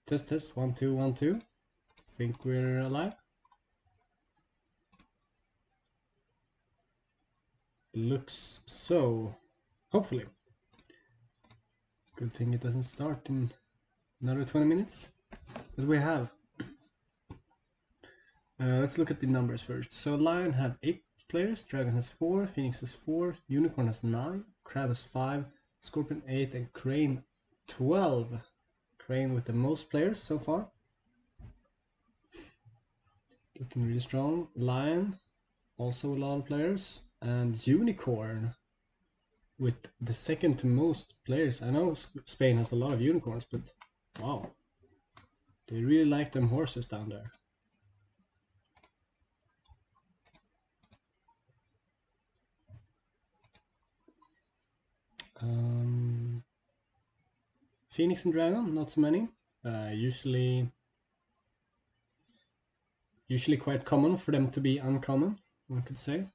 Test, test, 1 2 1 2. Think we're alive? Looks so. Hopefully. Good thing it doesn't start in another 20 minutes. But we have. Let's look at the numbers first. So Lion have 8 players, Dragon has 4, Phoenix has 4, Unicorn has 9, Crab has 5, Scorpion 8, and Crane 12. Crane with the most players so far. Looking really strong. Lion, also a lot of players. And Unicorn with the second to most players. I know Spain has a lot of unicorns, but wow. They really like them horses down there. Phoenix and Dragon, not so many. Usually quite common for them to be uncommon, one could say.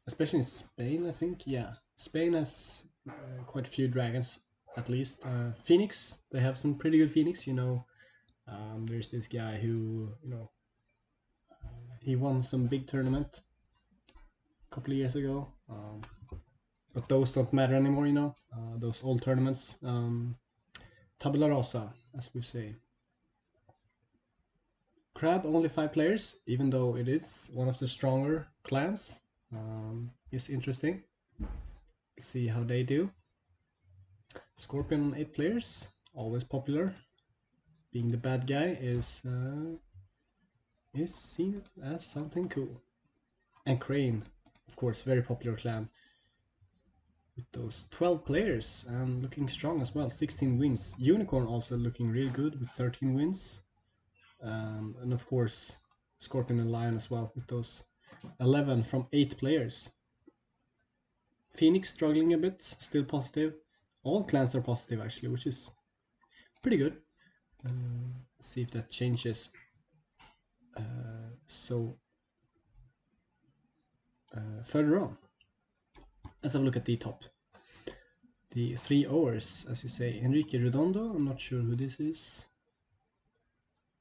Especially in Spain, I think. Yeah, Spain has quite a few dragons, at least. Phoenix, they have some pretty good Phoenix. You know, there's this guy who, you know, he won some big tournament a couple of years ago. But those don't matter anymore, you know. Those old tournaments. Tabula rasa, as we say. Crab, only 5 players, even though it is one of the stronger clans. Is interesting. Let's see how they do. Scorpion, 8 players, always popular. Being the bad guy is seen as something cool. And Crane, of course, very popular clan. With those 12 players and looking strong as well, 16 wins. Unicorn also looking really good with 13 wins. And of course, Scorpion and Lion as well with those 11 from 8 players. Phoenix struggling a bit, still positive. All clans are positive actually, which is pretty good. Let's see if that changes. Further on, let's have a look at the top. The 3 Oers, as you say. Enrique Redondo, I'm not sure who this is.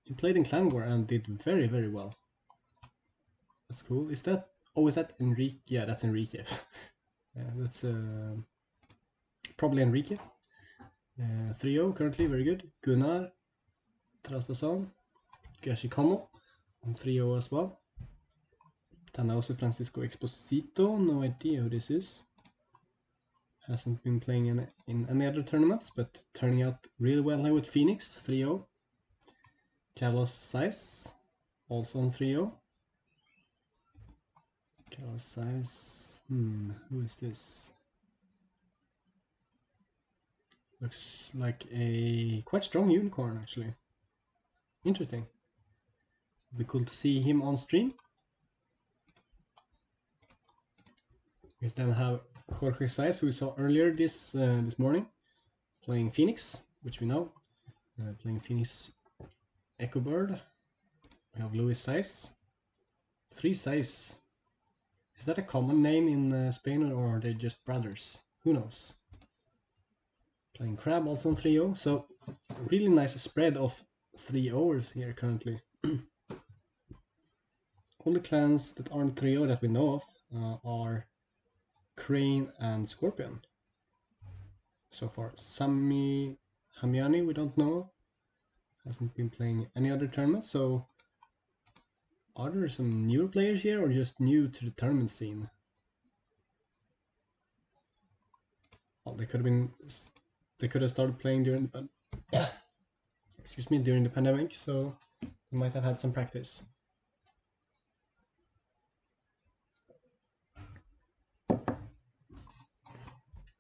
He played in Clan War and did very, very well. That's cool. Is that... Oh, is that Enrique? Yeah, that's Enrique. Yeah, that's probably Enrique. 3-0 currently, very good. Gunnar Trastason, Gashikomo on 3-0 as well. Tanauso Francisco Exposito, no idea who this is. Hasn't been playing in any other tournaments, but turning out really well here with Phoenix, 3-0. Carlos Saiz, also on 3-0. Carlos Saiz, who is this? Looks like a quite strong unicorn actually. Interesting. It'd be cool to see him on stream. We then have Jorge Saiz, who we saw earlier this morning, playing Phoenix, which we know. Playing Phoenix Echo Bird. We have Luis Saiz. 3 Saiz. Is that a common name in Spain, or are they just brothers? Who knows? Playing Crab also on 3-0, so really nice spread of 3-0ers here currently. Only clans that aren't 3-0 that we know of are Crane and Scorpion. So far, Sami Hamiani we don't know. Hasn't been playing any other tournaments, so are there some newer players here or just new to the tournament scene? Well, they could have started playing during the during the pandemic, so they might have had some practice.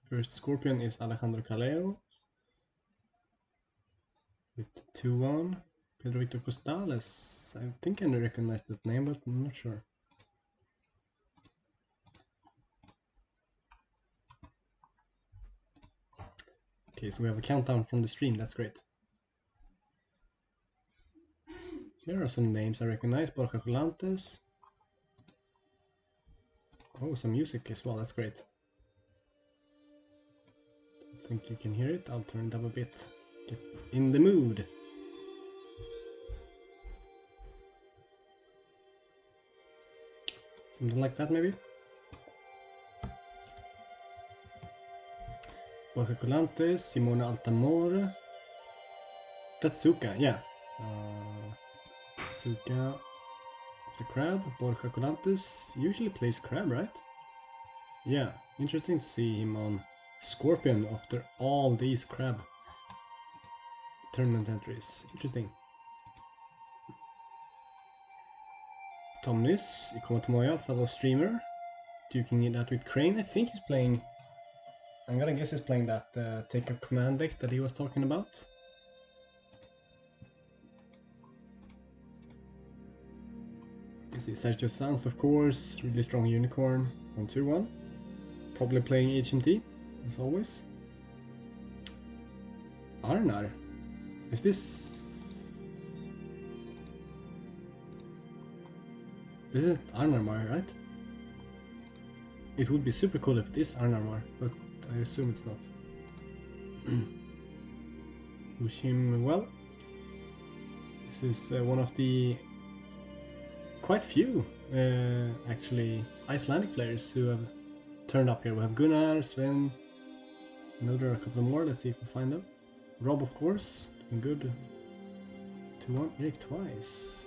First Scorpion is Alejandro Calero with 2-1. Pedro Victor Costales. I think I recognize that name, but I'm not sure. Okay, so we have a countdown from the stream, that's great. Here are some names I recognize. Borja Jolantes. Oh, some music as well, that's great. I think you can hear it. I'll turn it up a bit. Get in the mood. Something like that, maybe? Borja Colantes, Simone Altamore, Tatsuka, yeah. Suka of the Crab, Borja Colantes usually plays Crab, right? Yeah, interesting to see him on Scorpion after all these Crab tournament entries. Interesting. Tom Nis, Ikomotomoya, fellow streamer, duking it out with Crane. I think he's playing. I'm gonna guess he's playing that Take a Command deck that he was talking about. You see Sergio Sanz, of course, really strong unicorn on 2-1. Probably playing HMT, as always. Arnar. Is this... This is Arnarmar, right? It would be super cool if it is Arnarmar, but I assume it's not. Wish him well. This is one of the quite few, actually, Icelandic players who have turned up here. We have Gunnar, Sven, another a couple more. Let's see if we find them. Rob, of course, doing good. 2-1, Erik twice.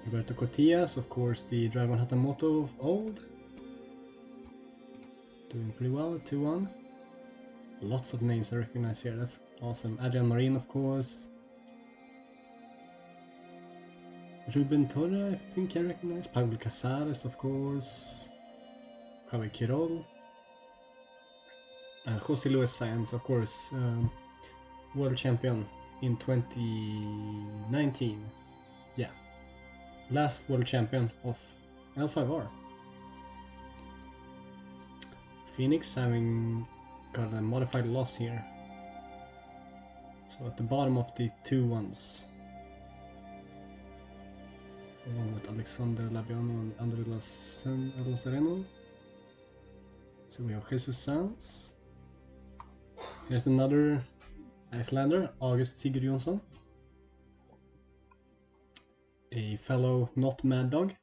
Roberto Cotillas, of course, the Dragon Hatamoto of old. Doing pretty well, 2-1. Lots of names I recognize here, that's awesome. Adrian Marin, of course. Ruben Torre, I think I recognize. Pablo Casares, of course. Javi Quirol. And Jose Luis Sáenz, of course. World champion in 2019. Yeah. Last world champion of L5R. Phoenix having got a modified loss here. So at the bottom of the 2-1s. Along with Alexander Labiano and Andre Lazareno. So we have Jesus Sanz. Here's another Icelander, August Sigurjonsson. A fellow not Mad Dog,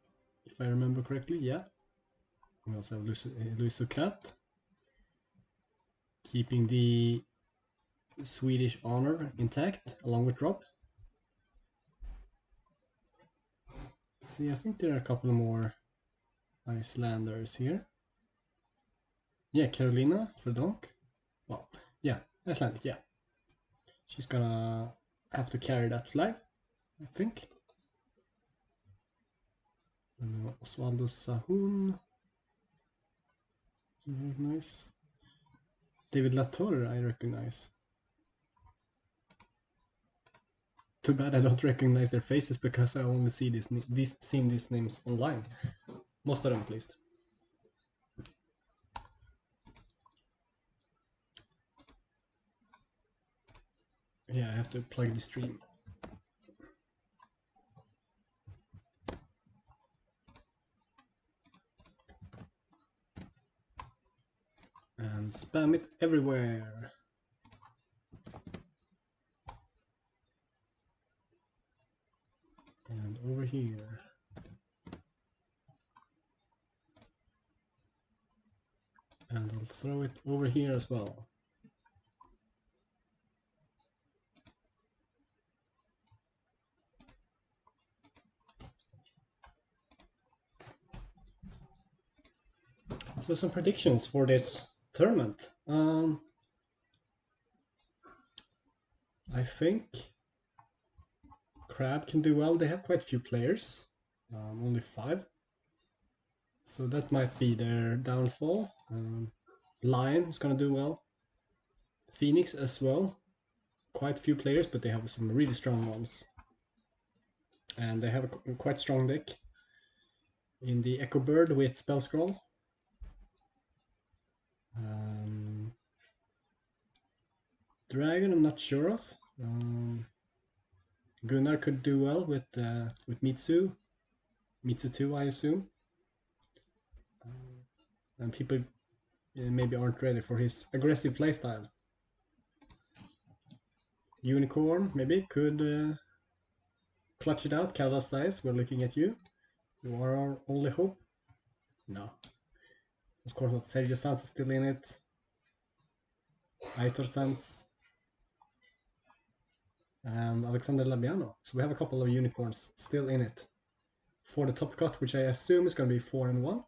if I remember correctly, yeah. We also have Luis Sucat. Keeping the Swedish honor intact, along with Rob. See, I think there are a couple more Icelanders here. Yeah, Carolina Verdonk. Well, yeah, Icelandic, yeah. She's gonna have to carry that flag, I think. Osvaldo Sahun. Very nice. David Latour, I recognize. Too bad I don't recognize their faces because I only see seen these names online. Most of them, at least. Yeah, I have to plug the stream. And spam it everywhere. And over here. And I'll throw it over here as well. So some predictions for this tournament. I think Crab can do well. They have quite a few players, only 5. So that might be their downfall. Lion is gonna do well. Phoenix as well. Quite a few players, but they have some really strong ones. And they have a quite strong deck. In the Echo Bird with Spell Scroll. Dragon, I'm not sure of. Gunnar could do well with Mitsu. Mitsu 2, I assume. And people maybe aren't ready for his aggressive playstyle. Unicorn maybe could clutch it out. Carlos Size, we're looking at you. You are our only hope. No. Of course not. Sergio Sanz is still in it. Aitor Sanz. And Alexander Labiano. So we have a couple of unicorns still in it. For the top cut, which I assume is going to be 4 and 1.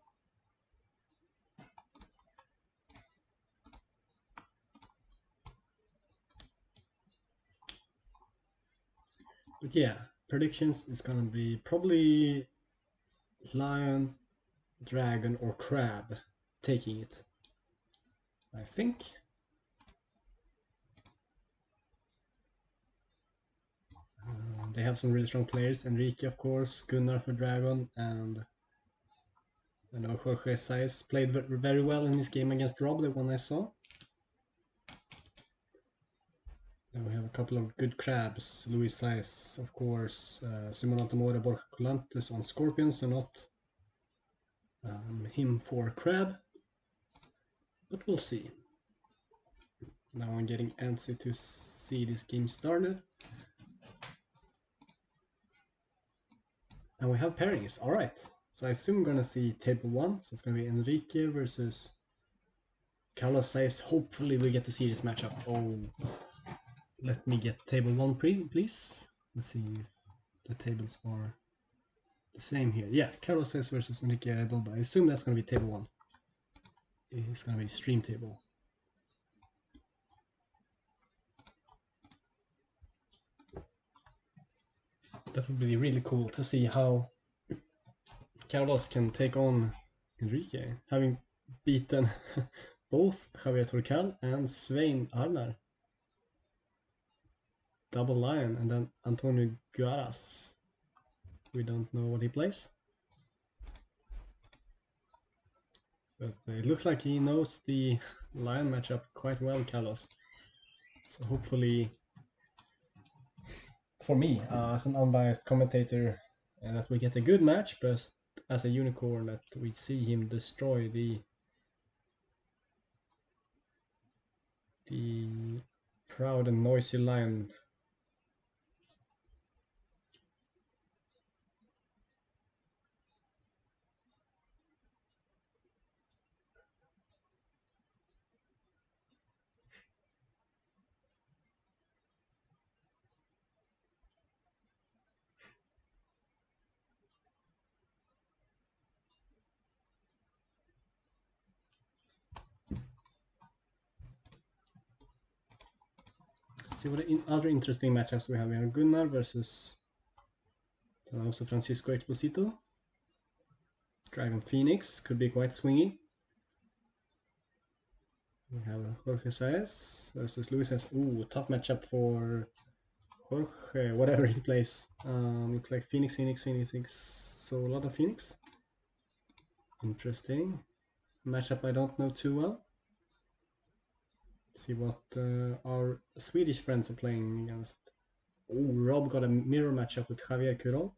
But yeah, predictions is going to be probably Lion, Dragon or Crab taking it. I think. They have some really strong players. Enrique, of course, Gunnar for Dragon, and I know Jorge Saez played very well in his game against Rob, the one I saw. Then we have a couple of good crabs. Luis Saez, of course, Simon Altamora, Borja Colantes on Scorpion, so not him for crab. But we'll see. Now I'm getting antsy to see this game started. And we have pairings, alright. So I assume we're gonna see table 1, so it's gonna be Enrique versus Carlos Saez. Hopefully we get to see this matchup. Oh, let me get table 1 please. Let's see if the tables are the same here. Yeah, Carlos Saez versus Enrique Redondo. I assume that's gonna be table 1. It's gonna be stream table. That would be really cool to see how Carlos can take on Enrique, having beaten both Javier Turcal and Svein Arnar. Double Lion, and then Antonio Guaras. We don't know what he plays. But it looks like he knows the Lion matchup quite well, Carlos. So hopefully, for me, as an unbiased commentator, that we get a good match, but as a unicorn, that we see him destroy the proud and noisy Lion. See what other interesting matchups we have. We have Gunnar versus also Francisco Exposito. Dragon Phoenix could be quite swingy. We have Jorge Saez versus Luis Saez. Ooh, tough matchup for Jorge, whatever he plays. Looks like Phoenix. So a lot of Phoenix. Interesting. Matchup I don't know too well. See what our Swedish friends are playing against. Oh, Rob got a mirror matchup with Javier Curol.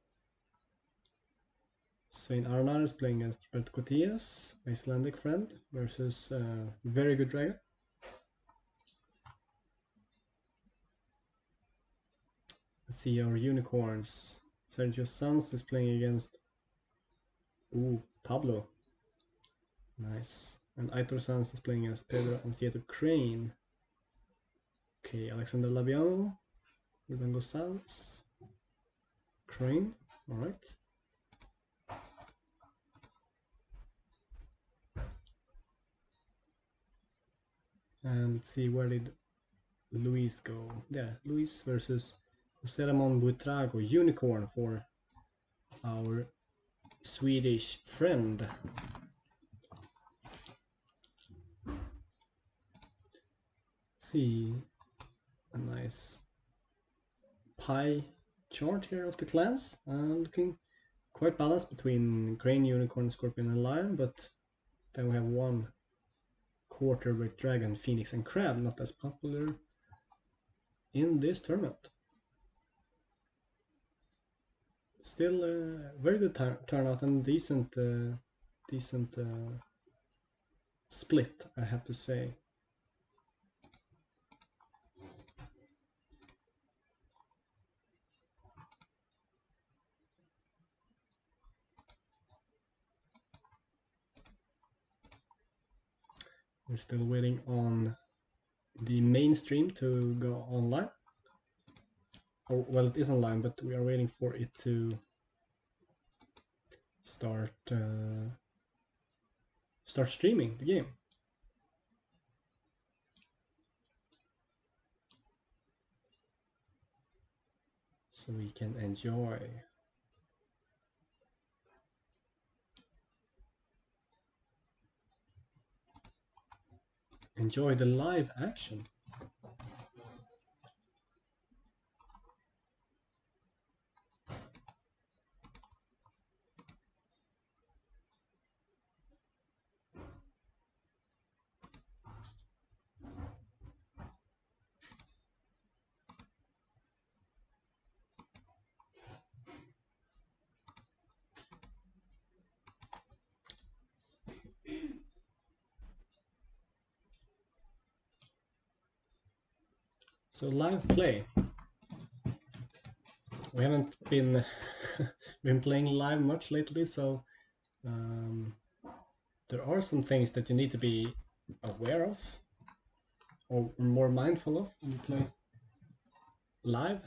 Svein Arnar is playing against Roberto Cotillas, Icelandic friend, versus very good dragon. Let's see our unicorns. Sergio Sanz is playing against Pablo. Nice. And Aitor Sanz is playing against Pedro Ancieto Crane. Okay, Alexander Labiano, Ruben Gonzalez, Crane, alright. And let's see, where did Luis go? Yeah, Luis versus Jose Ramon Buitrago, unicorn for our Swedish friend. See, a nice pie chart here of the clans, looking quite balanced between Crane, Unicorn, Scorpion and Lion, but then we have one quarter with Dragon, Phoenix and Crab, not as popular in this tournament. Still very good turnout and decent split, I have to say. We're still waiting on the main stream to go online. Oh, well, it is online, but we are waiting for it to start streaming the game. So we can enjoy the live action. So live play. We haven't been been playing live much lately, so there are some things that you need to be aware of or more mindful of when you play live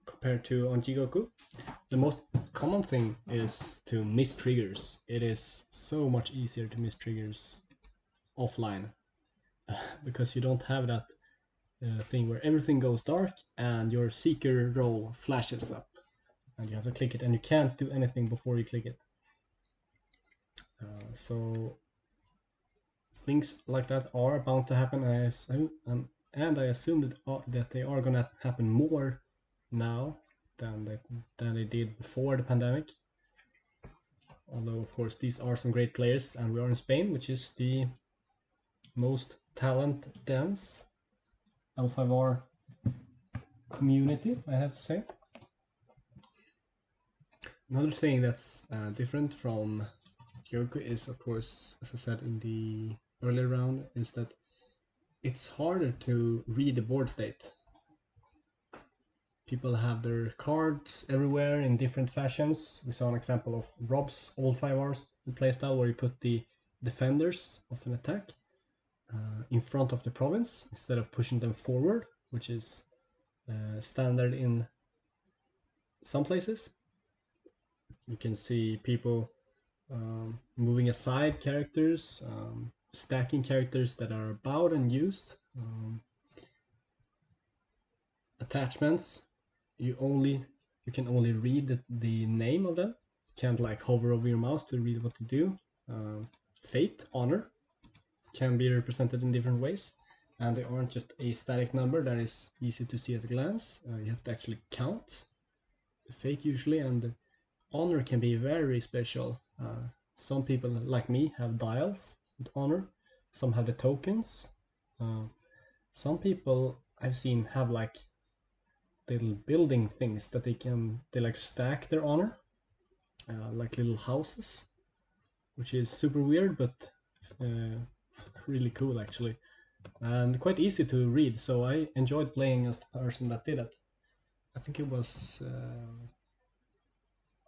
compared to on Jigoku. The most common thing is to miss triggers. It is so much easier to miss triggers offline because you don't have that thing where everything goes dark and your seeker role flashes up and you have to click it and you can't do anything before you click it. So things like that are bound to happen, and I assume that they are gonna happen more now than they did before the pandemic. Although of course these are some great players, and we are in Spain, which is the most talent dense L5R community, I have to say. Another thing that's different from Kyoku is, of course, as I said in the earlier round, is that it's harder to read the board state. People have their cards everywhere in different fashions. We saw an example of Rob's old 5Rs playstyle where you put the defenders of an attack in front of the province instead of pushing them forward, which is standard in some places. You can see people moving aside characters, stacking characters that are bowed and used. Attachments, you can only read the name of them. You can't like hover over your mouse to read what to do. Fate, honor, can be represented in different ways, and they aren't just a static number that is easy to see at a glance. You have to actually count the fate usually, and honor can be very special. Some people like me have dials with honor, some have the tokens. Some people I've seen have like little building things that they like stack their honor, like little houses, which is super weird but really cool actually, and quite easy to read. So I enjoyed playing as the person that did it. I think it was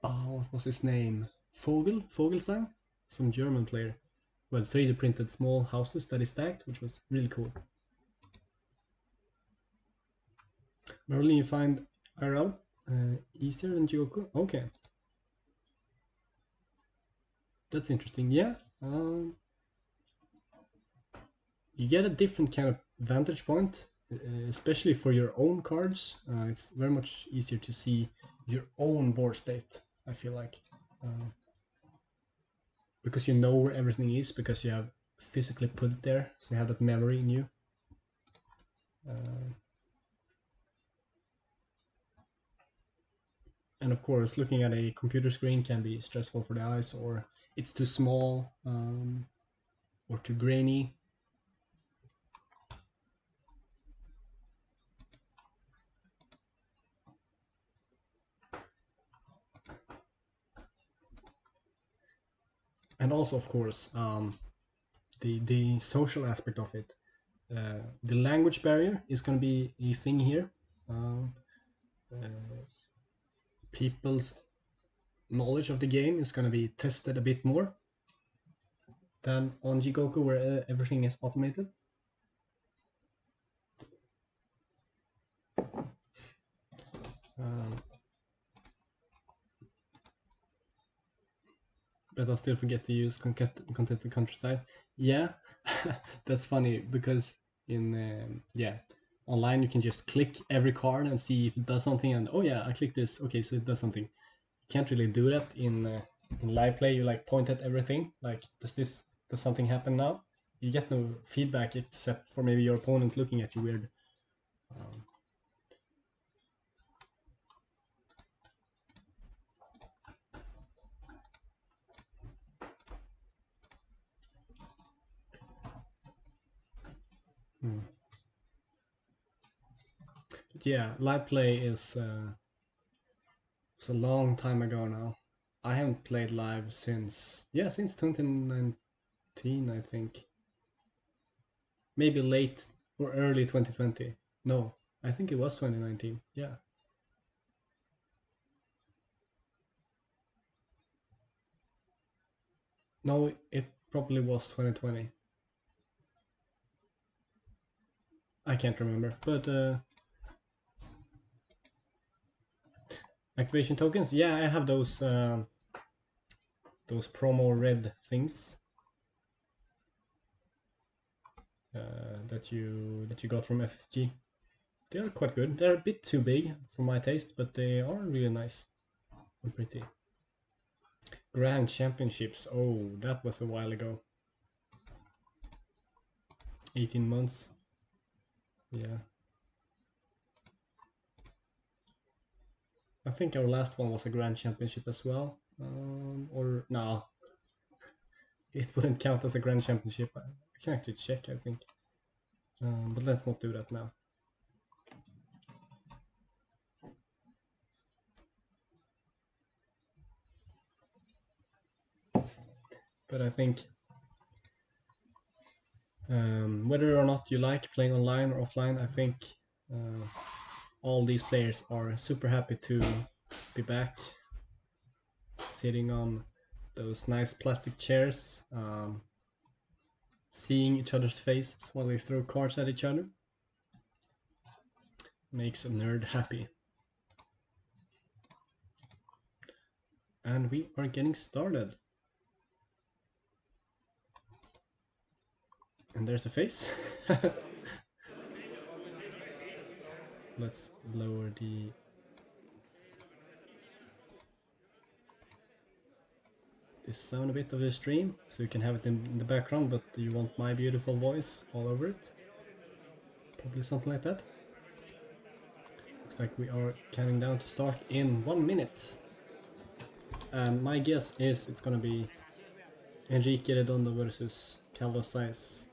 what was his name? Vogelsang, some German player, who had 3D printed small houses that he stacked, which was really cool. Merlin, you find IRL easier than Jigoku? Okay. That's interesting. Yeah. You get a different kind of vantage point, especially for your own cards. It's very much easier to see your own board state, I feel like. Because you know where everything is, because you have physically put it there, so you have that memory in you. And of course, looking at a computer screen can be stressful for the eyes, or it's too small, or too grainy. And also, of course, the social aspect of it. The language barrier is going to be a thing here. People's knowledge of the game is going to be tested a bit more than on Jigoku, where everything is automated. But I'll still forget to use contested countryside. Yeah, that's funny because in online you can just click every card and see if it does something, and oh yeah, I click this, okay, so it does something. You can't really do that in live play. You like point at everything, like does something happen now? You get no feedback except for maybe your opponent looking at you weird. But yeah, live play is it's a long time ago now. I haven't played live since 2019, I think. Maybe late or early 2020. No, I think it was 2019. Yeah. No, it probably was 2020. I can't remember, but activation tokens. Yeah, I have those promo red things that you got from FFG. They are quite good. They're a bit too big for my taste, but they are really nice and pretty. Grand Championships. Oh, that was a while ago. 18 months. Yeah. I think our last one was a Grand Championship as well. Or no, it wouldn't count as a Grand Championship. I can actually check, I think. But let's not do that now. But I think whether or not you like playing online or offline, I think all these players are super happy to be back, sitting on those nice plastic chairs, seeing each other's faces while they throw cards at each other. Makes a nerd happy. And we are getting started. And there's a face. Let's lower the sound a bit of the stream so you can have it in the background, but you want my beautiful voice all over it. Probably something like that. Looks like we are counting down to start in 1 minute. And my guess is it's gonna be Enrique Redondo versus Carlos Sainz.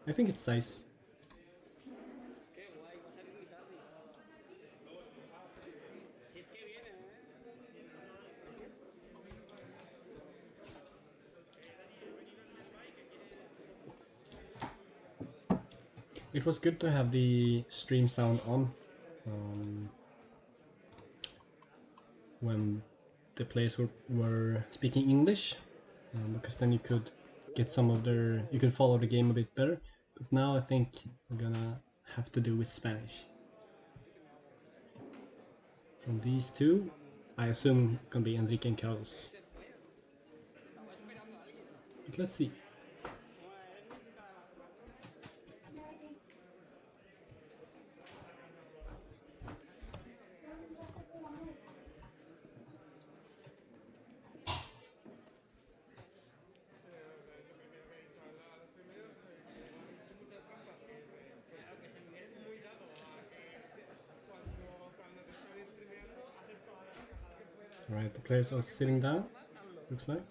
I think it's Sainz. It was good to have the stream sound on when the players were speaking English, because then you could get you could follow the game a bit better. But now I think we're gonna have to do with Spanish. From these two, I assume gonna be Enrique and Carlos. But let's see. Alright, the players are sitting down, looks like.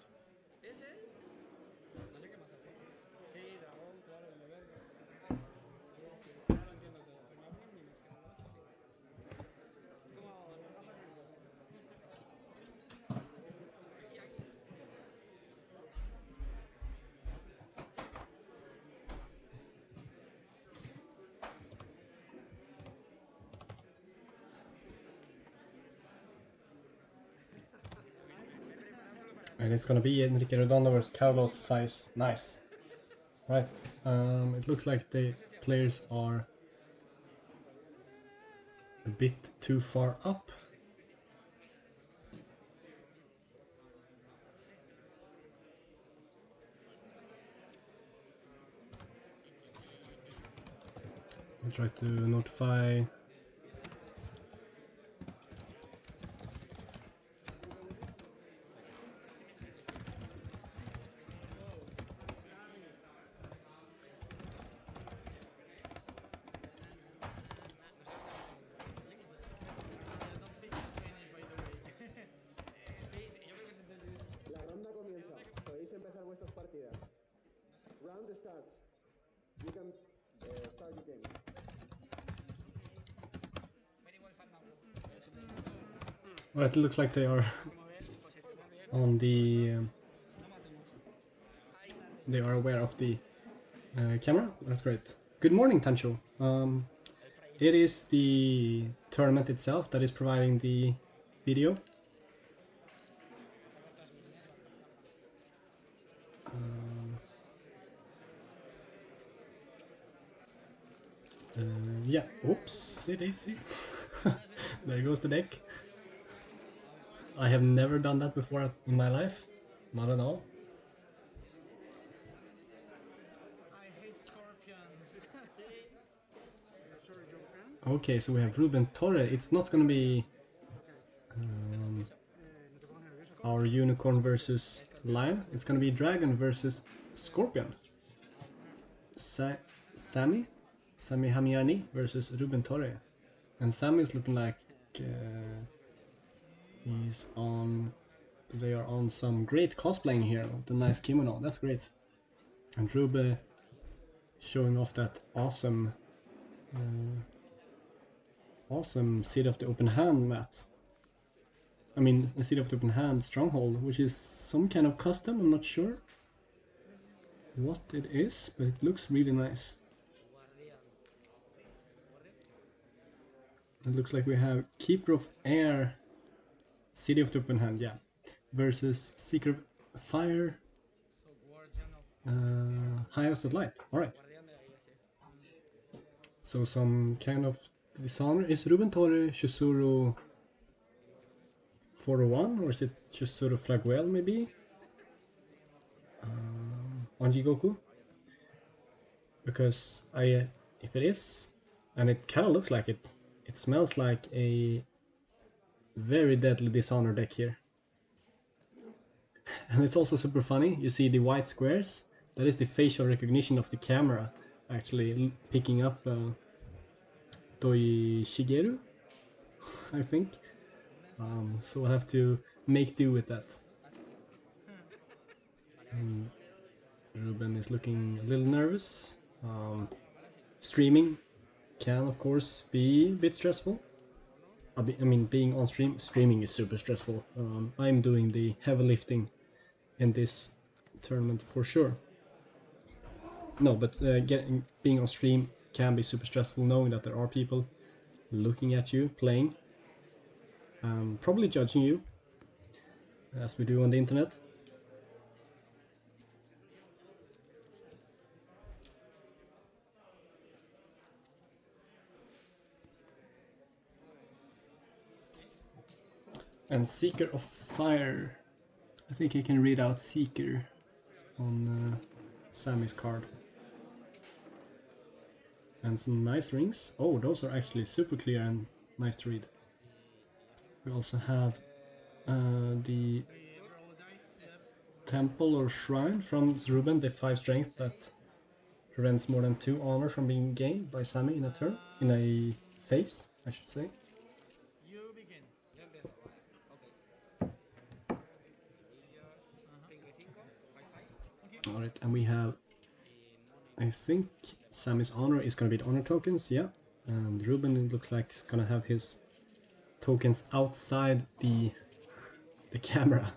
And it's gonna be Enrique Redondo versus Carlos Saiz. Nice. Right. It looks like the players are a bit too far up. I'll try to notify. Alright, it looks like they are on the... they are aware of the camera. That's great. Good morning, Tancho. It is the tournament itself that is providing the video. Yeah, oops, it is. There goes the deck. I have never done that before in my life. Not at all. Okay, so we have Ruben Torre. It's not gonna be our unicorn versus lion. It's gonna be dragon versus scorpion. Sammy Hamiani versus Ruben Torre. And Sammy is looking like he's on... they are on some great cosplaying here with the nice kimono. That's great. And Ruben showing off that awesome awesome Seed of the Open Hand mat. I mean, a Seed of the Open Hand stronghold, which is some kind of custom. I'm not sure what it is, but it looks really nice. It looks like we have Keeper of Air, City of the Open Hand, yeah, versus Seeker of Fire, Highest of Light. Alright. So some kind of dishonor. Is Ruben Torre Chizuru 401, or is it Chizuru Fraguel maybe? On Jigoku? Because if it is, and it kind of looks like it, it smells like a very deadly dishonor deck here. And it's also super funny, you see the white squares, that is the facial recognition of the camera actually picking up Toi Shigeru, I think. So we'll have to make do with that. Ruben is looking a little nervous. Streaming can of course be a bit stressful. I mean, being on streaming is super stressful. I'm doing the heavy lifting in this tournament for sure. No, but being on stream can be super stressful, knowing that there are people looking at you playing, probably judging you, as we do on the internet. And Seeker of Fire. I think I can read out Seeker on Sammy's card. And some nice rings. Oh, those are actually super clear and nice to read. We also have the temple or shrine from Ruben, the 5 strength that prevents more than 2 honor from being gained by Sammy in a turn, in a phase, I should say. Alright, and we have, I think Sammy's honor is gonna be the honor tokens, yeah. And Ruben, it looks like, is gonna have his tokens outside the camera.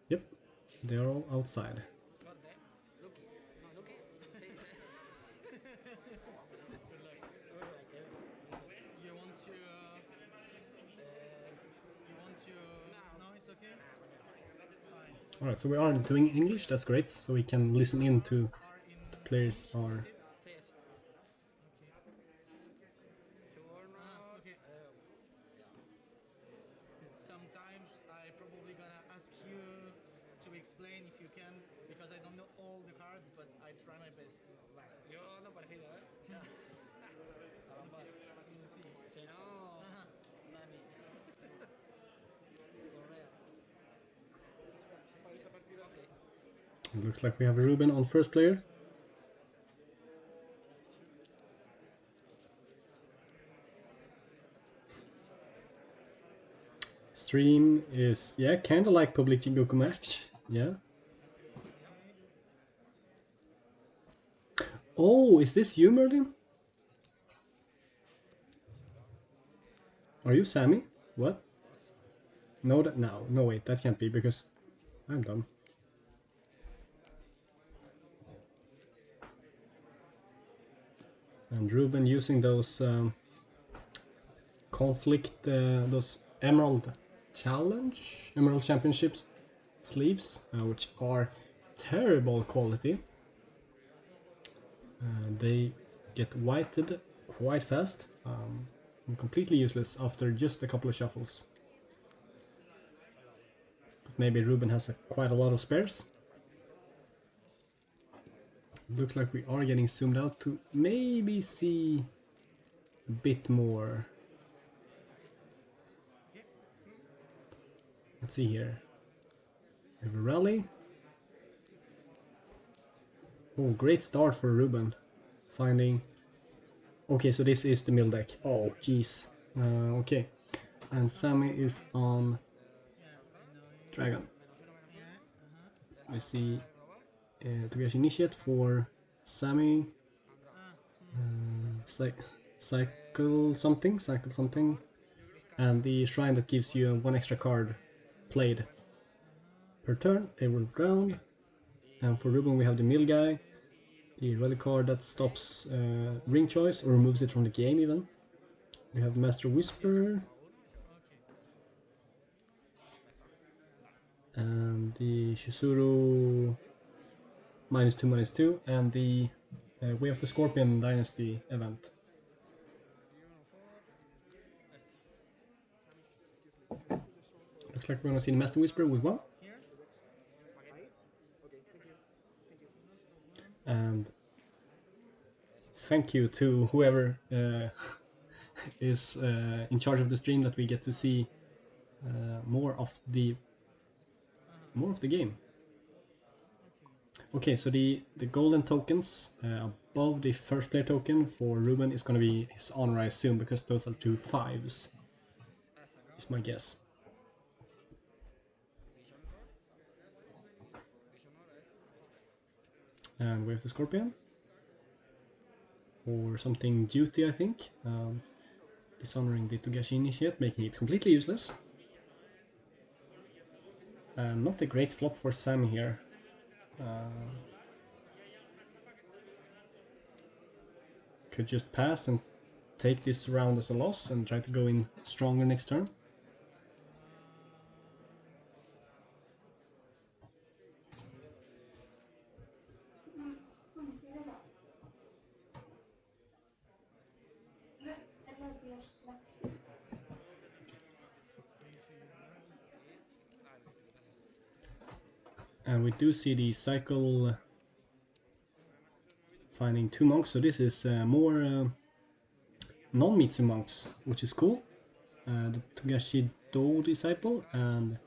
Yep, they are all outside. Alright, so we are doing English, that's great, so we can listen in to what the players are. Sometimes I probably gonna ask you to explain if you can, because I don't know all the cards, but I try my best. Vale, yo no parecido, ¿eh? We'll see. Si no, Nani. It looks like we have Ruben on first player. Stream is, yeah, kinda like public Jingoku match, yeah. Oh, is this you, Merlin? Are you Sammy? What? No, no, wait, that can't be because I'm dumb. And Ruben using those those Emerald Championships sleeves, which are terrible quality. They get whited quite fast, and completely useless after just a couple of shuffles. But maybe Ruben has quite a lot of spares. Looks like we are getting zoomed out to maybe see a bit more. Let's see here. We have a rally. Oh, great start for Ruben. Finding... Okay, so this is the mill deck. Oh, jeez. Okay. And Sammy is on Dragon. We see Togashi Initiate for Sammy. Cycle something. And the shrine that gives you one extra card played per turn, favorable ground. And for Ruben we have the mill guy, the rally card that stops ring choice or removes it from the game even. We have Master Whisper. And the Shizuru -2/-2, and the Way of the Scorpion Dynasty event. Looks like we're gonna see the Master Whisper with one. And thank you to whoever is in charge of the stream that we get to see more of the game. Okay, so the golden tokens above the first player token for Ruben is gonna be his honor, I assume, because those are 2 5s. Is my guess. And we have the Scorpion. Or something duty, I think. Dishonoring the Togashi Initiate, making it completely useless. Not a great flop for Sam here. Could just pass and take this round as a loss and try to go in stronger next turn. And we do see the cycle finding 2 monks, so this is more non-Mitsu monks, which is cool. The Togashi Do Disciple and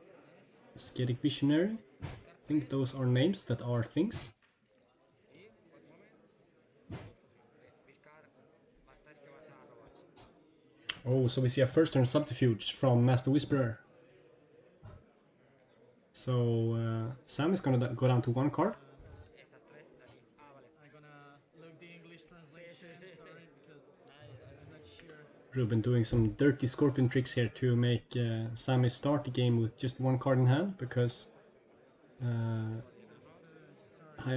Ascetic Visionary. I think those are names that are things. Oh, so we see a first turn subterfuge from Master Whisperer. So Sam is gonna go down to 1 card. I'm gonna look the English translation, sorry, because I'm not sure. Ruben doing some dirty Scorpion tricks here to make Sammy start the game with just 1 card in hand, because High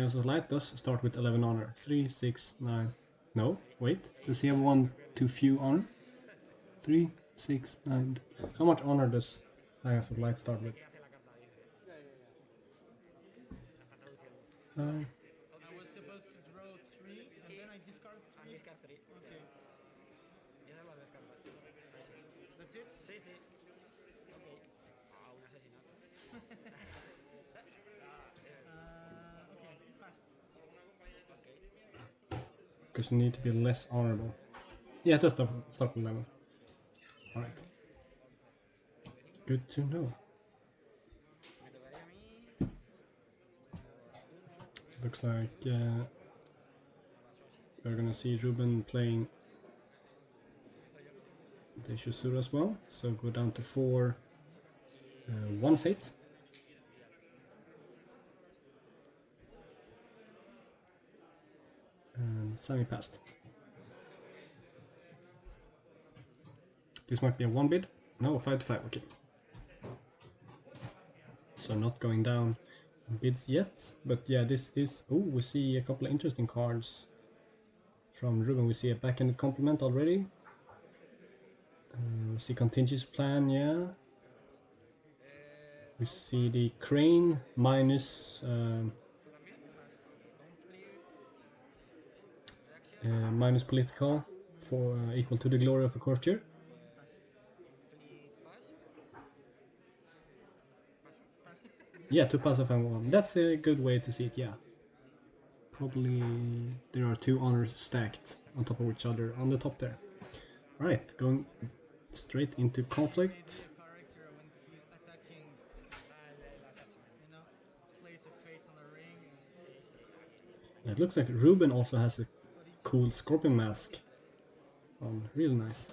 House of Light does start with 11 honor. 3, 6, 9. No, wait. Does he have 1 too few honor? 3, 6, 9. How much honor does High House of Light start with? I was supposed to draw 3 and then I discard 3. Discard 3. Okay. Y esas las descartas. That's it? Sí, sí. Ok. Ah, un asesinato. Okay, pass. Because you need to be less honorable. Yeah, just start from level. Alright. Good to know. Me tocaría a mí. Looks like we're gonna see Ruben playing the Shusura as well. So go down to 4, 1 fate. And Sammy passed. This might be a 1 bid. No, 5 to 5, okay. So not going down bids yet, but yeah, this is... Oh, we see a couple of interesting cards from Ruben. We see a backhanded compliment already. We see contingency plan, yeah. We see the crane minus minus political for equal to the glory of a courtier. Yeah, 2 pass of M1. That's a good way to see it, yeah. Probably there are 2 honors stacked on top of each other on the top there. Alright, going straight into conflict. Character when he's attacking, place a fate on a ring. It looks like Ruben also has a cool scorpion mask on, really nice.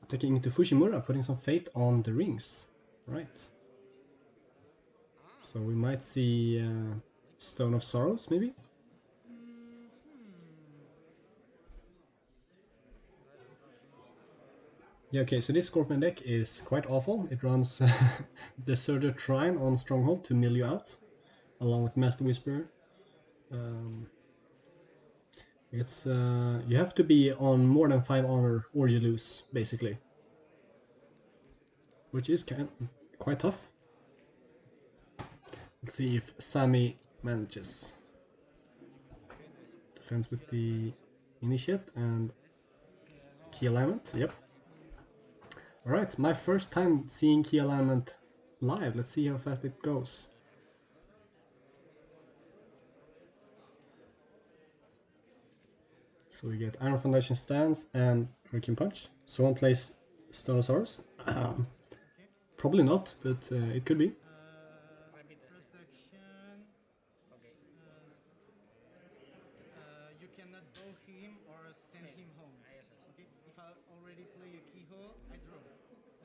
Attacking into Fushimura, putting some fate on the rings. Right. So we might see Stone of Sorrows, maybe? Yeah, okay, so this Scorpion deck is quite awful. It runs Deserter Shrine on Stronghold to mill you out, along with Master Whisperer. It's you have to be on more than 5 honor or you lose, basically. Which is quite tough. Let's see if Sammy manages. Defense with the Initiate and Key Alignment, yep. Alright, my first time seeing Key Alignment live. Let's see how fast it goes. So we get Iron Foundation Stance and Hurricane Punch. Someone plays Stenosaurus. Probably not, but it could be. First action. You cannot bow him or send him home. Okay? If I already play a keyhole, I draw.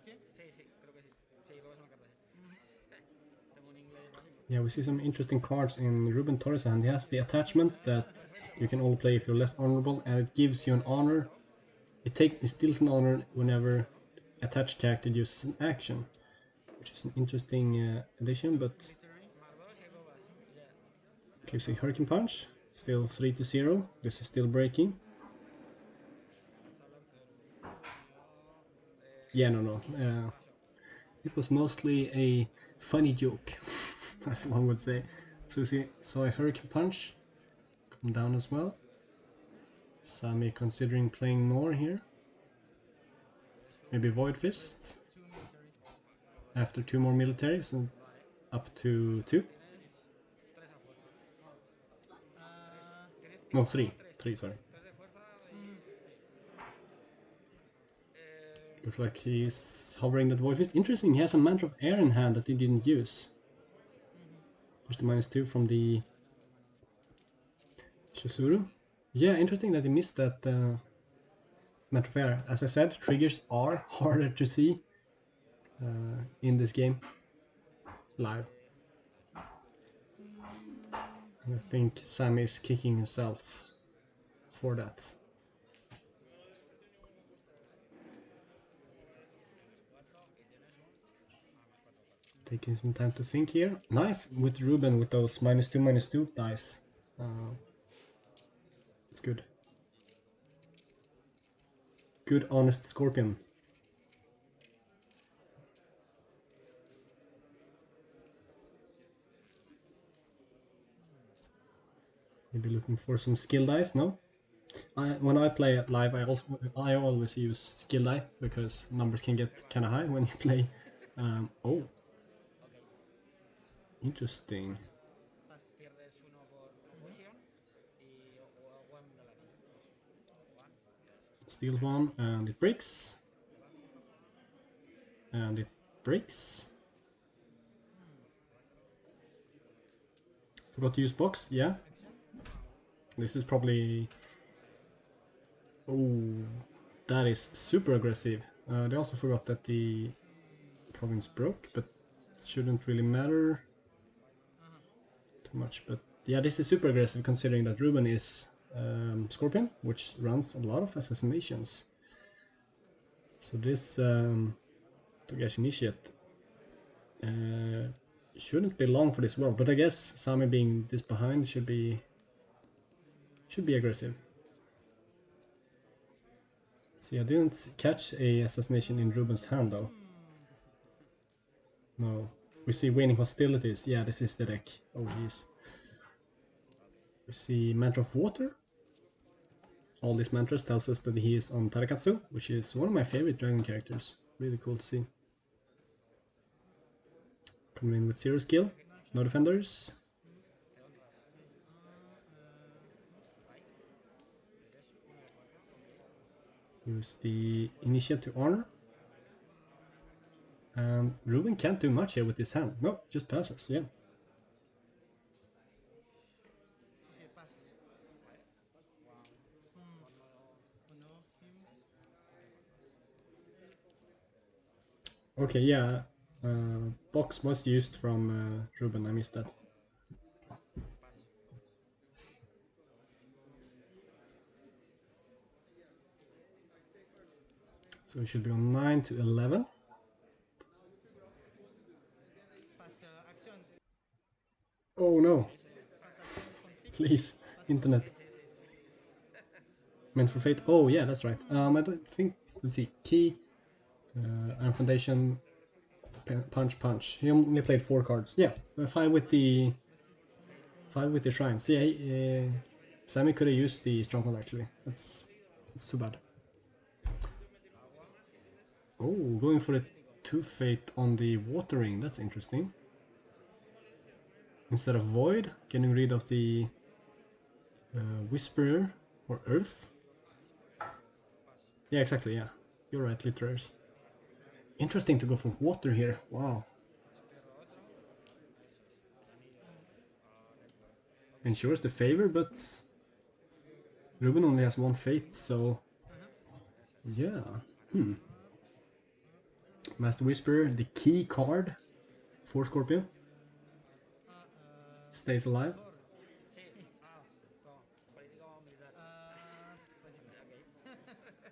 Okay? Sí, sí, creo que sí. Sí, creo que es una carta así. Tengo un inglés básico. Yeah, we see some interesting cards in Ruben Torres' hand. He has the attachment that you can only play if you're less honorable, and it gives you an honor. It steals an honor whenever attached character uses an action, which is an interesting addition, but... Okay, so Hurricane Punch, still 3-0, this is still breaking. Yeah, no. It was mostly a funny joke, as one would say. So we saw a Hurricane Punch come down as well. Sammy considering playing more here. Maybe Void Fist. After 2 more militaries and up to 2. No, 3. 3, sorry. Looks like he's hovering that Void Fist. Interesting, he has a Mantra of Air in hand that he didn't use. There's the -2 from the Shizuru. Yeah, interesting that he missed that Mantra of Air. As I said, triggers are harder to see in this game live. And I think Sammy is kicking himself for that. Taking some time to think here. Nice with Ruben with those -2/-2 dice. It's good. Good, honest Scorpion. Maybe looking for some skill dice, no? When I play it live, I always use skill die because numbers can get kind of high when you play. Oh, interesting. Pierdes uno por confusión y one de la Steal one and it breaks. And it breaks. Forgot to use box, yeah. This is probably... Oh, that is super aggressive. They also forgot that the province broke, but it shouldn't really matter too much. But yeah, this is super aggressive considering that Ruben is Scorpion, which runs a lot of assassinations. So this Togashi Initiate shouldn't be long for this world, but I guess Sami being this behind should be aggressive. See, I didn't catch a assassination in Ruben's hand though. No. We see waning hostilities. Yeah, this is the deck. Oh jeez. We see Mantra of Water. All these mantras tells us that he is on Tarakatsu, which is one of my favorite dragon characters. Really cool to see. Coming in with 0 skill, no defenders. Use the Initiate to honor. And Ruben can't do much here with his hand. No, just passes, yeah. Okay, pass. Okay, yeah. Box was used from Ruben, I missed that. So we should be on 9 to 11. Pass action. Oh no, Pass action conflict. please, internet. Meant for fate. Oh yeah, that's right. I don't think. Let's see. Key, Iron Foundation, punch. He only played 4 cards. Yeah, 5 with the shrines. Yeah, Sammy could have used the stronghold actually. It's too bad. Oh, going for the 2 fate on the watering. That's interesting. Instead of void, getting rid of the whisperer or earth. Yeah, exactly. Yeah, you're right, litterers. Interesting to go for water here. Wow. Ensures the favor, but Ruben only has 1 fate, so yeah. Master Whisperer, the key card for Scorpio. Stays alive.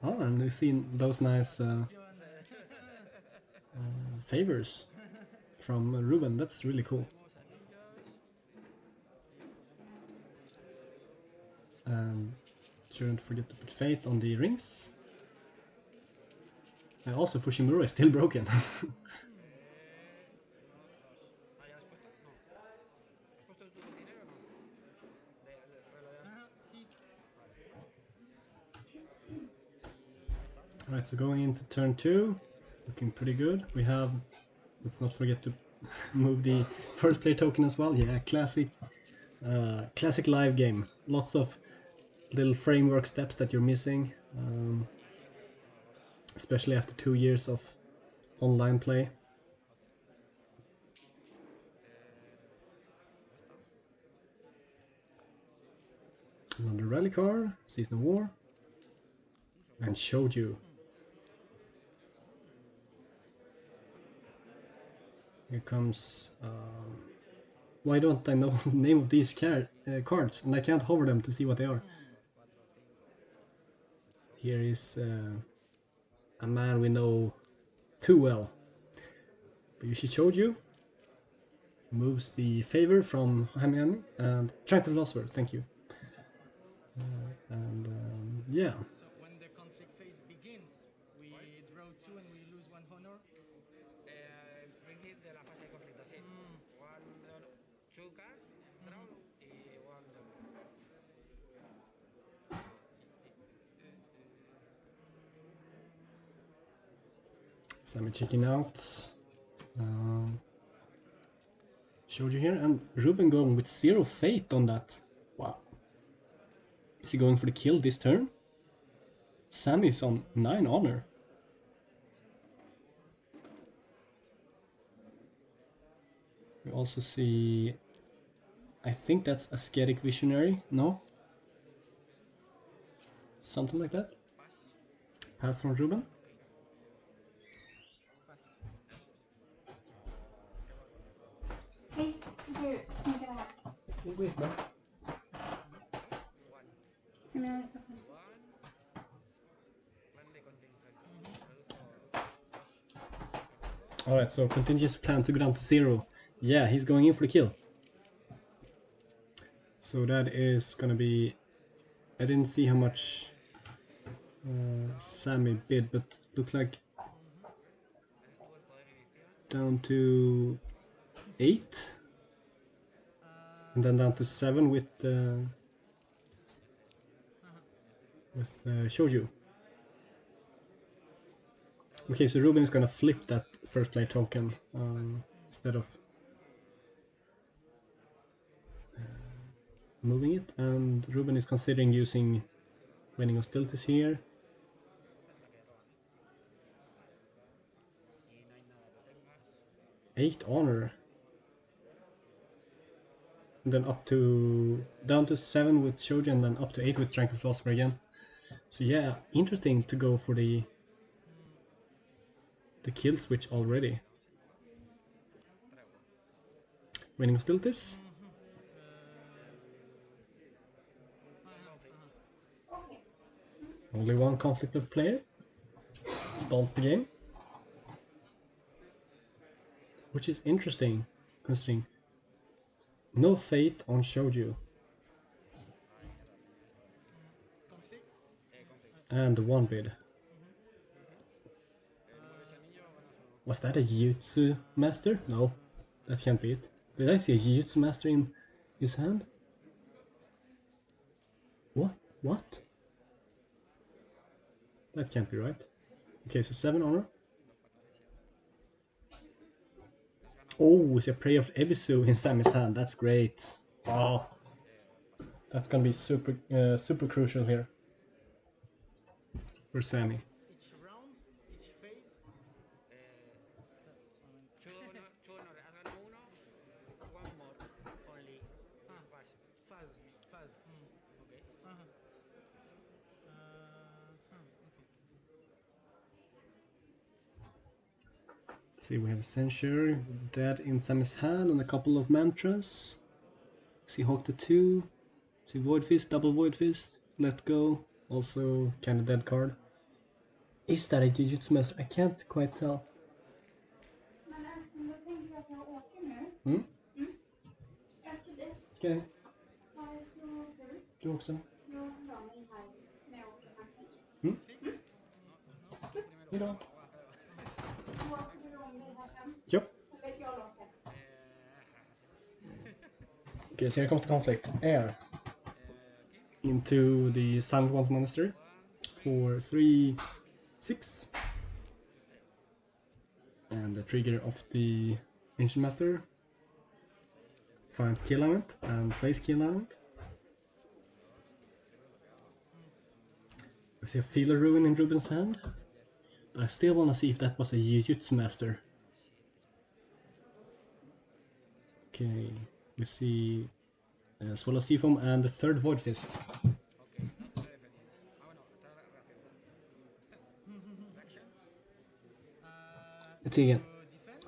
Oh, and we've seen those nice favors from Ruben. That's really cool. And shouldn't forget to put fate on the rings. And also Fushimura is still broken. Alright, so going into turn 2, looking pretty good. We have, let's not forget to move the first play token as well. Yeah, classic live game. Lots of little framework steps that you're missing, especially after 2 years of online play. Another rally card, Season of War, and Shouju. Here comes... why don't I know the name of these cards? And I can't hover them to see what they are. Here is a man we know too well. Bayushi Shouju moves the favor from Hamiani and Tranquil Philosopher, thank you. Yeah. So when the conflict phase begins, we draw 2 and we lose 1 honor. Principio de la fase de conflicto, sí. One, 2 cards, draw y one. Sammy checking out. Showed you here, and Ruben going with 0 fate on that. Wow. Is he going for the kill this turn? Sammy's on 9 honor. We also see, I think that's Ascetic Visionary, no? Something like that. Pass from Ruben. Hey, du, tänker det här. Wait, man. Som jag har fått. Alright, so contingency plan to go down to 0. Yeah, he's going in for the kill. So that is gonna be... I didn't see how much Sammy bid, but looked like down to 8. And then down to 7 with Shouju. Okay, so Ruben is gonna flip that first play token instead of moving it, and Ruben is considering using Winning Hostilities here. Eight honor. And then up to down to 7 with Shouju, and then up to 8 with Tranquil Philosopher again. So yeah, interesting to go for the kill switch already. Winning Hostilities. Only one conflicted player. Stalls the game. Which is interesting, considering no fate on Shouju. And 1 bid. Was that a Jujutsu Master? No, that can't be it. Did I see a Jujutsu Master in his hand? What? What? That can't be right. Okay, so 7 honor. Oh, it's a Prey of Ebisu in Sammy's hand. That's great. Wow. That's gonna be super crucial here for Sammy. Each round, each phase. Two honor, as an uno, one more, only. Pass. Phase. Okay. See, we have Censure, Dead in Sammy's hand, and a couple of mantras. See Hawk the 2. See Void Fist, double Void Fist, Let Go. Also, kinda dead card. Is that a Jujutsu Master? I can't quite tell. Men älskling, då tänker jag att jag åker nu. Mm? Alltså det Ska jag? var det så kul. Du också? Jag la mig här när jag åker hem. Mm? Hejdå. Låser du om dig här sen? Ja. Eller jag låser. Okay, so here comes the conflict. Air. Into the Silent One's Monastery. For 3, 6. And the trigger of the Ancient Master. Finds Kill Element and plays Kill Element. We see a Feeler Ruin in Ruben's hand. But I still want to see if that was a Jujutsu Master. Okay, we see Swallow Seafoam and the third Void Fist. Let's see again.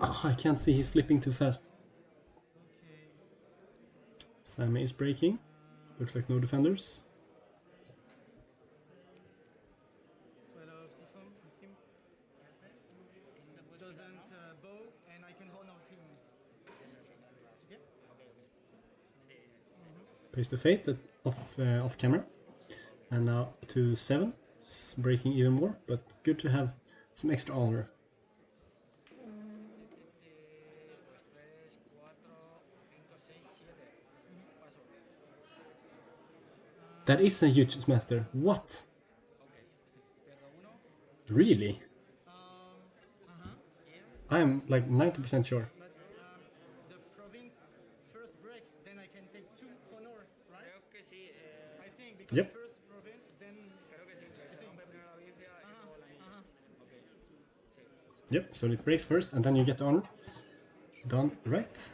Oh, I can't see, he's flipping too fast. Sammy is breaking. Looks like no defenders. Swallow up Seafoam with him. Doesn't bow, and I can honor him. Okay? Pays the fate that off camera. And now to 7. It's breaking even more, but good to have some extra honor. That is a Jujutsu Master. What? Really? I'm like 90% sure. But the province first break, then I can take 2 honor, right? Creo que sí. I think because Yep. first province, then Creo que sí. Que son primero la provincia y luego la niña. Ok. Sí. Yep, so it breaks first and then you get the honor. Done right.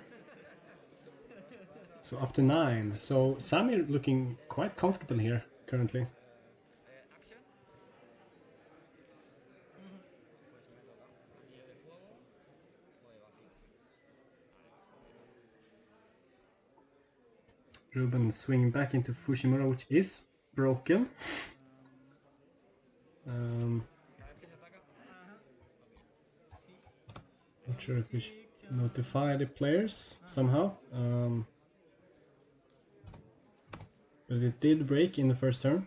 So up to 9. So Sammy looking quite comfortable here currently. Action. Pues me toca. Anillo de fuego. Pues vacío. Ruben swinging back into Fushimura, which is broken. Cada vez que se ataca. Not sure if we should notify the players somehow. But it did break in the first turn.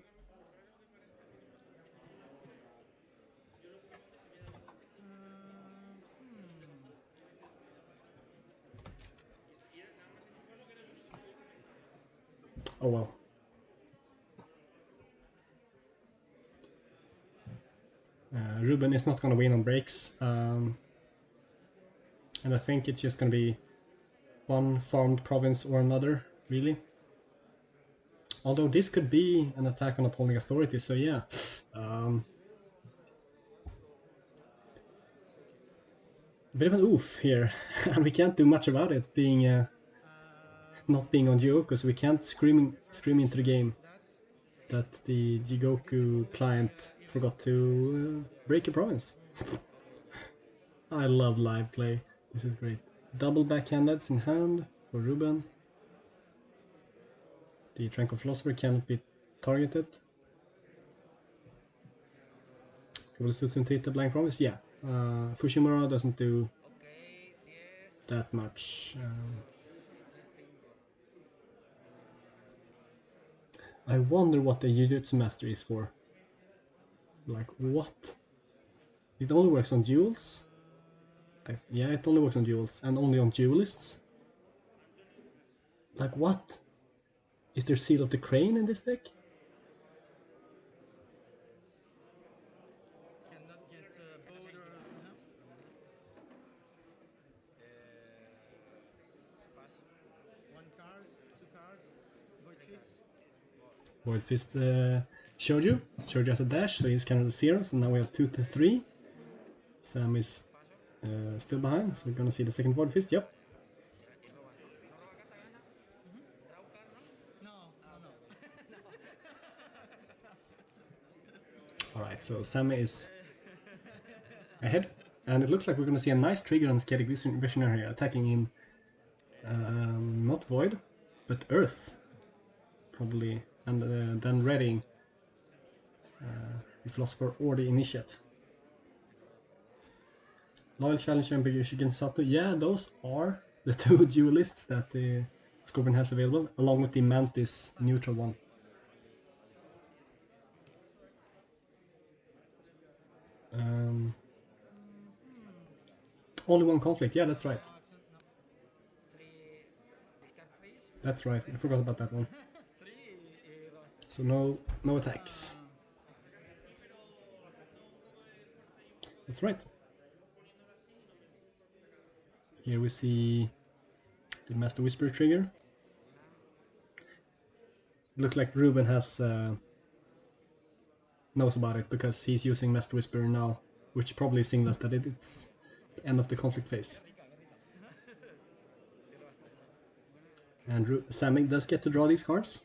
Oh well. Ruben is not going to win on breaks. And I think it's just going to be one farmed province or another, really. Although this could be an attack on upholding authority, so yeah. Bit of an oof here, and we can't do much about it, being not being on Jigoku, so we can't scream into the game that the Jigoku client forgot to break a province. I love live play. This is great. Double backhandeds in hand for Ruben. The Tranquil Philosopher cannot be targeted. Will Sutsun treat the blank promise? Yeah. Fushimura doesn't do that much. I wonder what the Jujutsu Master is for. Like, what? It only works on duels? Yeah, it only works on duels, and only on duelists? Like, what? Is there Seal of the Crane in this deck? cannot get both or one cards, 2 cards, Void Fist. Void Fist Shouju. Shouju has a dash, so he's kind of 0, so now we have 2 to 3. Sam is still behind, so we're gonna see the second Void Fist, yep. No. Alright, so Sam is ahead, and it looks like we're gonna see a nice trigger on Skadic Visionary attacking in not Void, but Earth, probably, and then readying the Philosopher or the Initiate. Loyal Challenger and Big Sato, yeah, those are the 2 duelists that the Scorpion has available, along with the Mantis neutral one. Only one conflict, yeah, that's right. That's right, I forgot about that one. So no attacks. That's right. Here we see the Master Whisper trigger. Looks like Ruben has knows about it because he's using Master Whisper now, which probably signals that it's the end of the conflict phase. And Sammy does get to draw these cards.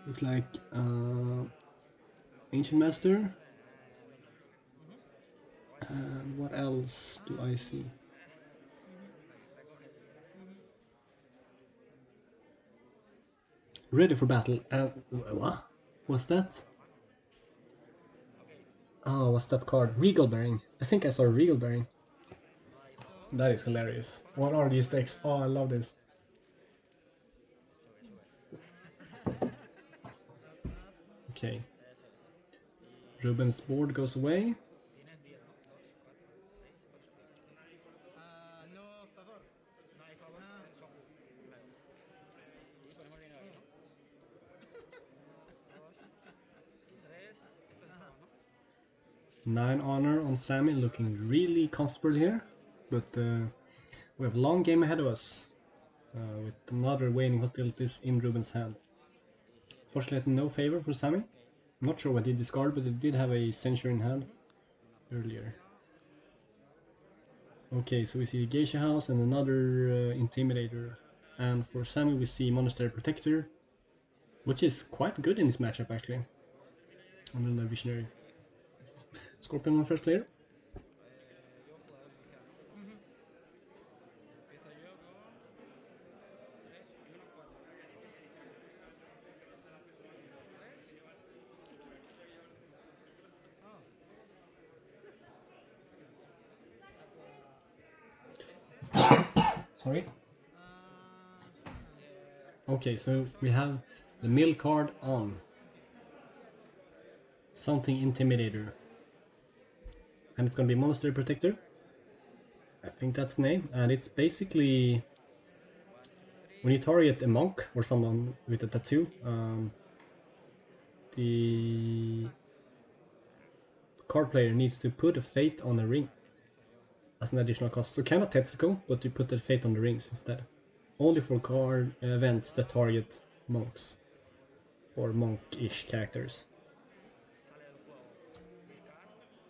Looks like Ancient Master. And what else do I see? Ready for battle. What? What's that? Oh, what's that card? Regal Bearing. I think I saw Regal Bearing. That is hilarious. What are these decks? Oh, I love this. Okay. Ruben's board goes away. No favor. No hay favor. Son. Claro. Y ponemos dinero aquí, ¿no? 2, 3. Esto es todo, ¿no? 9 honor on Sammy, looking really comfortable here. But we have a long game ahead of us. With another waning hostilities in Ruben's hand. Fortunately, no favor for Sammy. I'm not sure what he discarded, but he did have a Century in hand earlier. Okay, so we see Geisha House and another Intimidator. And for Sammy we see Monastery Protector, which is quite good in this matchup actually. And then Visionary. Scorpion on first player. Sorry. Okay, so we have the mill card on. Something Intimidator. And it's gonna be Monastery Protector. I think that's the name. And it's basically when you target a monk or someone with a tattoo, the card player needs to put a fate on a ring as an additional cost. So kind of Tetsuko, but you put the fate on the rings instead. Only for card events that target monks or monk-ish characters.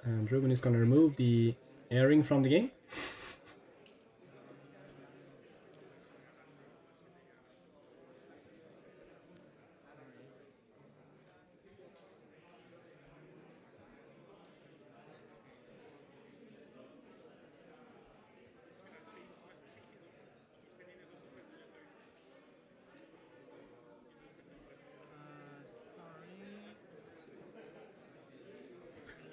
And Ruben is gonna remove the airing from the game.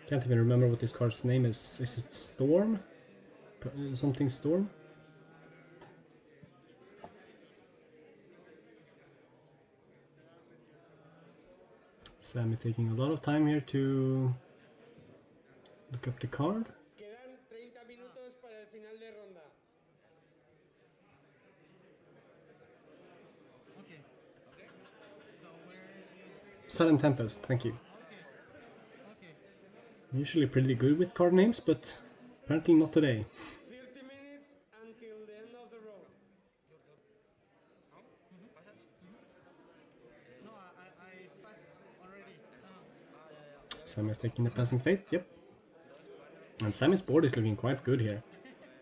Can't even remember what this card's name is. Is it Storm? Something Storm? Sammy taking a lot of time here to look up the card. Quedan 30 minutos para el final de ronda. Okay. So where is... Sudden Tempest, thank you. Okay. I'm usually pretty good with card names, but apparently not today. 30 minutes until the end of the road. No, I passed already. Sammy's taking the Passing Fate, yep. And Sammy's board is looking quite good here.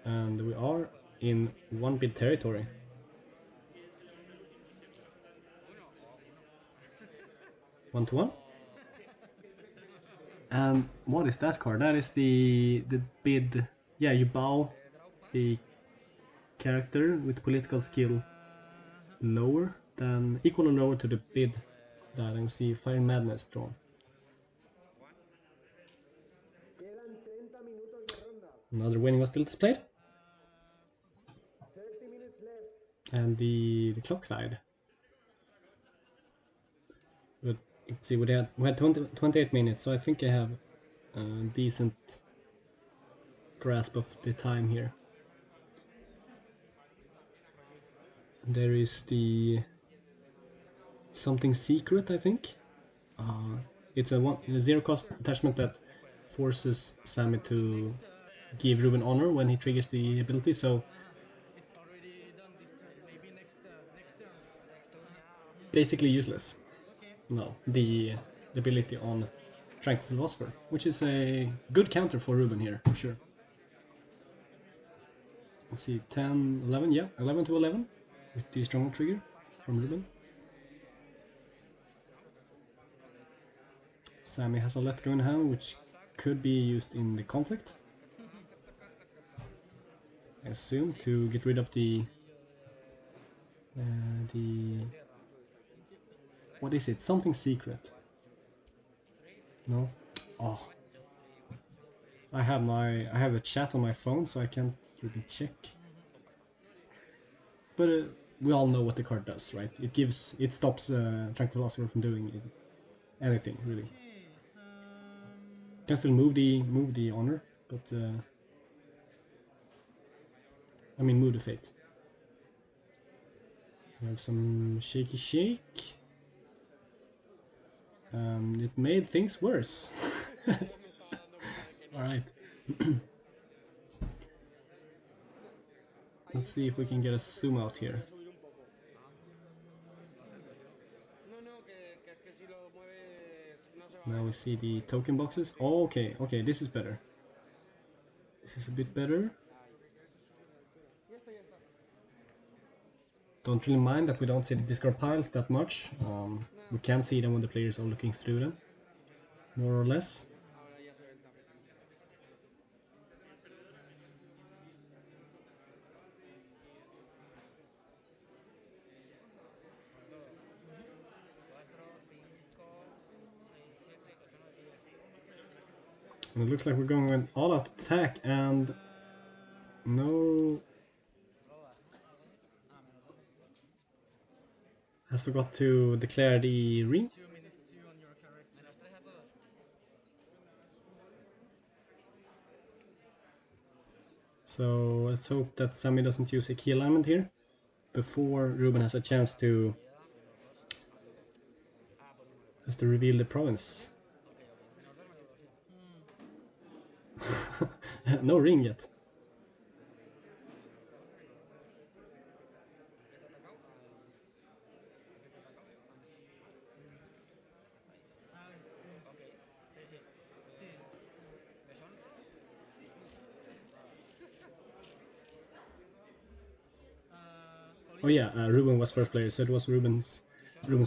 And we are in 1-bid territory. One to one. And what is that card? That is the bid. Yeah, you bow a character with political skill lower than equal or lower to the bid of that, and you see Fire Madness drawn. Quedan 30 minutos de ronda. Another winning was still displayed. 30 minutes left. And the clock died. But let's see, we had 28 minutes, so I think I have a decent grasp of the time here. There is the something secret, I think. It's a 0 cost attachment that forces Sammy to give Ruben honor when he triggers the ability, so It's already done this turn. Maybe next turn. basically useless. Okay. No, the ability on Tranquil Philosopher, which is a good counter for Ruben here, for sure. Let's see, 10, 11, yeah, 11 to 11 with the strong trigger from Ruben. Sammy has a Let Go in hand, which could be used in the conflict. I assume to get rid of the what is it? Something secret. No? Oh. I have a chat on my phone, so I can't really check. But we all know what the card does, right? It stops Tranquil Philosopher from doing anything really. Okay. Can still move the honor, but I mean move the fate. We have some shaky shake. It made things worse. Alright. Let's see if we can get a zoom out here. Now we see the token boxes. Oh, okay, okay, this is better. This is a bit better. Don't really mind that we don't see the discard piles that much. We can see them when the players are looking through them, more or less. And it looks like we're going with all-out attack and no... Has forgot to declare the ring. 2 minutes 2 on your character. So let's hope that Sammy doesn't use a key alignment here before Ruben has a chance to reveal the province. No ring yet. Oh yeah, Ruben was first player, so it was Ruben's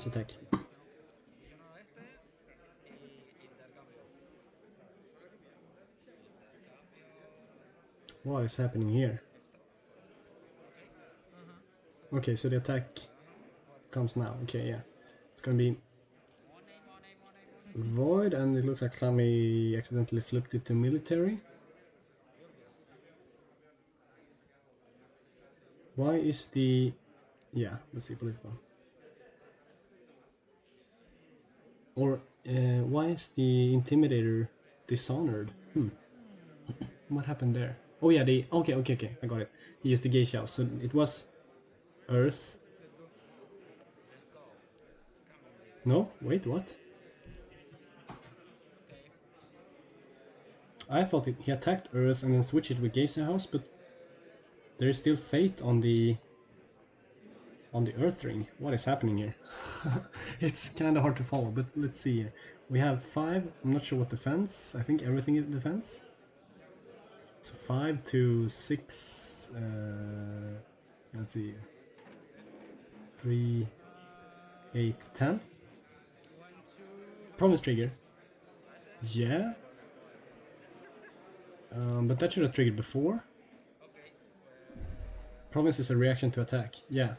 attack. What is happening here? Okay, so the attack comes now. Okay, yeah. It's gonna be void, and it looks like Sammy accidentally flipped it to military. Why is the... yeah, let's see, political. Or why is the Intimidator dishonored? What happened there? Oh yeah, the... okay, I got it. He used the Gaze House, so it was Earth. No? Wait, what? I thought he attacked Earth and then switched it with Gaze House, but there is still Fate on the Earth ring. What is happening here? It's kind of hard to follow, but let's see here. We have 5, I'm not sure what defense, I think everything is defense. So 5 to 6, let's see, 3, 8, 10. Promise trigger. Yeah. But that should have triggered before. Province is a reaction to attack. Yeah.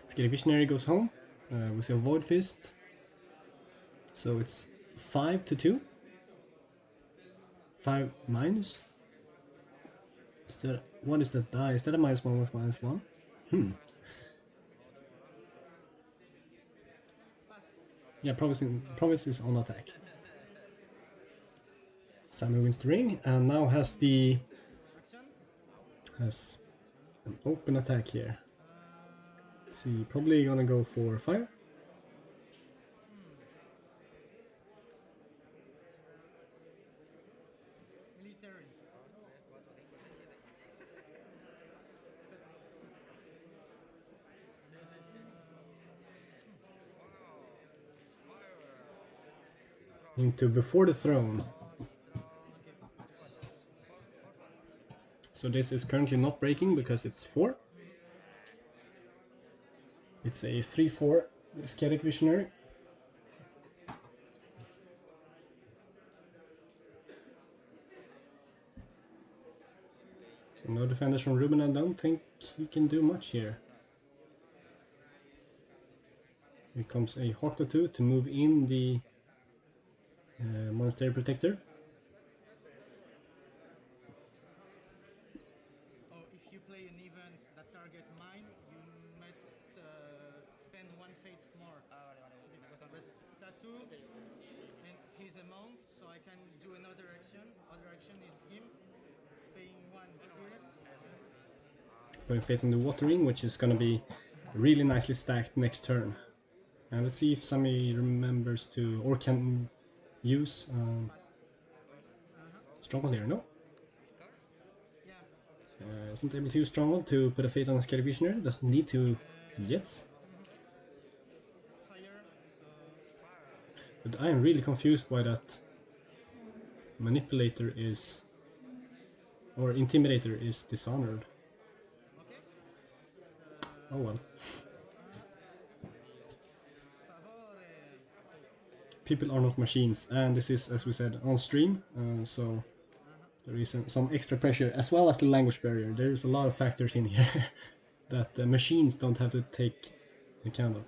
Scary Visionary goes home. We see a Void Fist. So it's 5 to 2. 5 minus. Is that, what is that die? Is that a -1 with -1? Yeah, Province is on attack. Sammy wins the ring and now has an open attack here. Let's see, probably gonna go for 5. Military. Into Before the Throne. So this is currently not breaking because it's 4. It's a 3/4 Scary Visionary. So no defenders from Ruben, I don't think he can do much here. Here comes a Horta 2 to move in the Monastery Protector. Or if you play an event that target mine, you might spend 1 fate more. But tattoo, and he's a monk, so I can do another action. Other action is him paying 1 here. Going facing the Water Ring, which is gonna be really nicely stacked next turn. And let's see if Sammy remembers to, or can use Stronghold here, no? Yeah. Isn't able to use Stronghold to put a fate on a Scary Visionary, doesn't need to yet. Fire. So But I am really confused why that Manipulator is, or Intimidator is dishonored. okay. Oh well. Favore. People are not machines, and this is, as we said, on stream, so there is some extra pressure, as well as the language barrier. There's a lot of factors in here that machines don't have to take account of.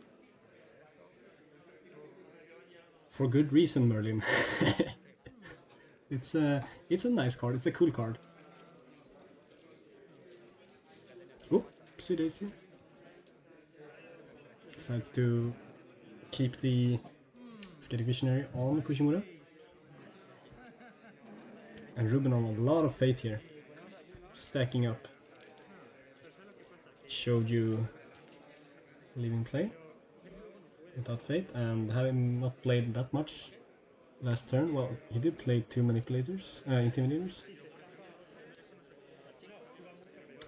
For good reason, Merlin. It's a nice card. It's a cool card. Oopsie daisy. Decides to keep the Scary Visionary on Fushimura. And Ruben on a lot of fate here. Stacking up. Showed you leaving play without fate, and having not played that much last turn. Well, he did play 2 manipulators, intimidators.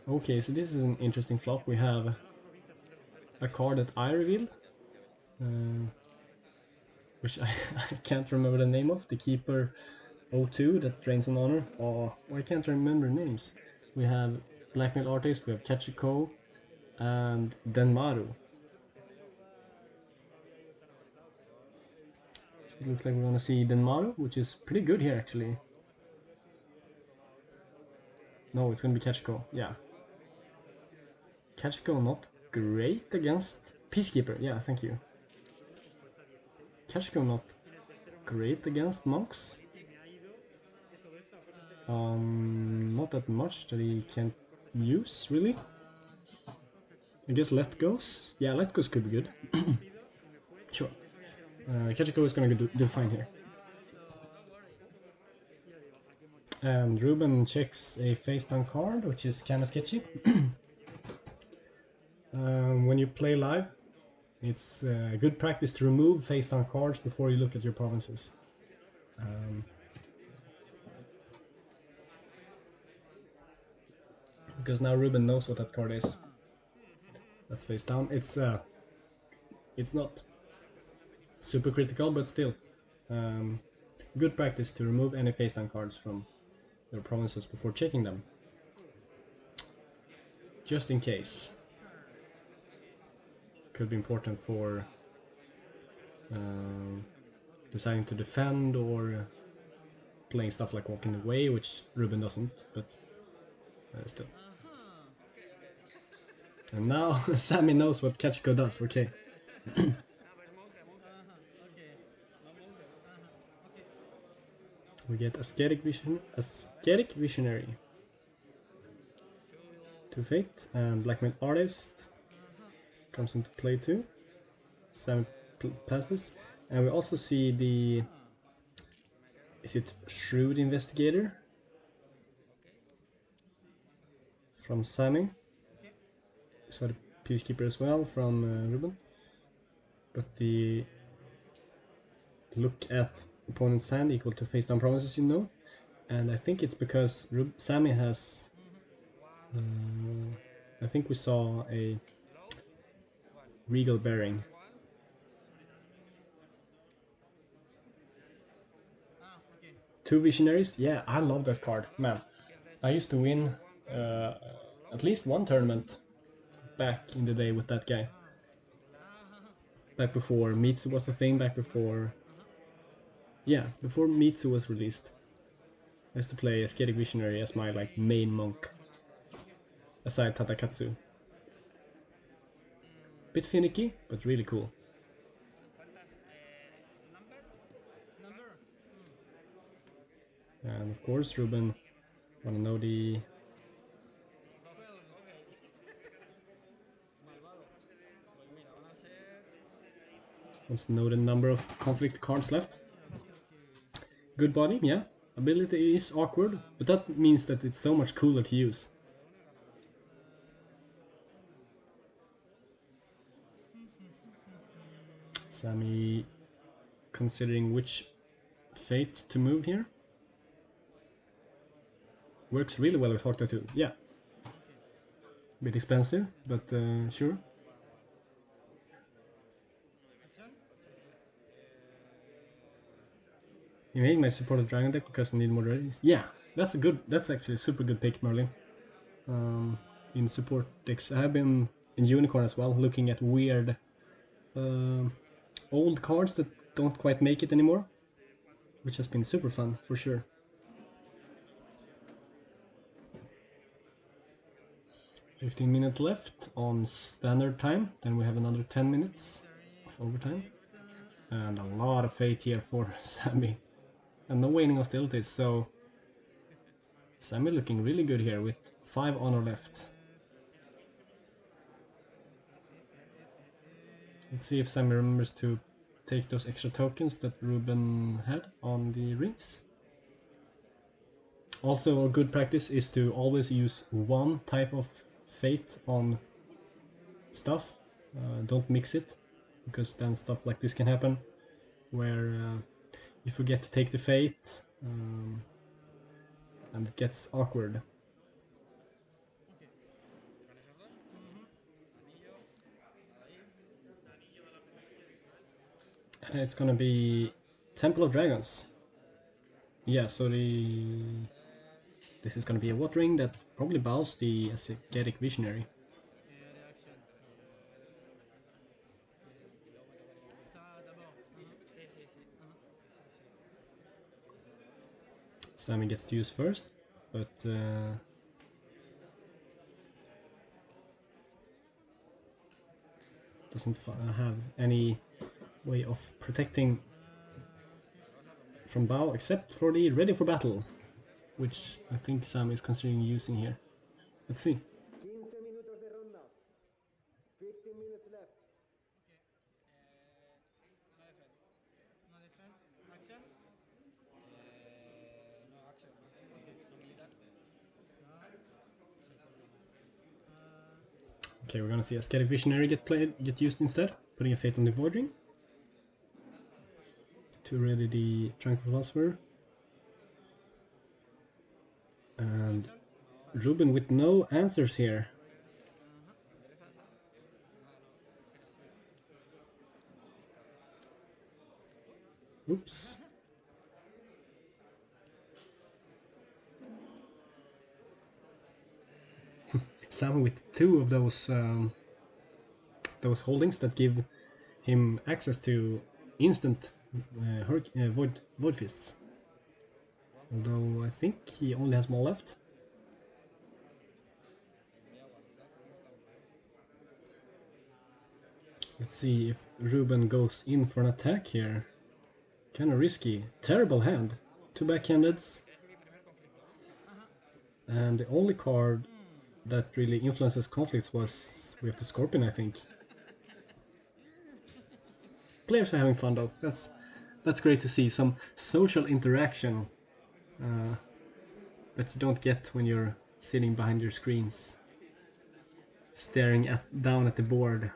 Okay, so this is an interesting flop. We have a card that I revealed, which I can't remember the name of. The Keeper 02 that drains an honor. Oh, I can't remember names. We have Blackmail Artist, we have Kachiko, and Denmaru. So it looks like we're gonna see Denmaru, which is pretty good here actually. No, it's gonna be Kachiko, yeah. Kachiko not great against Peacekeeper, yeah, thank you. Kachiko not great against monks. Not that much that he can use, really. I guess Let Goes? Yeah, Let Goes could be good. Sure. Kachiko is gonna do fine here. And Ruben checks a face down card, which is kinda sketchy. When you play live, it's good practice to remove face down cards before you look at your provinces. Because now Ruben knows what that card is. That's face down. It's not super critical, but still good practice to remove any face down cards from your provinces before checking them, just in case. Could be important for deciding to defend or playing stuff like Walking Away, which Ruben doesn't, but still. And now Sammy knows what Kachiko does, okay. We get Ascetic Visionary. 2 fate, and Blackmail Artist comes into play too. 7 passes, and we also see the... Is it Shrewd Investigator? From Sammy. So the Peacekeeper as well from Ruben. But the look at opponent's hand equal to face down provinces, you know. And I think it's because Sammy has... I think we saw a Regal Bearing. Okay. 2 Visionaries? Yeah, I love that card, man. I used to win at least one tournament back in the day with that guy. Back before Mitsu was a thing, back before... Yeah, before Mitsu was released. I used to play Ascetic Visionary as my like main monk. Aside Tatakatsu. Bit finicky, but really cool. Number. And of course, Ruben wanna know the... 12. Wants to know the number of conflict cards left. Good body, yeah. Ability is awkward, but that means that it's so much cooler to use. Sammy considering which fate to move here. Works really well with Hawk Tattoo. Yeah. Bit expensive, but sure. Action. You made my supported dragon deck because I need more readies. Yeah, that's a good. That's actually a super good pick, Merlin. In support decks, I have been in Unicorn as well, looking at weird old cards that don't quite make it anymore, which has been super fun for sure. "15 minutes left on standard time, then we have another 10 minutes of overtime. And a lot of fate here for Sammy. And no waning hostilities, so Sammy looking really good here with 5 honor left. Let's see if Sammy remembers to take those extra tokens that Ruben had on the rings. Also, a good practice is to always use one type of fate on stuff. Don't mix it, because then stuff like this can happen, where you forget to take the fate, and it gets awkward. It's gonna be Temple of Dragons. Yeah, so this is gonna be a watering that probably bows the Ascetic Visionary. Et réaction. Ça d'abord. Sammy gets to use first, but doesn't have any way of protecting from bow except for the ready for battle, which I think Sam is considering using here. Let's see. 15 minutos de ronda. 15 minutes left. No defend. Action. No action. Okay, we're gonna see Ascetic Visionary get used instead, putting a fate on the Void Ring to ready the Tranquil Philosopher. And Ruben with no answers here. Oops. Sam with 2 of those holdings that give him access to instant void fists. Although I think he only has more left. Let's see if Ruben goes in for an attack here. Kinda risky. Terrible hand. 2 backhandeds. And the only card that really influences conflicts was with the Scorpion, I think. Players are having fun though. That's great to see. Some social interaction that you don't get when you're sitting behind your screens, staring down at the board.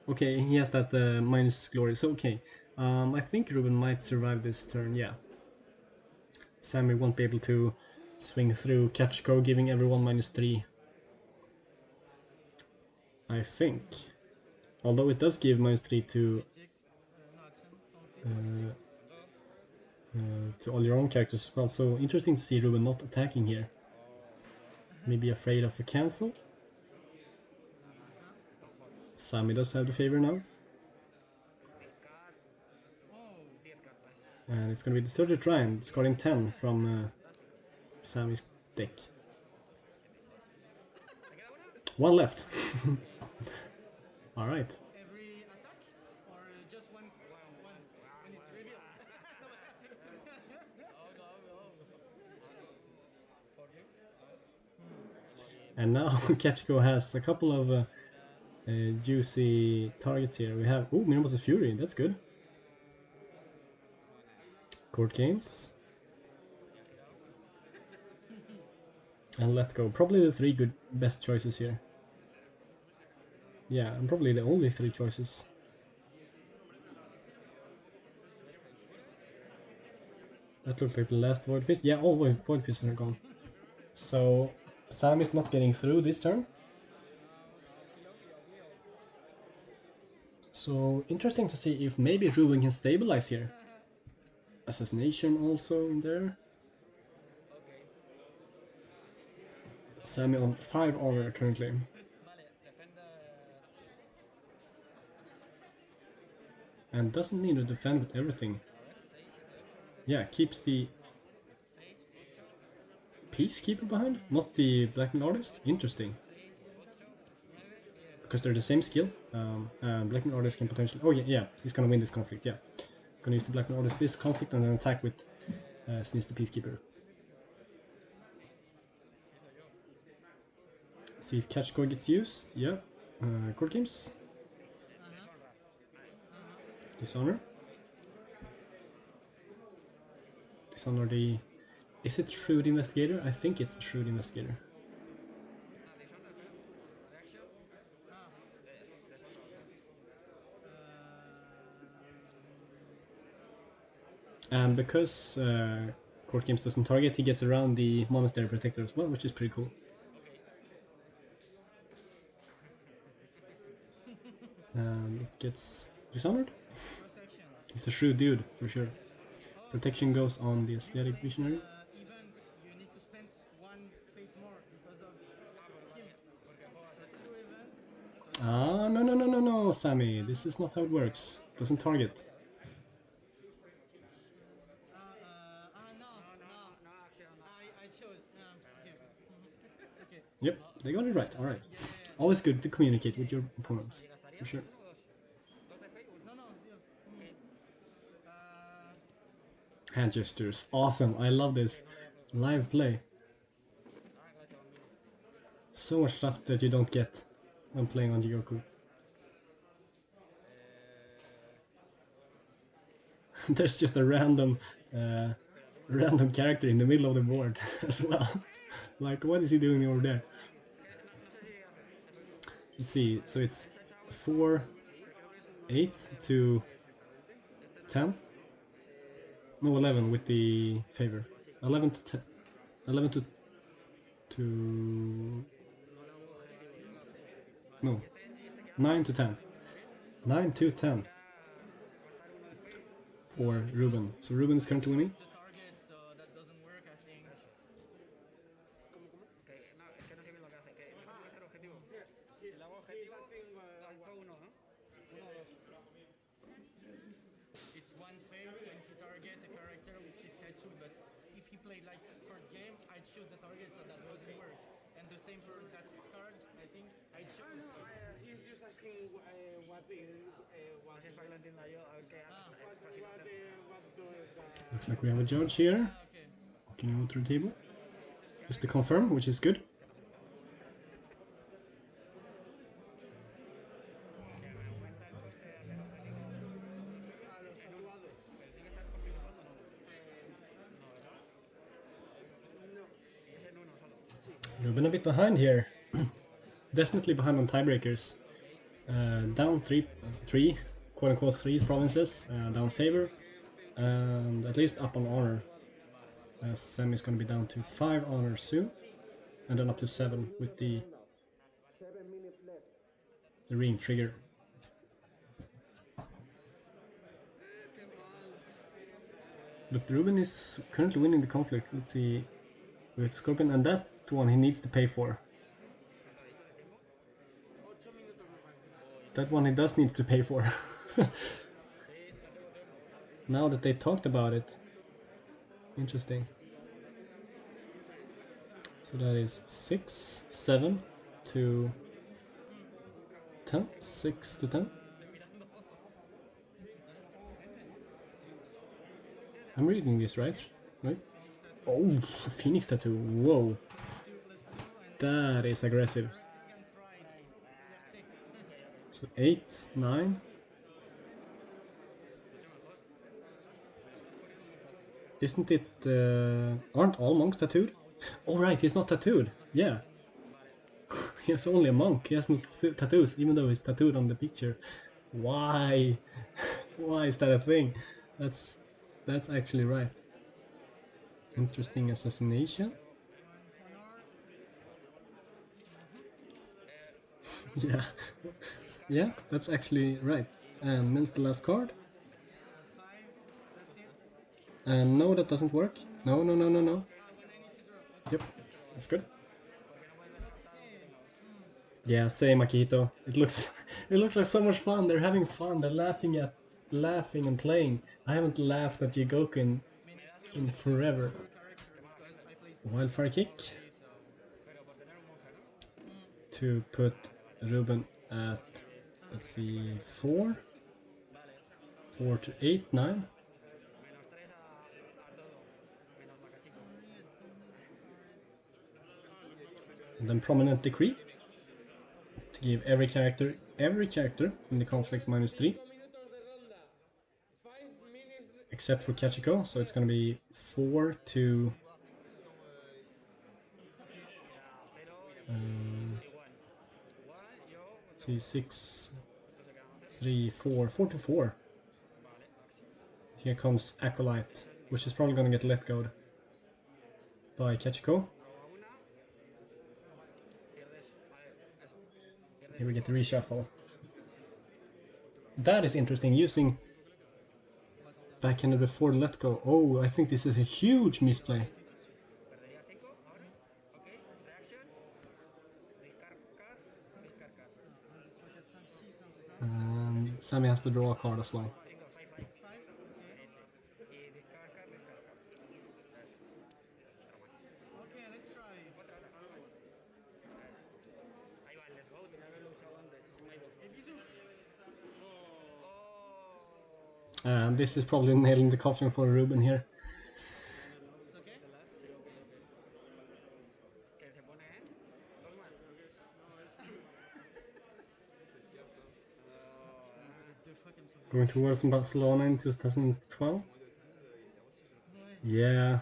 Okay, he has that minus glory. So okay, I think Ruben might survive this turn. Yeah. Sammy won't be able to swing through catch go, giving everyone -3. I think. Although it does give -3 to all your own characters as well. So interesting to see Ruben not attacking here. Maybe afraid of a cancel. Sammy does have the favor now. And it's gonna be the Surgery Trine, scoring 10 from Sammy's deck. 1 left. Alright. Every attack or just once when it's revealed? And now Ketchko has a couple of juicy targets here. We have Minamoto's Fury, that's good. Court Games. And Let Go. Probably the 3 best choices here. Yeah, and probably the only 3 choices. That looked like the last Void Fist. Yeah, all Void Fists are gone. So Sam is not getting through this turn. So interesting to see if maybe Ruben can stabilize here. Assassination also in there. Sammy on 5 armor currently. And doesn't need to defend with everything. Yeah, keeps the Peacekeeper behind, not the Blackmail Artist. Interesting. Because they're the same skill. And Blackmail Artist can potentially... Oh yeah, he's gonna win this conflict, yeah. Gonna use the Blackmail Artist this conflict and then attack with Sneeze the Peacekeeper. See if Catch Score gets used. Yeah. Court Games. Dishonor. Dishonor the... Is it Shrewd Investigator? I think it's Shrewd Investigator. And because Court Games doesn't target, he gets around the Monastery Protector as well, which is pretty cool. And it gets dishonored. He's a shrewd dude, for sure. Protection goes on the Aesthetic Visionary. Event, you need to spend 1 fate more because of him. So 2 events. No, Sammy. This is not how it works. Doesn't target. I chose. Okay. Okay. Yep, they got it right. Alright. Always good to communicate with your opponents, for sure. No, 0. Hand gestures. Awesome. I love this. Live play. So much stuff that you don't get when playing on Jigoku. There's just a random character in the middle of the board as well. Like, what is he doing over there? Let's see. So it's 4, 8 to 10. No, 11 with the favor. 11 to 10. 11 to no. 9 to 10. 9 to 10. For Ruben. So Ruben is currently winning. The target, so that doesn't work, I think. It's 1 fate when he targets a character which is tattooed, but if he played like card game, I'd choose the target, so that doesn't work. And the same for that card, I think I chose. He's just asking what Looks like we have a judge here. Walking over to the table. Just to confirm, which is good. Ruben a bit behind here. Definitely behind on tiebreakers. Down three, quote unquote 3 provinces, down favor, and at least up on honor. Sam is going to be down to 5 honors soon, and then up to 7 with the ring trigger. But Ruben is currently winning the conflict. Let's see, with Scorpion, and that one he needs to pay for. That one he does need to pay for. Now that they talked about it. Interesting. So that is 6, 7 to 10. 6 to 10. I'm reading this right? Right? Oh, Phoenix Tattoo. Whoa. That is aggressive. So 8, 9. Isn't it... aren't all monks tattooed? Oh right, he's not tattooed. Yeah. He's only a monk. He has no tattoos, even though he's tattooed on the picture. Why? Why is that a thing? That's actually right. Interesting assassination. Yeah, yeah, that's actually right. And when's the last card? 5, that's it. And no, that doesn't work. No, no, no, no, no. When I need to draw. Yep, that's good. Yeah, same Akito. It looks it looks like so much fun. They're having fun. They're laughing and playing. I haven't laughed at Yigoku in forever. Wildfire kick to put Ruben at, let's see, 4 to 8, 9. And then prominent decree to give every character in the conflict -3, except for Kachiko, so it's gonna be 4 to 6, 3, 4, 4 to 4. Here comes Acolyte, which is probably gonna get let go by Kachiko. Here we get the reshuffle. That is interesting, using backhanded before the let go. Oh, I think this is a huge misplay. Sammy has to draw a card as well. Okay, let's try. And this is probably nailing the coffin for Ruben here. It's okay? Going to Worlds in Barcelona in 2012. Yeah,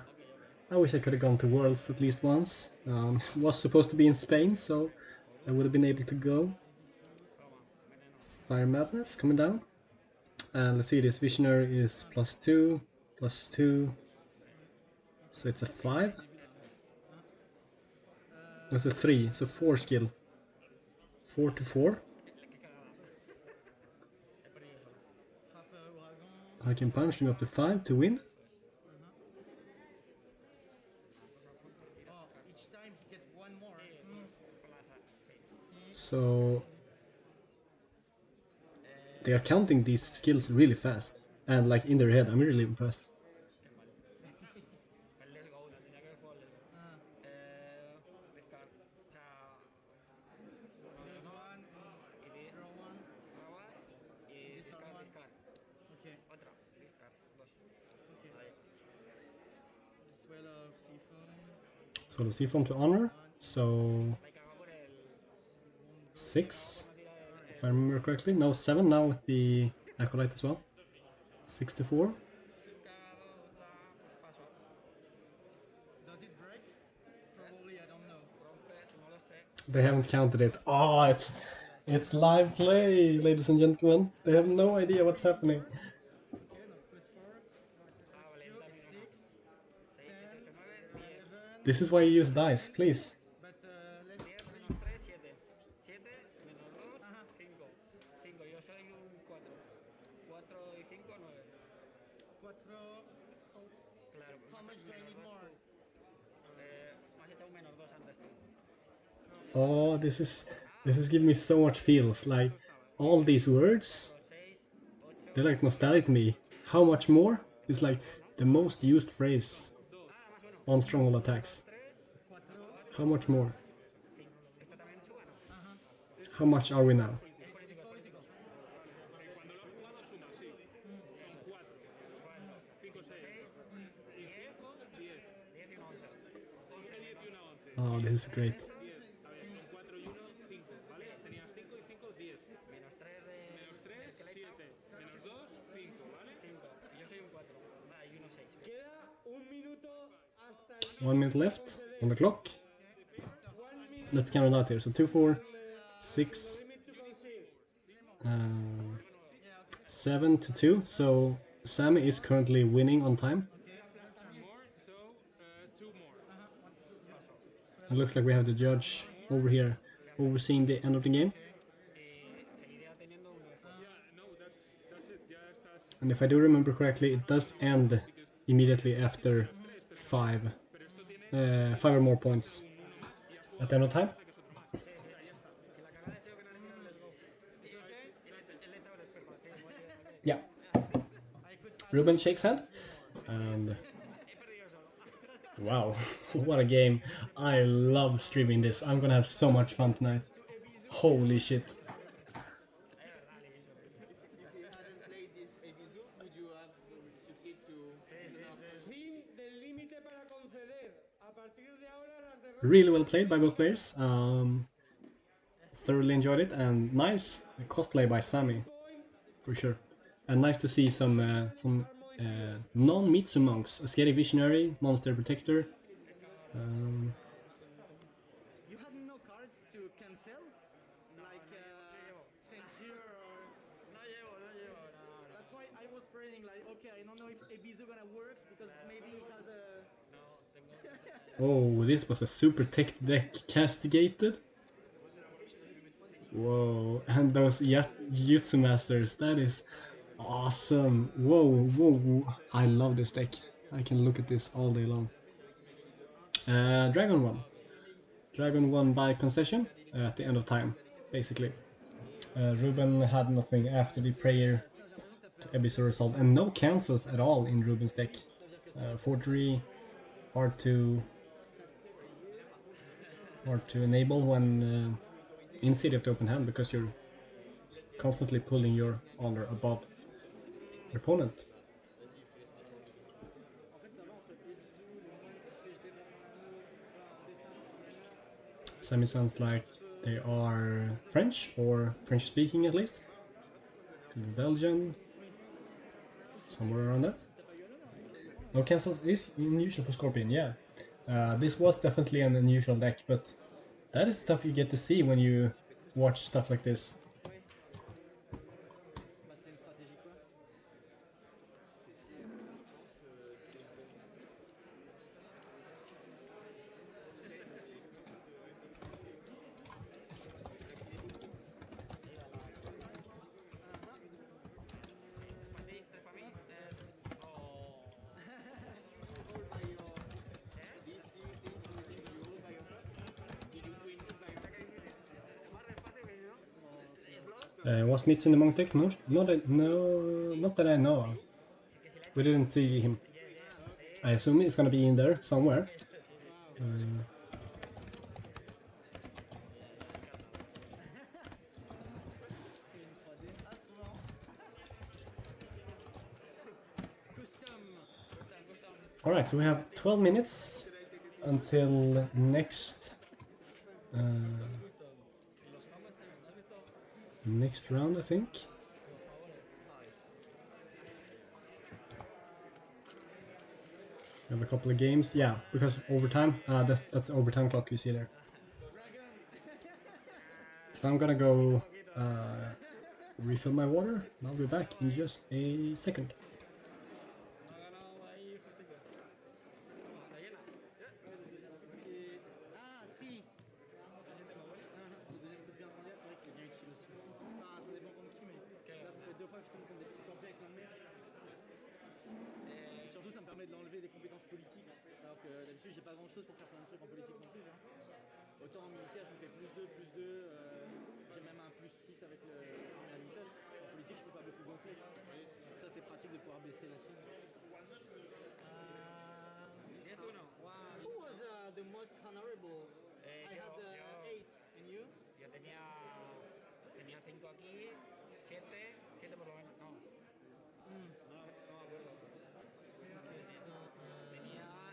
I wish I could have gone to Worlds at least once. Was supposed to be in Spain, so I would have been able to go. Fire Madness coming down. And let's see, this Visionary is +2, +2. So it's a 5. That's a 3, so 4 skill. 4 to 4. I can punch him up to 5 to win. Oh, each time he gets one more. So they are counting these skills really fast and like in their head. I'm really impressed. There's one, draw one. Discard one. Okay. Okay. Swell of Seafoam. So the Seafoam to honor. So 6, if I remember correctly. No, 7 now with the Acolyte as well. 64. Does it break? Probably, I don't know. They haven't counted it. Oh, it's live play, ladies and gentlemen. They have no idea what's happening. Okay, no, +4. It's 6, 10, 11. This is why you use dice, please. But let's. Cuatro. How much do I need more? Oh, this is giving me so much feels. Like all these words, they're like nostalgic to me. How much more is like the most used phrase on stronghold attacks. How much more? How much are we now? Oh, this is great. hasta 1 minute left on the clock. Let's count it out here. So 2, 4, 6, 7 to 2. So Sammy is currently winning on time. It looks like we have the judge over here overseeing the end of the game. Seguiría teniendo un And if I do remember correctly, it does end immediately after 5 or more points at the end of time. Yeah. Ruben shakes hand, and wow, what a game. I love streaming this. I'm gonna have so much fun tonight. Holy shit. If you hadn't played this Ebisu, would you have succeeded to Fin del límite para conceder. A partir de ahora las derrotas. Really well played by both players. Thoroughly enjoyed it, and nice cosplay by Sammy, for sure. And nice to see some non-Mitsu monks, a Scary Visionary, Monster Protector. you had no cards to cancel? Like censure or... That's why I was praying like, okay, I don't know if Ebisu gonna work because maybe he has a... Oh, this was a super tech deck castigated. Whoa, and those Jutsu Masters, that is awesome. Whoa, whoa, I love this deck. I can look at this all day long. Dragon won. Dragon won by concession at the end of time, basically. Ruben had nothing after the prayer to Ebisu result, and no cancels at all in Ruben's deck. Forgery, hard to enable when in City of the Open Hand, because you're constantly pulling your honor above your opponent. Sammy sounds like they are French, or French speaking at least. Could be Belgian, somewhere around that. No cancels is unusual for Scorpion, yeah. This was definitely an unusual deck, but that is stuff you get to see when you watch stuff like this. Was Mitsu in the monk deck? No, not that I know of. We didn't see him. I assume he's gonna be in there somewhere. Alright, so we have 12 minutes until next round, I think. We have a couple of games. Yeah, because overtime. That's the overtime clock you see there. So I'm gonna go refill my water, and I'll be back in just a second. Surtout, ça me permet de l'enlever des compétences politiques, alors que d'habitude, j'ai pas grand chose pour faire plein de trucs en politique non plus. Hein. Autant en militaire, je fais +2, j'ai même un +6 avec l'armée additionnelle. En politique, je peux pas beaucoup gonfler. Ça, c'est pratique de pouvoir baisser la cible. Who was the most honorable? I had 8, and you? Yo tenía 5 aquí, 7 por lo menos, no.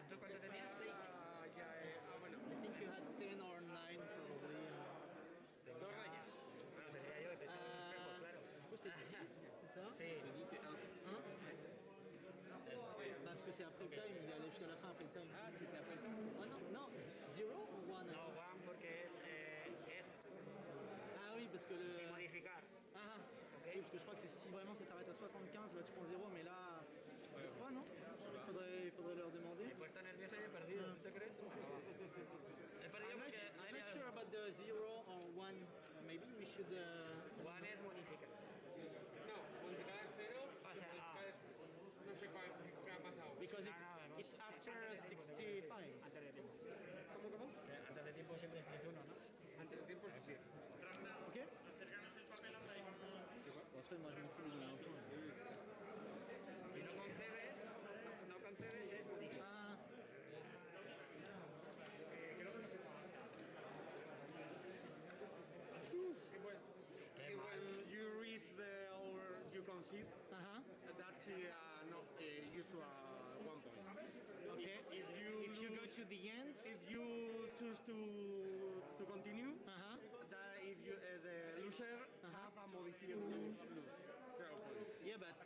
¿Tú cuánto tenías? 6. I think you had 10 or 9 probably. 2 rayas. Bueno, tendría yo, te he hecho un espejo, claro. Du coup, c'est 10, c'est ça? Sí. Le 10, c'est 1. Parce que c'est après le time, il est allé jusqu'à la fin après le time. Ah, c'était après le time? Oh non, 0 ou 1? No, 1 porque es Ah oui, parce que le... sin modificar. Ah, oui, parce que je crois que si vraiment ça s'arrête à 75, là tu prends 0, mais là... Je crois, non? Il faudrait leur demander. He puesto nervioso y he perdido, ¿tú te crees? He perdido should. One es modificar. No, modificar es 0. O sea, No sé qué ha pasado. Because no, it's after 65. antes de tiempo. ¿Cómo? Antes de tiempo siempre es 10-1, ¿no? Antes de tiempo sí. ¿Qué? Si no concedes, no concedes es modificar. Ah, When you reach the or you concede, that's not usual 1 point. okay. If If you go to the end, if you choose to continue, that if you the loser have a modifier lose 0 points. yeah, but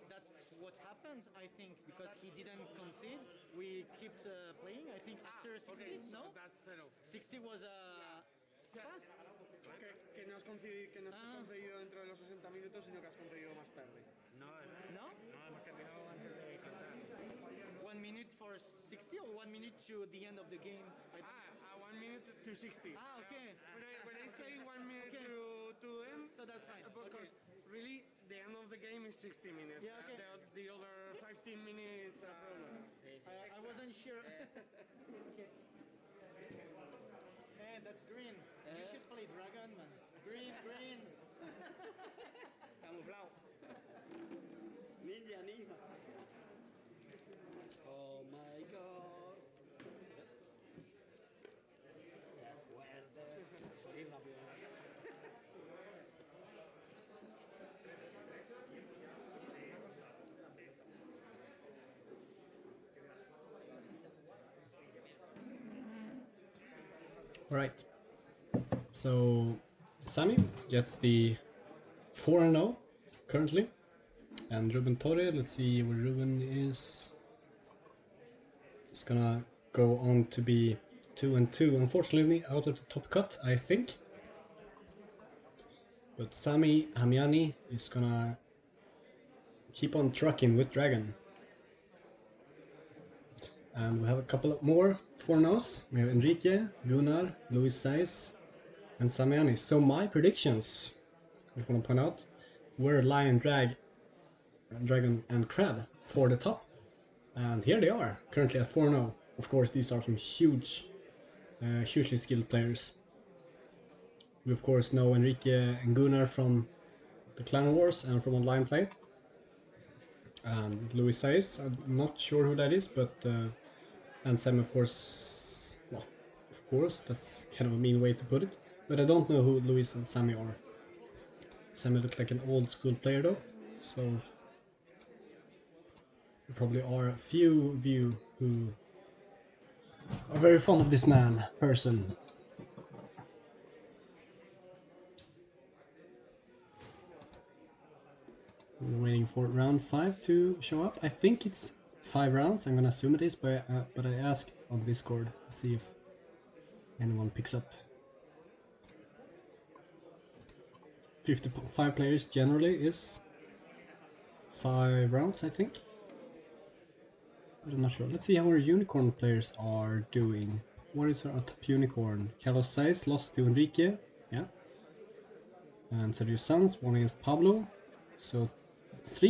that's what happened, I think, because he didn't concede. We kept playing, I think, after 60, Okay, no? so that's 0. 60 was fast. Que no has concedido dentro de los 60 minutos, sino que has concedido más tarde. No, No? no, hemos terminado antes de contar. 1 minute for 60 or 1 minute to the end of the game? 1 minute to 60. Okay. When I say 1 minute Okay. to end, So that's fine. because really the end of the game is 60 minutes. Yeah, okay. The other 15 minutes are problem. I wasn't sure. Okay. Hey, that's green. You should play dragon, man. Green, green. Camuflado. Ninja. Oh my god. Qué fuerte. Ir rápido. Alright. So Sammy gets the 4-0 currently. And Ruben Torre, let's see where Ruben is. He's gonna go on to be 2-2. Unfortunately, out of the top cut, I think. But Sami Hamiani is gonna keep on trucking with Dragon. And we have a couple of more 4-0s. We have Enrique, Gunnar, Luis Saiz, and Samiani. So my predictions, I just want to point out, were Lion, Dragon, and Crab for the top. And here they are, currently at 4-0. Of course, these are some hugely skilled players. We of course know Enrique and Gunnar from the Clan Wars and from online play. And Luis Saiz, I'm not sure who that is, but and Sam, of course, well, of course, that's kind of a mean way to put it, but I don't know who Luis and Sammy are. Sammy looks like an old school player though, so there probably are a few of you who are very fond of this person. We're waiting for round 5 to show up. I think it's 5 rounds, I'm gonna assume it is, but I asked on Discord to see if anyone picks up. 55 players generally is 5 rounds, I think. But I'm not sure. Let's see how our unicorn players are doing. What is our top unicorn? Carlos Saiz lost to Enrique, yeah. And Sergio Sanz won against Pablo. So 4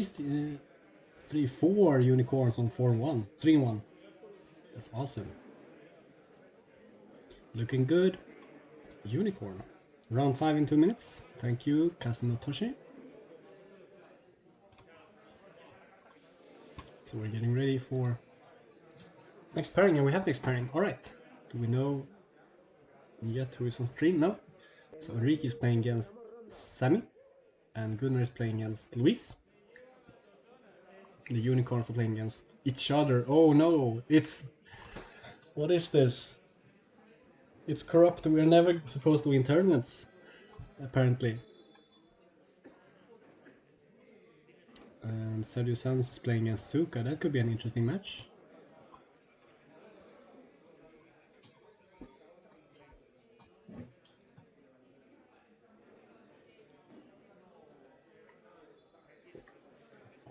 unicorns on 4-1, 3-1. That's awesome. Looking good. Unicorn. Round 5 in 2 minutes. Thank you, Kaze and Toshi. So we're getting ready for next pairing, and we have next pairing. Alright. Do we know yet who is on stream? No. So Enrique is playing against Sammy, and Gunnar is playing against Luis. The unicorns are playing against each other. Oh no, it's... What is this? It's corrupt. We're never supposed to win tournaments, apparently. And Sergio Sanz is playing against Suka. That could be an interesting match.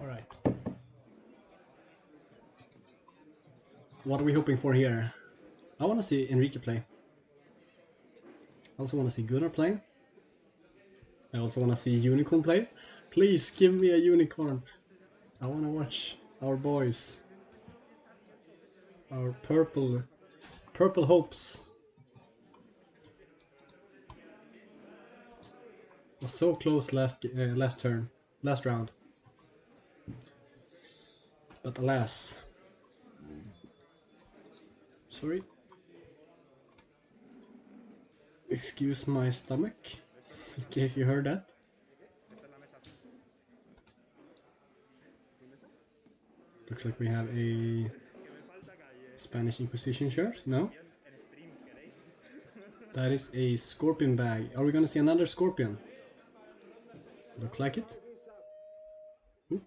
Alright. What are we hoping for here? I want to see Enrique play. I also want to see Gunnar play. I also want to see Unicorn play. Please give me a Unicorn. I want to watch our boys. Our purple hopes. Was so close last round. But alas. Sorry. Excuse my stomach, in case you heard that. Looks like we have a Spanish Inquisition shirt. No? That is a Scorpion bag. Are we gonna see another Scorpion? Look like it. Ooh.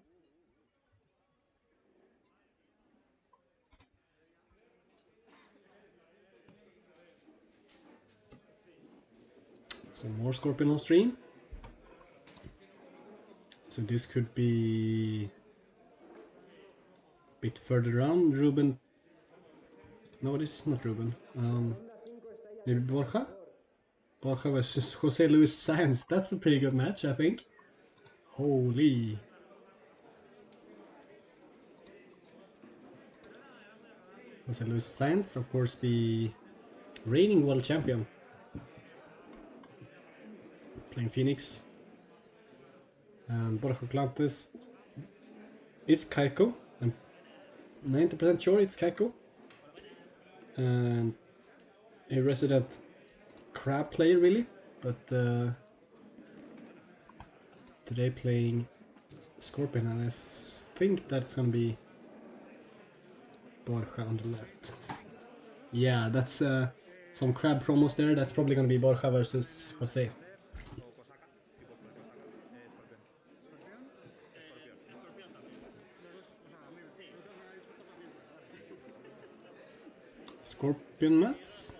Some more Scorpion on stream. So this could be a bit further down. Ruben. No, this is not Ruben. Maybe Borja? Borja versus Jose Luis Sainz. That's a pretty good match, I think. Holy. Jose Luis Sainz, of course, the reigning world champion. Playing Phoenix. And Borja Clantes is Kaiko. I'm 90% sure it's Kaiko. And a resident crab player, really. But today playing Scorpion, and I think that's gonna be Borja on the left. Yeah, that's some crab promos there. That's probably gonna be Borja versus Jose. Scorpion mats?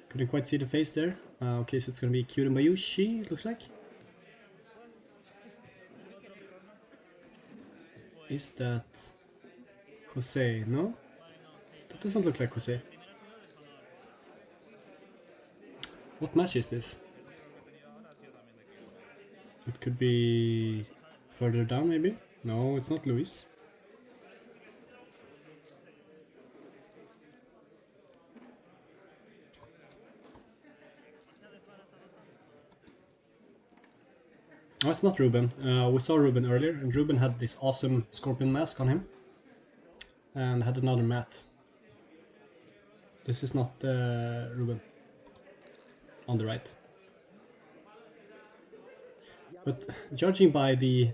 Couldn't quite see the face there. Okay, so it's gonna be Kyuden Bayushi, it looks like. Is that Jose? No? That doesn't look like Jose. What match is this? It could be further down, maybe? No, it's not Luis. Oh, it's not Ruben. We saw Ruben earlier, and Ruben had this awesome Scorpion mask on him. And had another mat. This is not Ruben. On the right. But judging by the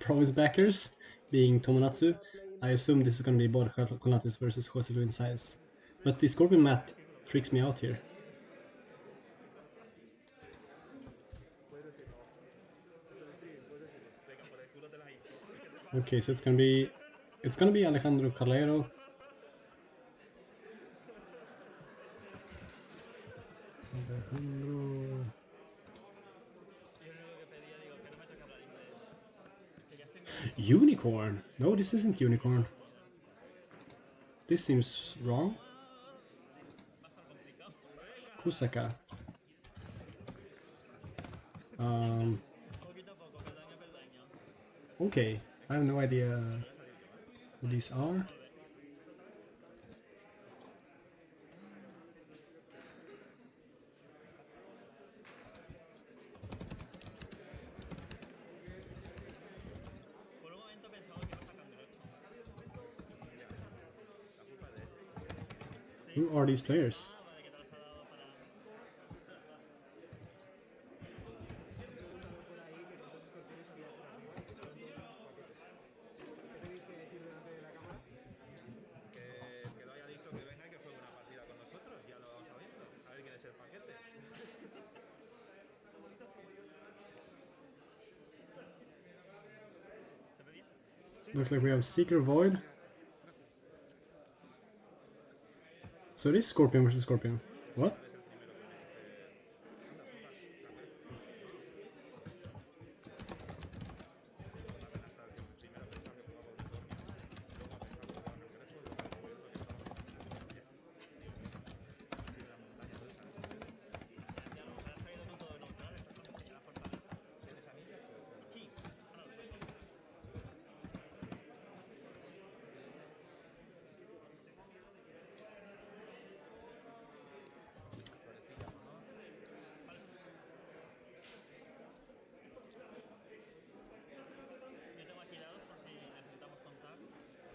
province backers being Tomonatsu, I assume this is going to be Borja Colates versus Jose Luis Sainz. But the Scorpion mat freaks me out here. Okay, so it's gonna be Alejandro Calero. Unicorn? No, this isn't Unicorn. This seems wrong. Kusaka. Okay, I have no idea who these are. Who are these players? Looks like we have Seeker Void. So it is Scorpion versus Scorpion. What?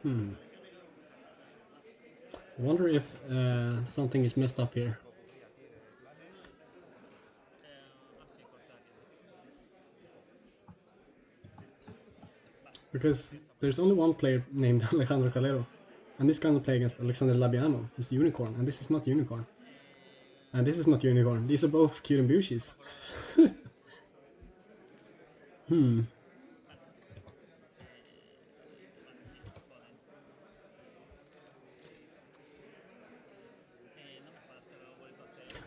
I wonder if something is messed up here. Because there's only one player named Alejandro Calero. And this gonna play against Alexander Labiano, who's Unicorn, and this is not Unicorn. And this is not Unicorn. These are both Kirimbushis.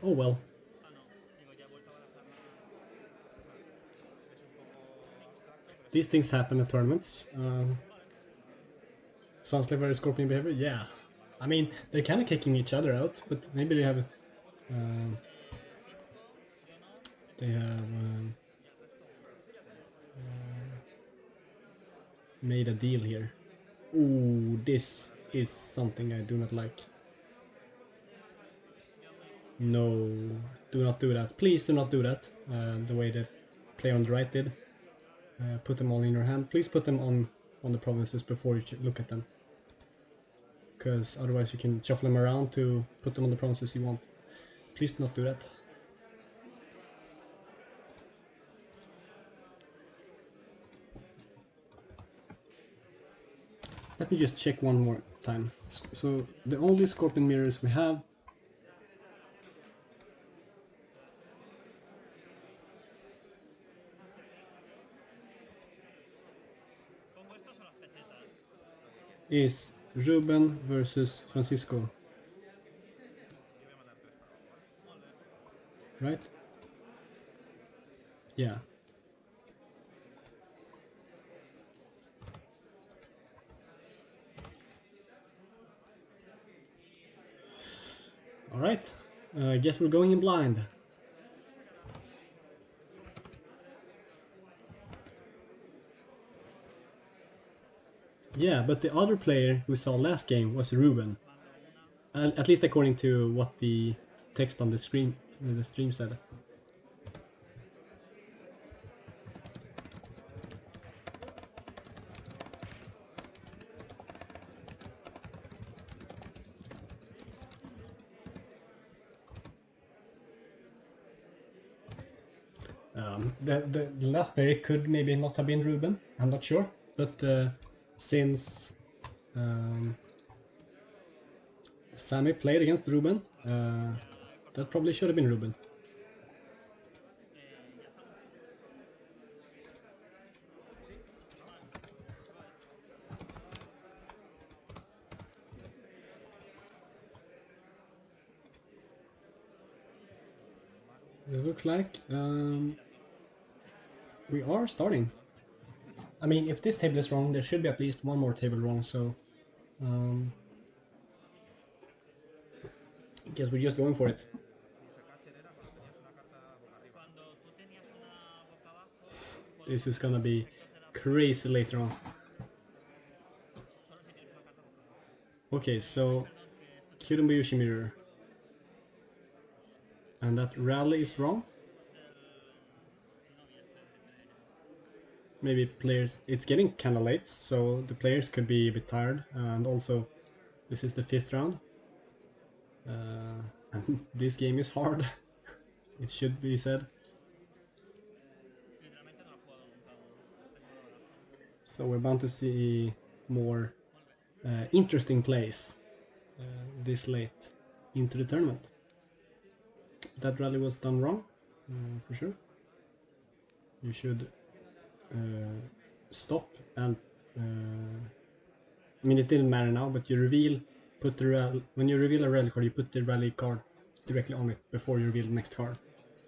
Oh well. These things happen at tournaments. Sounds like very Scorpion behavior. Yeah. I mean, they're kind of kicking each other out, but maybe they have... made a deal here. Ooh, this is something I do not like. No, do not do that. Please do not do that. The way that player on the right did. Put them all in your hand. Please put them on the provinces before you look at them. Because otherwise you can shuffle them around to put them on the provinces you want. Please do not do that. Let me just check one more time. So the only Scorpion mirrors we have is Ruben versus Francisco. Right? Yeah. Alright, I guess we're going in blind. Yeah, but the other player we saw last game was Ruben. At least according to what the text on the stream said. The last player could maybe not have been Ruben, I'm not sure, but since Sammy played against Ruben, that probably should have been Ruben. It looks like we are starting. I mean, if this table is wrong, there should be at least one more table wrong, so I guess we're just going for it. This is gonna be crazy later on. Okay, so Kirimbushi mirror. And that rally is wrong. Maybe players... It's getting kinda late, so the players could be a bit tired. And also, this is the 5th round. And this game is hard. It should be said. So we're bound to see more interesting plays this late into the tournament. That rally was done wrong, for sure. You should stop and... I mean, it didn't matter now, but you reveal... when you reveal a rally card, you put the rally card directly on it before you reveal the next card.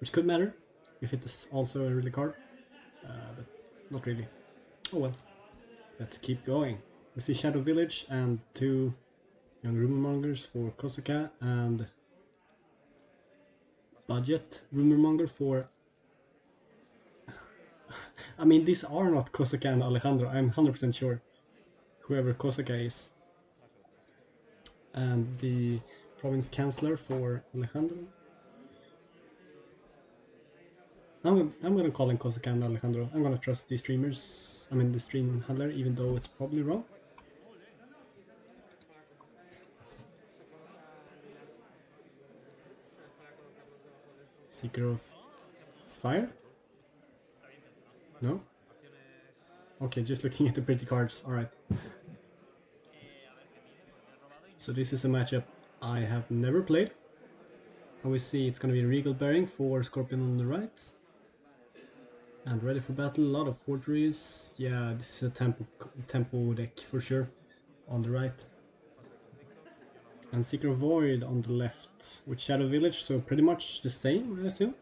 Which could matter, if it is also a rally card, but not really. Oh well. Let's keep going. We see Shadow Village and 2 young rumor mongers for Kosuka and budget rumor monger for... I mean, these are not Kosuka and Alejandro, I'm 100% sure. Whoever Kosuka is. And the province chancellor for Alejandro. I'm gonna call him Kosuka and Alejandro. I'm gonna trust the streamers. I mean the stream handler, even though it's probably wrong. Seeker of Fire? No? Okay, just looking at the pretty cards, alright. So this is a matchup I have never played. And we see it's gonna be Regal Bearing for Scorpion on the right. And ready for battle, a lot of forgeries. Yeah, this is a tempo deck for sure. On the right. And Seeker of Void on the left with Shadow Village, so pretty much the same, I assume.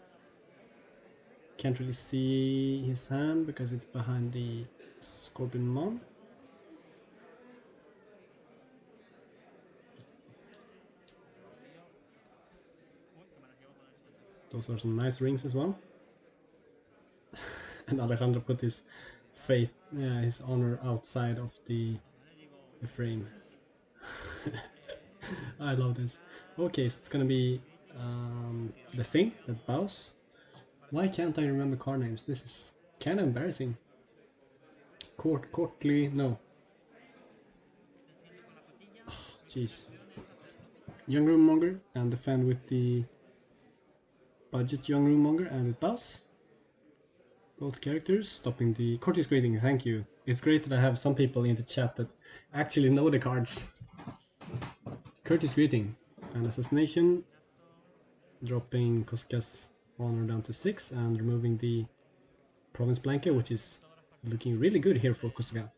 Can't really see his hand because it's behind the Scorpion Mon. Those are some nice rings as well. And Alejandro put his fate, his honor outside of the frame. I love this. Okay, so it's gonna be the thing that bows. Why can't I remember card names? This is kind of embarrassing. Courtly, no. Jeez. Young Roommonger and defend with the budget Young Roommonger and it bows. Both characters stopping the Courteous Greeting, thank you. It's great that I have some people in the chat that actually know the cards. Courteous Greeting and Assassination, dropping Kosuka's honor down to 6 and removing the Province Blanket, which is looking really good here for Kosuka.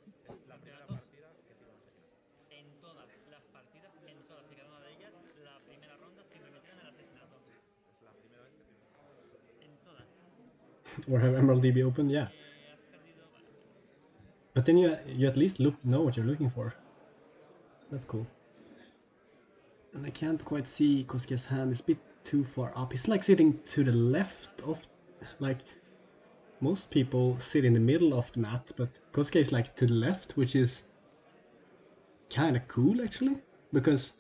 Or have Emerald DB open, yeah. But then you at least know what you're looking for. That's cool. And I can't quite see Kosuke's hand, it's a bit too far up. He's like sitting to the left of, like, most people sit in the middle of the mat, but Kosuke is like to the left, which is kind of cool actually, because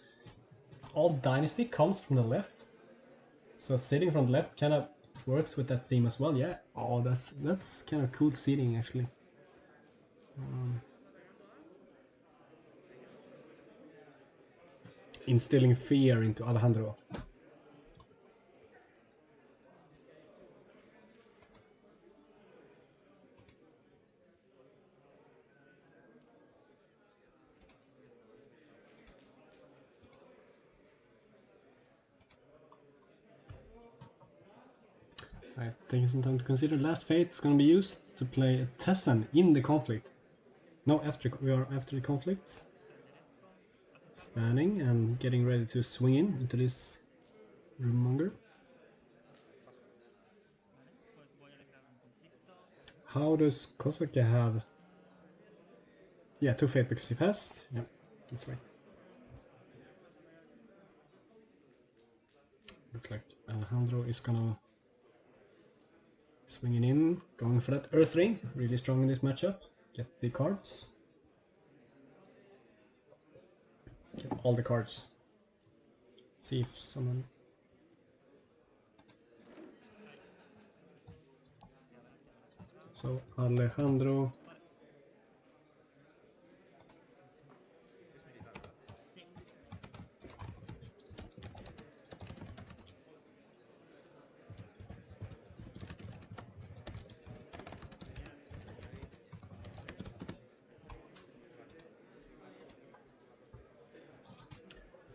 all Dynasty comes from the left. So sitting from the left kind of works with that theme as well, yeah. Oh, that's kind of cool seating actually. Instilling fear into Alejandro. Alright, taking some time to consider. Last Fate is going to be used to play a Tessan in the conflict. No, we are after the conflict. Standing and getting ready to swing into this Roommonger. How does Kosuke have... Yeah, 2 Fate because he passed. Yeah, that's right. Looks like Alejandro is gonna... swinging in, going for that Earth Ring, really strong in this matchup. Get the cards. Get all the cards. See if someone... So Alejandro...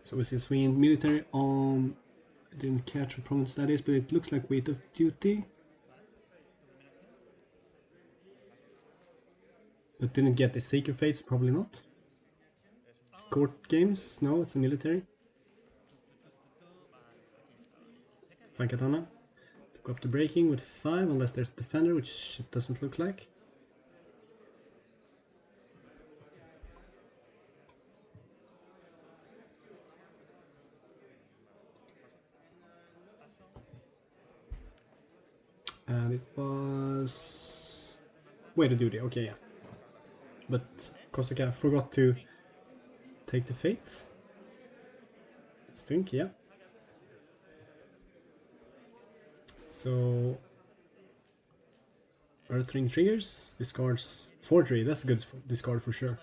So we see swinging military on... I didn't catch what province that is, but it looks like Weight of Duty. But didn't get the Sacred Fates, probably not. Court games, no, it's a military. Fine Katana. Took up the breaking with 5, unless there's a defender, which it doesn't look like. And it was... Weight of Duty, okay, yeah. But Kosuke forgot to take the Fate. I think, yeah. So... Earth Ring triggers, discards Forgery, that's a good discard for sure.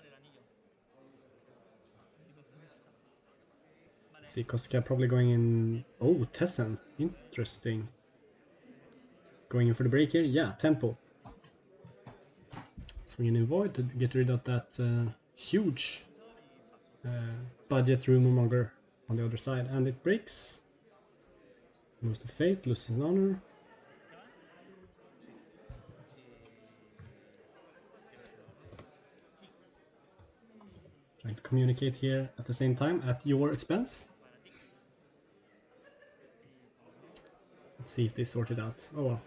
Let's see, Kosuke probably going in... Oh, Tessan, interesting. Going in for the break here. Yeah, tempo. Swing and avoid to get rid of that huge budget rumor monger on the other side. And it breaks. Moves to fate, loses an honor. Trying to communicate here at the same time at your expense. Let's see if they sort it out. Oh well.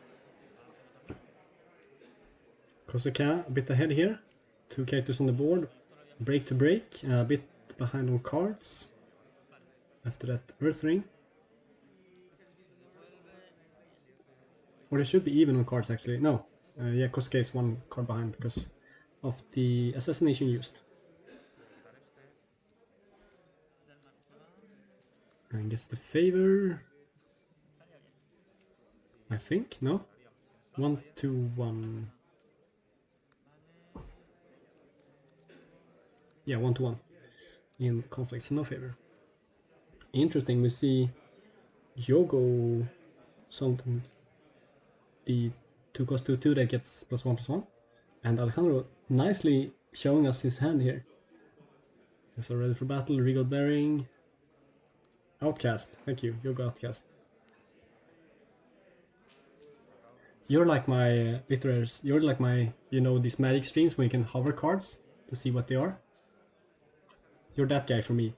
Kosuka a bit ahead here. 2 characters on the board. Break to break. A bit behind on cards. After that Earth Ring. Or they should be even on cards actually. No. Yeah, Kosuke is 1 card behind because of the assassination used. And gets the favor. I think, no? 1 to 1. Yeah, 1 to 1 in conflict, so no favor. Interesting, we see Yogo something. The 2 cost 2/2 that gets +1/+1. And Alejandro nicely showing us his hand here. He's all ready for battle, Regal Bearing. Outcast, thank you, Yoga Outcast. You're like my literaries, you're like my, you know, these magic streams where you can hover cards to see what they are. You're that guy for me.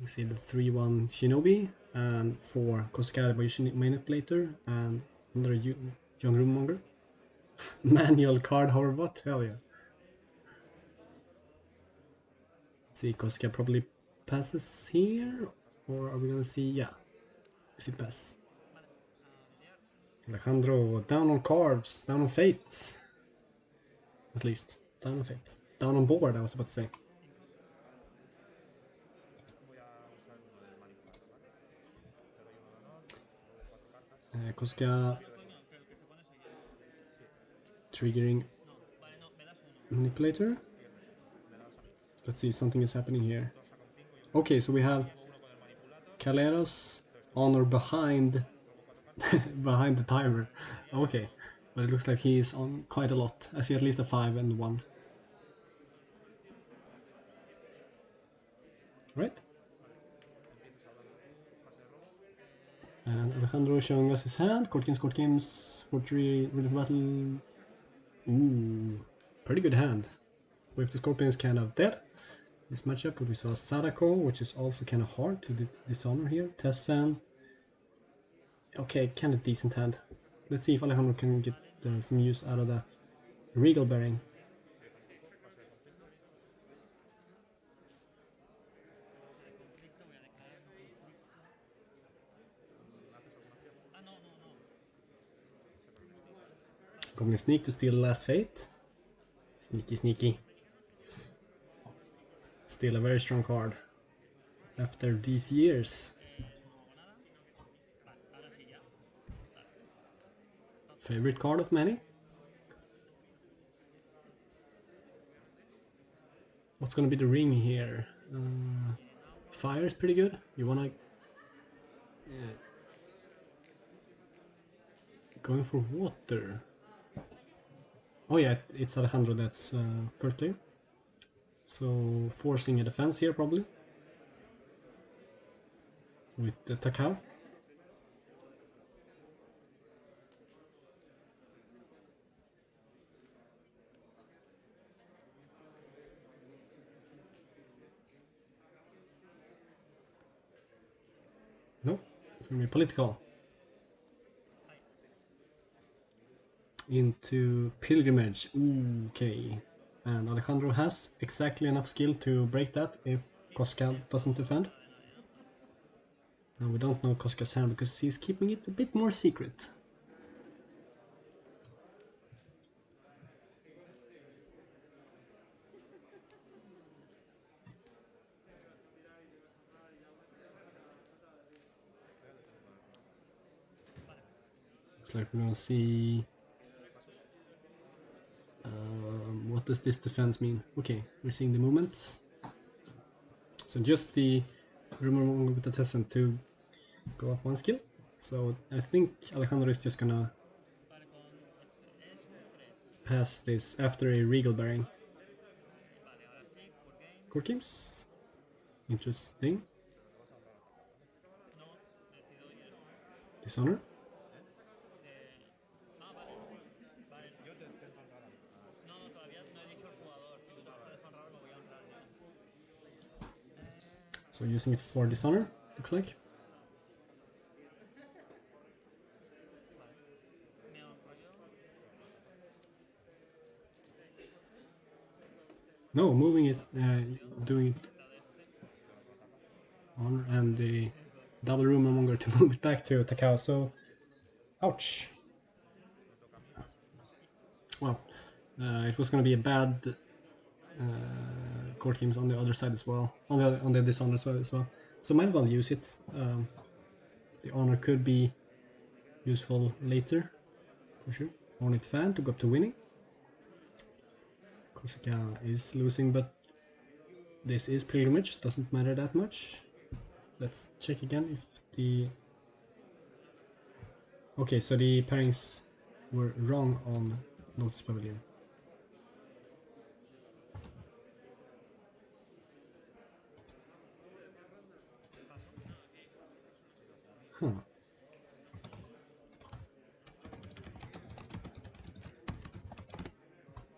We see the 3/1 Shinobi and 4 Kosuka Manipulator and another Young Rumonger. Manual card hoverbot, hell yeah. Let's see, Kosuka probably passes here, or are we gonna see, yeah, if it passes. Alejandro down on cards, down on fate. At least, down on fate. Down on board, I was about to say. Kosuka triggering Manipulator. Let's see, something is happening here. Okay, so we have Caleros on or behind behind the timer. Okay, but it looks like he is on quite a lot. I see at least a 5 and 1. Right? And Alejandro showing us his hand. Court games, 4-3, ready for battle. Ooh, pretty good hand. With the Scorpion is kind of dead. This matchup, but we saw Sadako, which is also kind of hard to dishonor here. Tessan. Okay, kind of decent hand. Let's see if Alejandro can get some use out of that. Regal Bearing. Going to sneak to steal the last fate. Sneaky, sneaky. Still a very strong card. After these years. Favorite card of many? What's gonna be the ring here? Fire is pretty good. You wanna... going for water. Oh yeah, it's Alejandro that's first player. So forcing a defense here probably. With the Takao. Nope, it's gonna be political. Into Pilgrimage, ooh, okay. And Alejandro has exactly enough skill to break that if Kosuka doesn't defend. And we don't know Kosuka's hand because he's keeping it a bit more secret. Looks like we're gonna see... what does this defense mean? Okay, we're seeing the movements. So just the rumor with the Tessan to go up 1 skill. So I think Alejandro is just gonna pass this after a Regal Bearing. Court games? Interesting. Dishonor? So using it for Dishonor, looks like. No, moving it, doing it on, and the double rumor monger to move it back to Takao, so ouch. Well, it was gonna be a bad court games on the other side as well, on the Dishonor side as well. So might as well use it. The honor could be useful later, for sure. Hornet fan to go up to winning. Kosuke is losing, but this is pilgrimage, doesn't matter that much. Let's check again if the... Okay, so the pairings were wrong on Lotus Pavilion. Huh.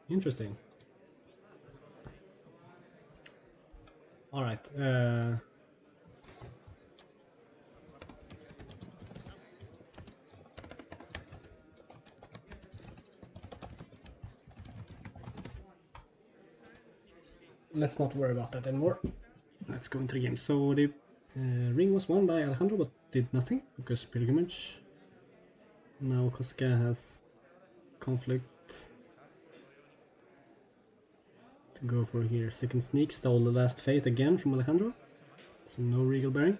Interesting. All right. Let's not worry about that anymore. Let's go into the game. So the ring was won by Alejandro, but did nothing because pilgrimage. Now Kosuke has conflict to go for here. Second sneak, stole the last fate again from Alejandro. So no Regal Bearing.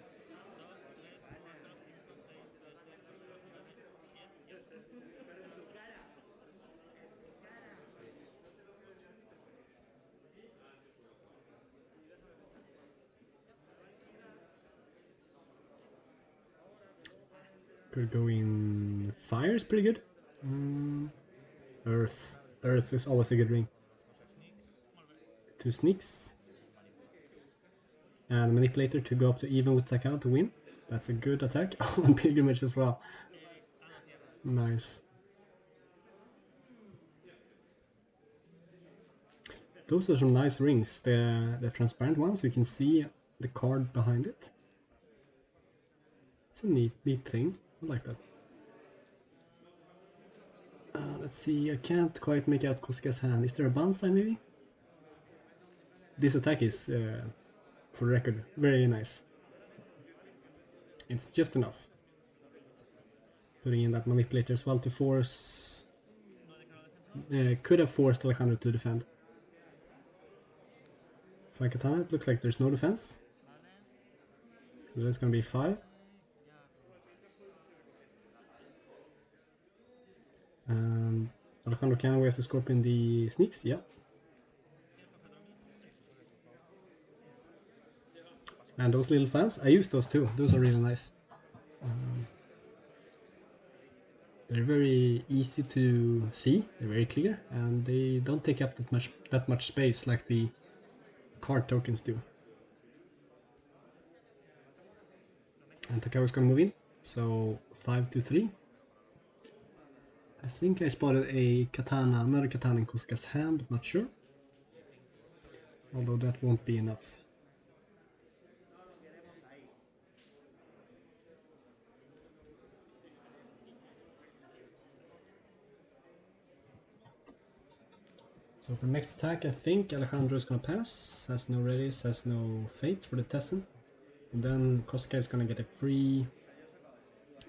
Could go in fire is pretty good. Earth. Earth is always a good ring. 2 sneaks. And manipulator to go up to even with Takao to win. That's a good attack. Oh, and pilgrimage as well. Nice. Those are some nice rings. The transparent ones, you can see the card behind it. It's a neat thing. I like that. Let's see, I can't quite make out Kosuke's hand. Is there a bonsai maybe? This attack is, for record, very nice. It's just enough. Putting in that manipulator as well to force... could have forced Alejandro to defend. Five katana, it looks like there's no defense. So that's gonna be 5. And Alejandro can we have to scorpion the sneaks, yeah. And those little fans, I use those too, those are really nice. They're very easy to see, they're very clear, and they don't take up that much space like the card tokens do. And Takao is gonna move in, so 5 to 3. I think I spotted a katana, another katana in Kosuke's hand, but not sure. Although that won't be enough. So for next attack, I think Alejandro is gonna pass. Has no readies, has no fate for the Tessen. And then Kosuke is gonna get a free,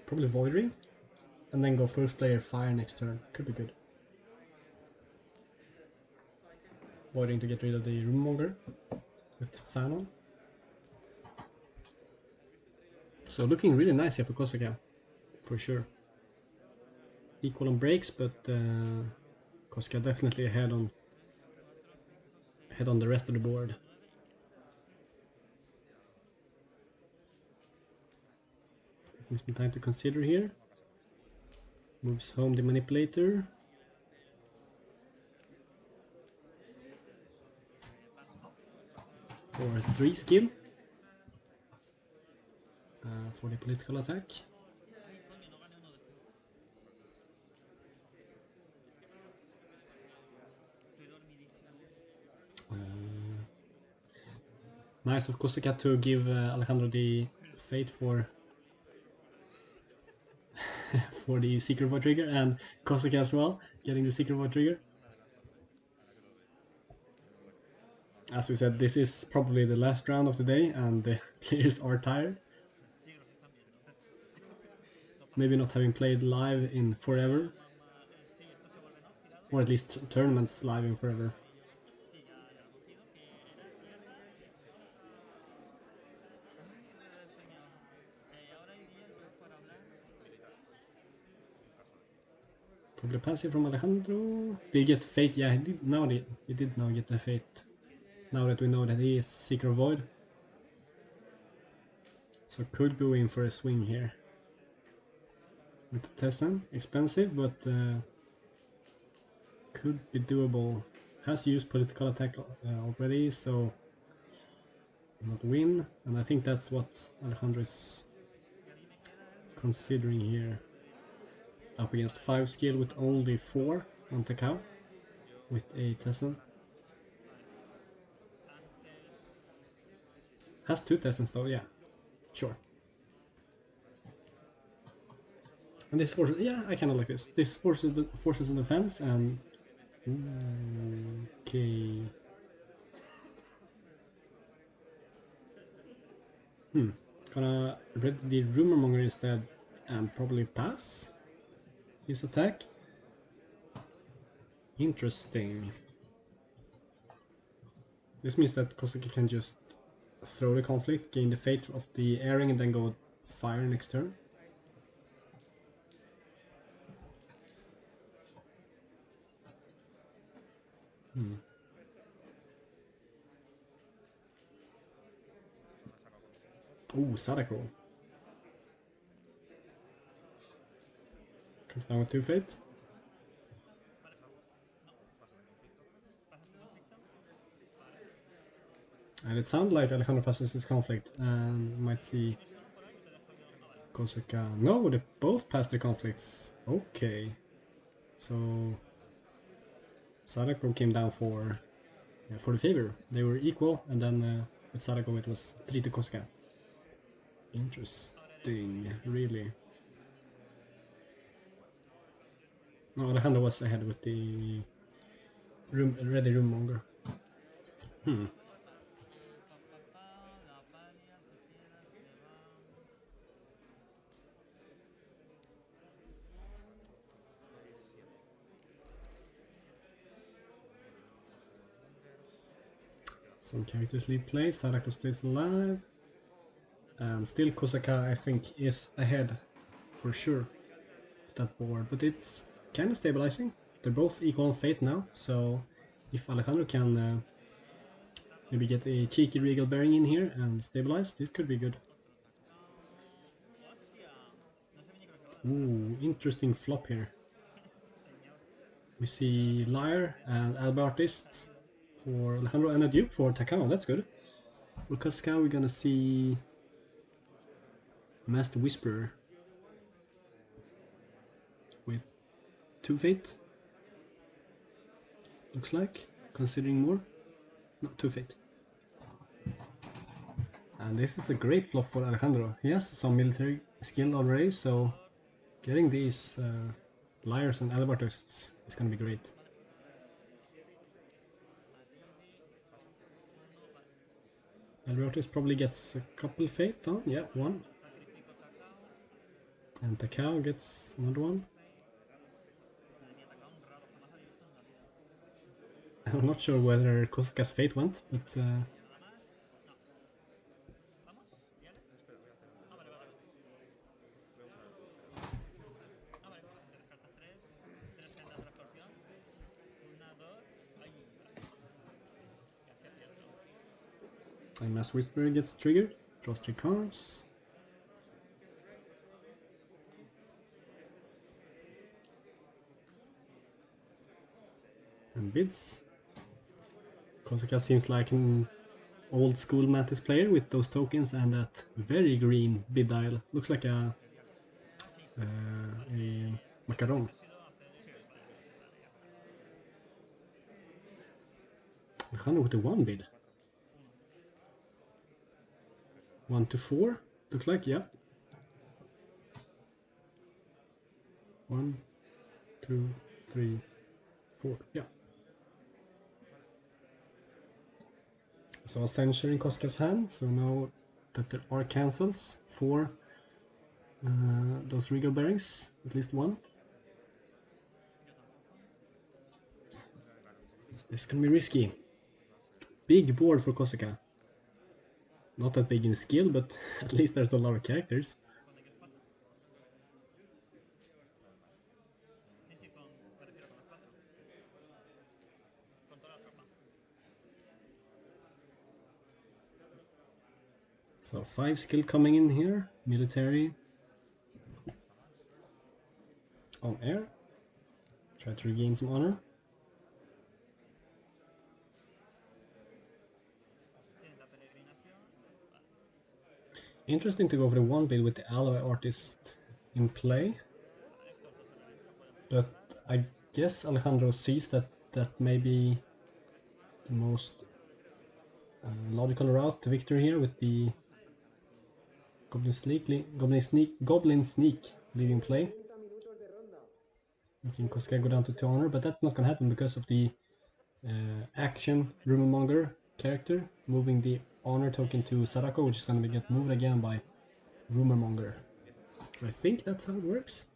probably Void Ring. And then go first player fire next turn. Could be good. Void Ring to get rid of the Rumonger with fan on. So looking really nice here for Kosuke, for sure. Equal on breaks, but Kosuke definitely ahead on the rest of the board. Needs some time to consider here. Moves home the manipulator. For 3 skill. For the political attack. Nice of Kosaka to give Alejandro the fate for for the secret void trigger, and Kosaka as well getting the secret void trigger. As we said, this is probably the last round of the day and the players are tired. Maybe not having played live in forever, or at least tournaments live in forever. Probably passive from Alejandro. Did he get fate? Yeah, he did. Now he did now get the fate. Now that we know that he is Secret Void. So could go in for a swing here. With the Tessin. Expensive, but could be doable. Has used political attack already, so not win. And I think that's what Alejandro is considering here. Up against 5 skill with only 4 on Takao. With a Tessin. Has 2 Tessins though, yeah. Sure. And this forces, yeah, I kinda like this. This forces in defense and... Okay. Gonna read the Rumor Monger instead and probably pass his attack. Interesting. This means that Kosaki can just throw the conflict, gain the fate of the airing, and then go fire next turn. Ooh, Sadako. Comes down with 2 fate. And it sounds like Alejandro passes his conflict and might see Kosaka. No, they both passed their conflicts. Okay. So Sadako came down for the favor. They were equal, and then with Sadako it was 3 to Kosaka. Interesting, really. No, Alejandro was ahead with the ready room monger. Some characters lead play, Sadako stays alive. And still Kosaka, I think, is ahead for sure with that board, but it's kind of stabilizing. They're both equal on fate now, so if Alejandro can maybe get a cheeky Regal Bearing in here and stabilize, this could be good. Ooh, interesting flop here. We see Lyre and Alba Artist for Alejandro and a dupe for Takao, that's good. For Kosaka we're gonna see Master Whisperer with 2 fate. Looks like, considering more. No, 2 fate. And this is a great flop for Alejandro. He has some military skill already, so getting these Lyres and Albertists is gonna be great. Albertist probably gets a couple fate, huh? Yeah, 1. And Takao gets another one. I'm not sure whether Kosaka's fate went, but and Mass Whisperer gets triggered, draws 3 cards. and bids. Kosaka seems like an old school Mantis player with those tokens and that very green bid dial. Looks like a macaron. Alejandro with the 1 bid. 1 to 4. Looks like, yeah. 1, 2, 3, 4. Yeah. So a censure in Kosaka's hand. So now that there are cancels for those regal bearings, at least one. This can be risky. Big board for Kosaka. Not that big in skill, but at least there's a lot of characters. So 5 skill coming in here. Military. On air. Try to regain some honor. Interesting to go for the 1 bid with the alloy artist in play. But I guess Alejandro sees that may be the most logical route to victory here with the Goblin Sneak leaving play. Making Kosaka go down to 2 honor, but that's not gonna happen because of the action Rumormonger character moving the honor token to Sadako, which is gonna get moved again by Rumormonger. I think that's how it works.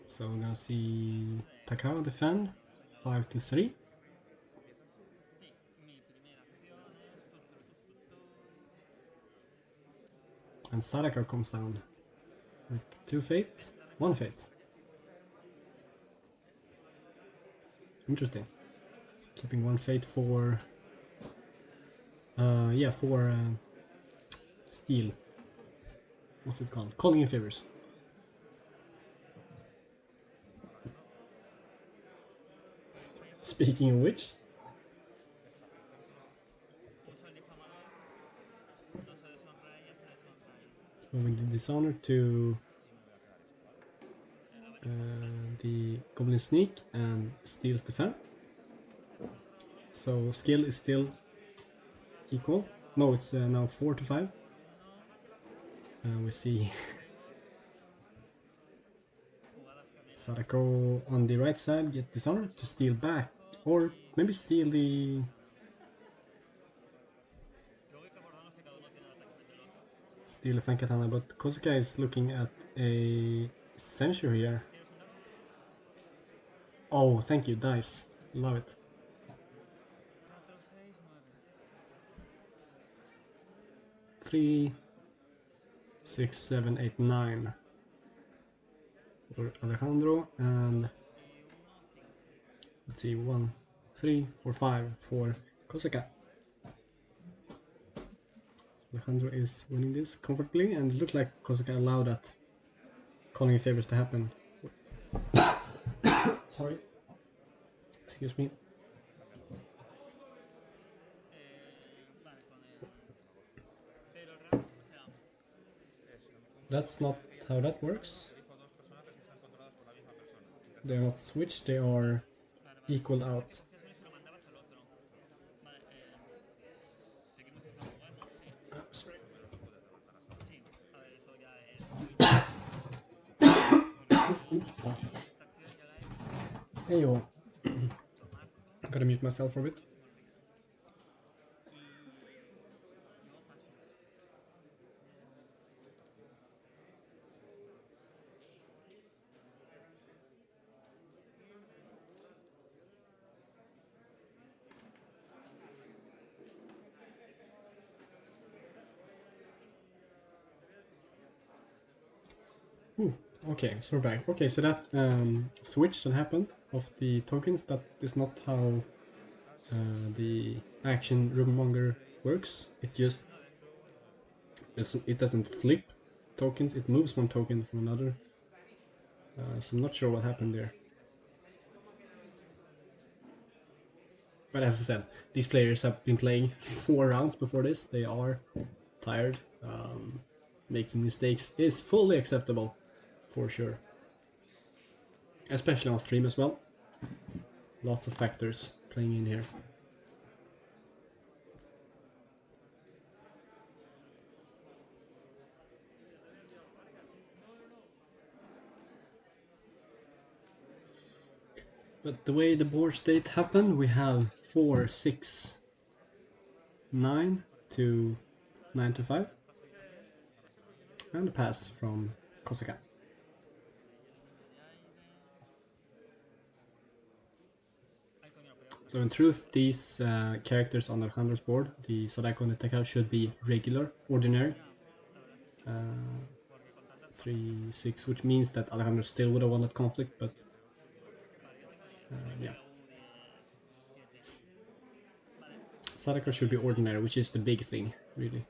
So we're gonna see Takao defend 5 to 3. And Sadako comes down with 2 fates, 1 fate. Interesting. Keeping 1 fate for steel. What's it called? Calling in favors. Speaking of which, moving the dishonor to the Goblin Sneak and steals the fan. So skill is still equal. No, it's now 4 to 5. We see Sadako on the right side get dishonor to steal back, or maybe steal the Fankatana, but Kosaka is looking at a censure here. Oh, thank you, dice. Love it. Three, 6, 7, 8, 9 for Alejandro, and let's see, 1, 3, 4, 5 for Kosaka. Alejandro is winning this comfortably, and it looked like Kosaka allowed that calling in favors to happen. Sorry. Excuse me. That's not how that works. They are not switched, they are equaled out. Sorry. Hey yo. Gotta mute myself for a bit. Okay, so we're back. Okay, so that switch that happened of the tokens, that is not how the action Rumormonger works. It just it doesn't flip tokens. It moves one token from another So I'm not sure what happened there. But as I said, these players have been playing 4 rounds before this. They are tired. Making mistakes is fully acceptable, for sure. Especially on stream as well. Lots of factors playing in here. But the way the board state happened, we have 4, 6, 9 to 9 to 5. And a pass from Kosaka. So in truth, these characters on Alejandro's board, the Sadako and the Tekao, should be regular, ordinary. 3, 6, which means that Alejandro still would have won that conflict, but yeah. Sadako should be ordinary, which is the big thing, really.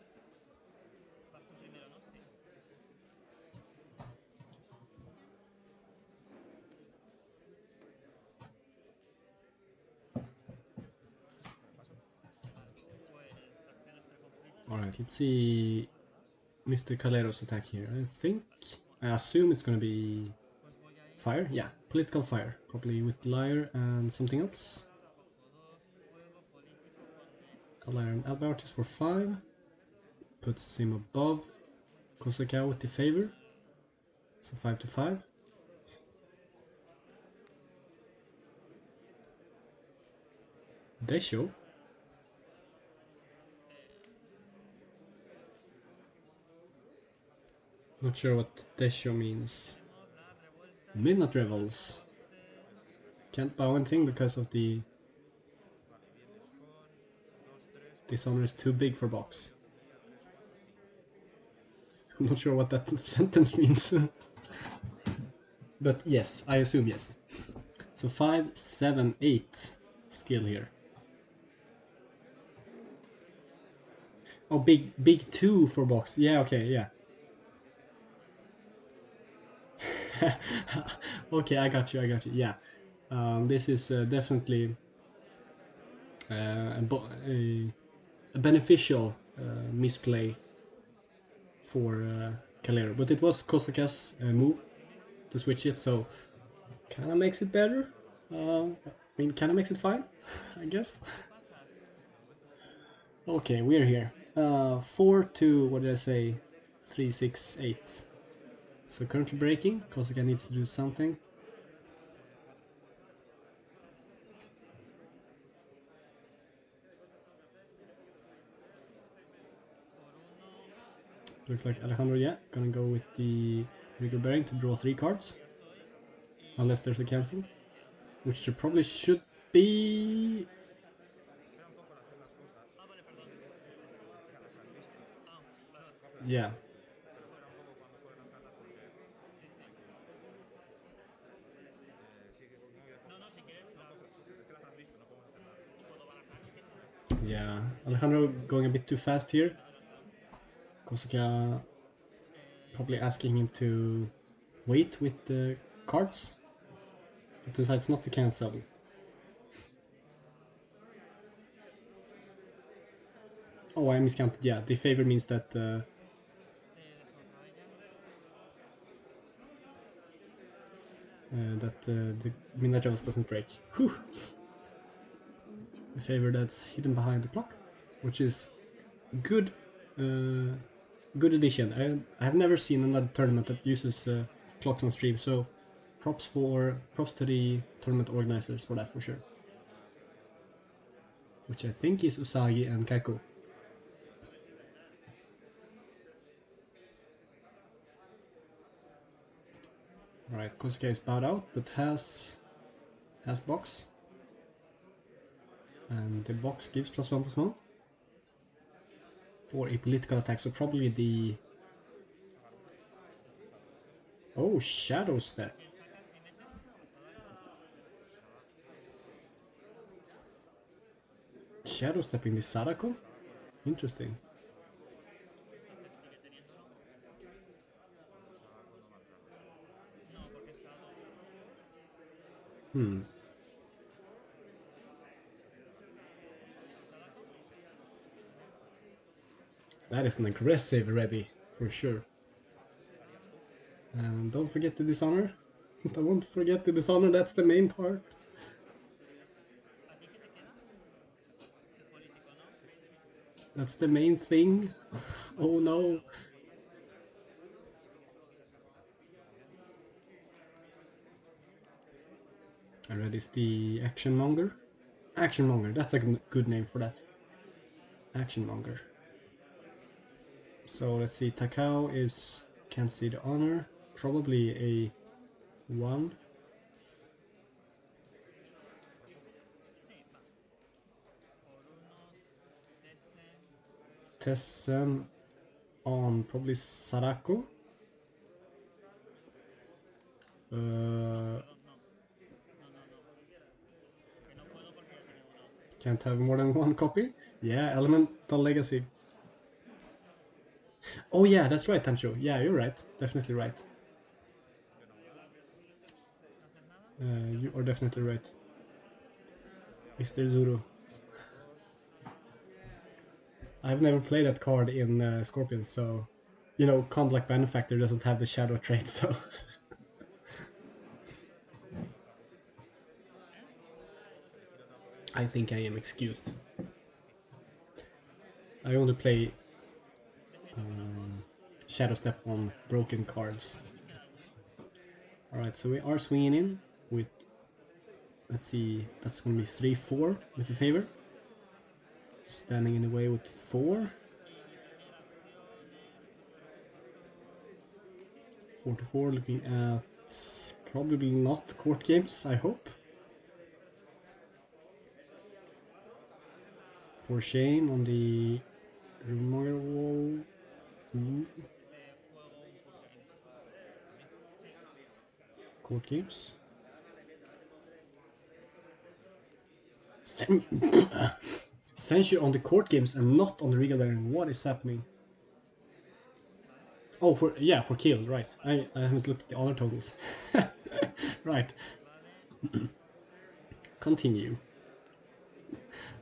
Alright, let's see Mr. Calero's attack here. I assume it's gonna be fire? Yeah, political fire. Probably with Liar and something else. A Liar and Albert is for 5. Puts him above Kosaka with the favor. So 5 to 5. Desho. Not sure what Desho means. Midnight Revels. Can't bow anything because of the dishonor is too big for box. I'm not sure what that sentence means. But yes, I assume yes. So 5, 7, 8 skill here. Oh, big 2 for box. Yeah, okay, yeah. Okay, I got you. Yeah, this is definitely a beneficial misplay for Calero, but it was Kosaka's move to switch it, so kind of makes it better. I mean, kind of makes it fine, I guess. Okay, we're here. 4 to, what did I say? 3, 6, 8. So currently breaking, Kosaka needs to do something. Looks like Alejandro, yeah, gonna go with the Rigor Bearing to draw 3 cards. Unless there's a cancel. Which there probably should be. Yeah. Yeah, Alejandro going a bit too fast here. Kosaka probably asking him to wait with the cards, but decides not to cancel. Oh, I miscounted. Yeah, the favor means that the Midnight Revels doesn't break. Whew. The favor that's hidden behind the clock, which is good. Good addition. I have never seen another tournament that uses clocks on stream, so props to the tournament organizers for that, for sure. Which I think is Usagi and Kaiko. Alright, Kosuke is bowed out, but has box. And the box gives +1/+1 for a political attack, so probably the... Oh, Shadow Step. Shadow Stepping the Sadako? Interesting. Hmm. That is an aggressive ready, for sure. And don't forget the dishonor. Don't forget the dishonor, that's the main part. That's the main thing. Oh no. And that is the Action Monger. Action Monger, that's a good name for that. Action Monger. So let's see, Takao is, can't see the honor, probably a 1. Tessen on probably Sarako. Can't have more than 1 copy. Yeah, Elemental Legacy. Oh yeah, that's right, Tancho. Yeah, you're right. Definitely right. You are definitely right. Mr. Zuru. I've never played that card in Scorpions, so... You know, Complex Benefactor doesn't have the Shadow trait, so... I think I am excused. I only play Shadow Step on broken cards. Alright, so we are swinging in with... Let's see, that's gonna be 3-4 with the favor. Standing in the way with 4. 4-4, looking at probably not court games, I hope. For shame on the Rumor Wall. Court games. Censure on the court games and not on the Regal Baron. What is happening? Oh, for kill, right. I haven't looked at the other totals. Right. Continue.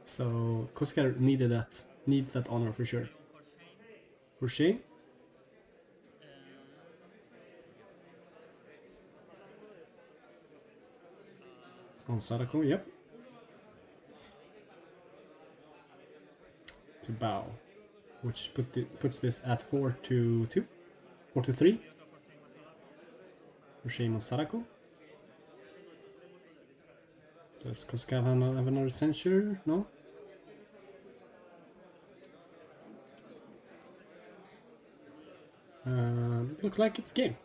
So Kosuke needs that honor for sure. For shame. On Sadako, yep. To bow, which puts this at 4-2, 4-3. For shame on Sadako. Does Kosuke have another censure? No? It looks like it's game.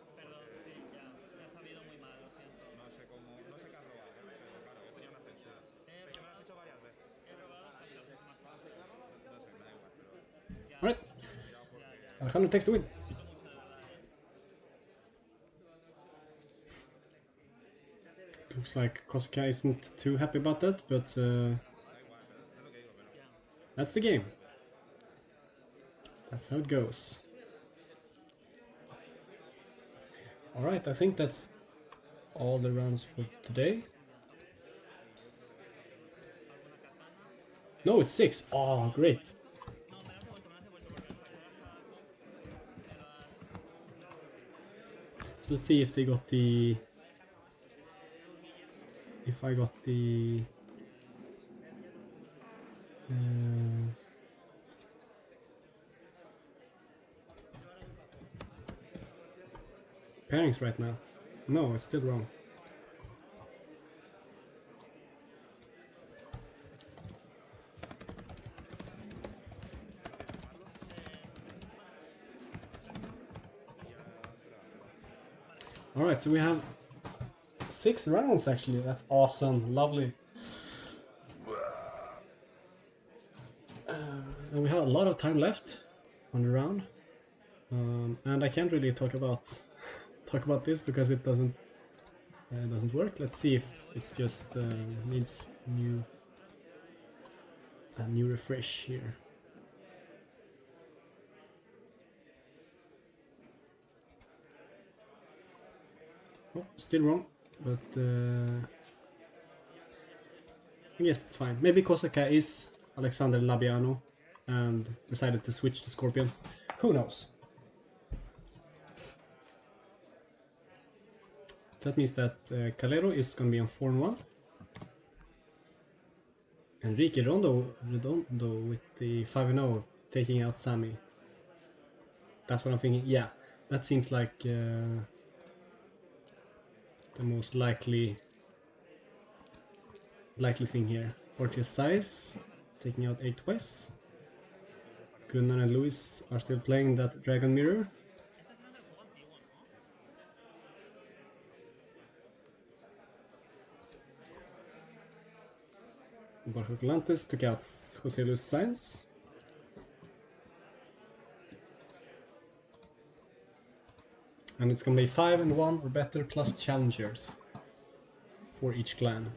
Alright. Alejandro takes the win. Looks like Kosuke isn't too happy about that, but that's the game. That's how it goes. Alright, I think that's all the rounds for today. No, it's 6. Oh, great. So let's see if they got the... If I got the... pairings right now. No, it's still wrong. Alright, so we have 6 rounds actually. That's awesome. Lovely. And we have a lot of time left on the round. And I can't really talk about this because it doesn't work. Let's see if it's just needs a new refresh here. Oh, still wrong, but I guess it's fine. Maybe Kosaka is Alexander Labiano and decided to switch to Scorpion. Who knows? That means that Calero is going to be on 4-1. Enrique Redondo with the 5-0 taking out Sammy. That's what I'm thinking. Yeah, that seems like the most likely thing here. Porteous Size taking out 8 twice. Gunnar and Luis are still playing that Dragon Mirror. Borja Colantes took out Jose Luis Sainz. And it's gonna be 5-1 or better plus challengers for each clan.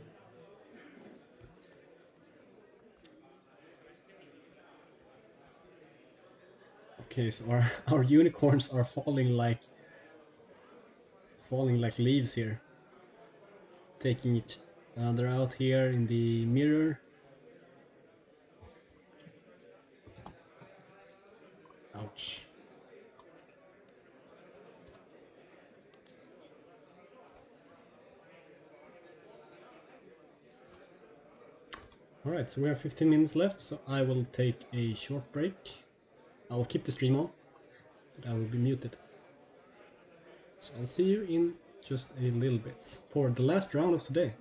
Okay, so our unicorns are falling like leaves here. Taking each other out here in the mirror. Ouch. Alright, so we have 15 minutes left, so I will take a short break. I will keep the stream on, but I will be muted. So I'll see you in just a little bit for the last round of today.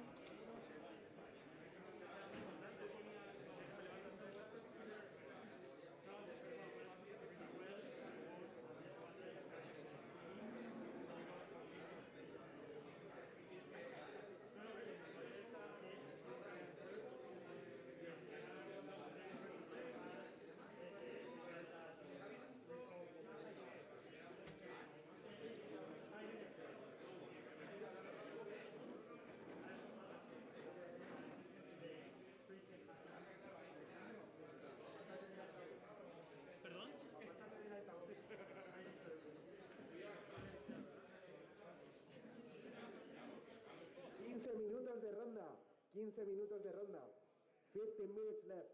minutos de ronda. 15 minutos de ronda. 15 minutes left.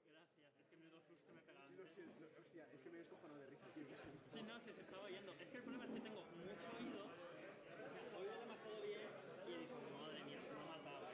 Gracias, es que menudo susto me pegaron. Hostia, es que me descojono de risa, tío. Sí, no, se estaba yendo. Es que el problema es que tengo mucho oído. O sea, oído demasiado bien y he dicho, madre mía, no me ha dado.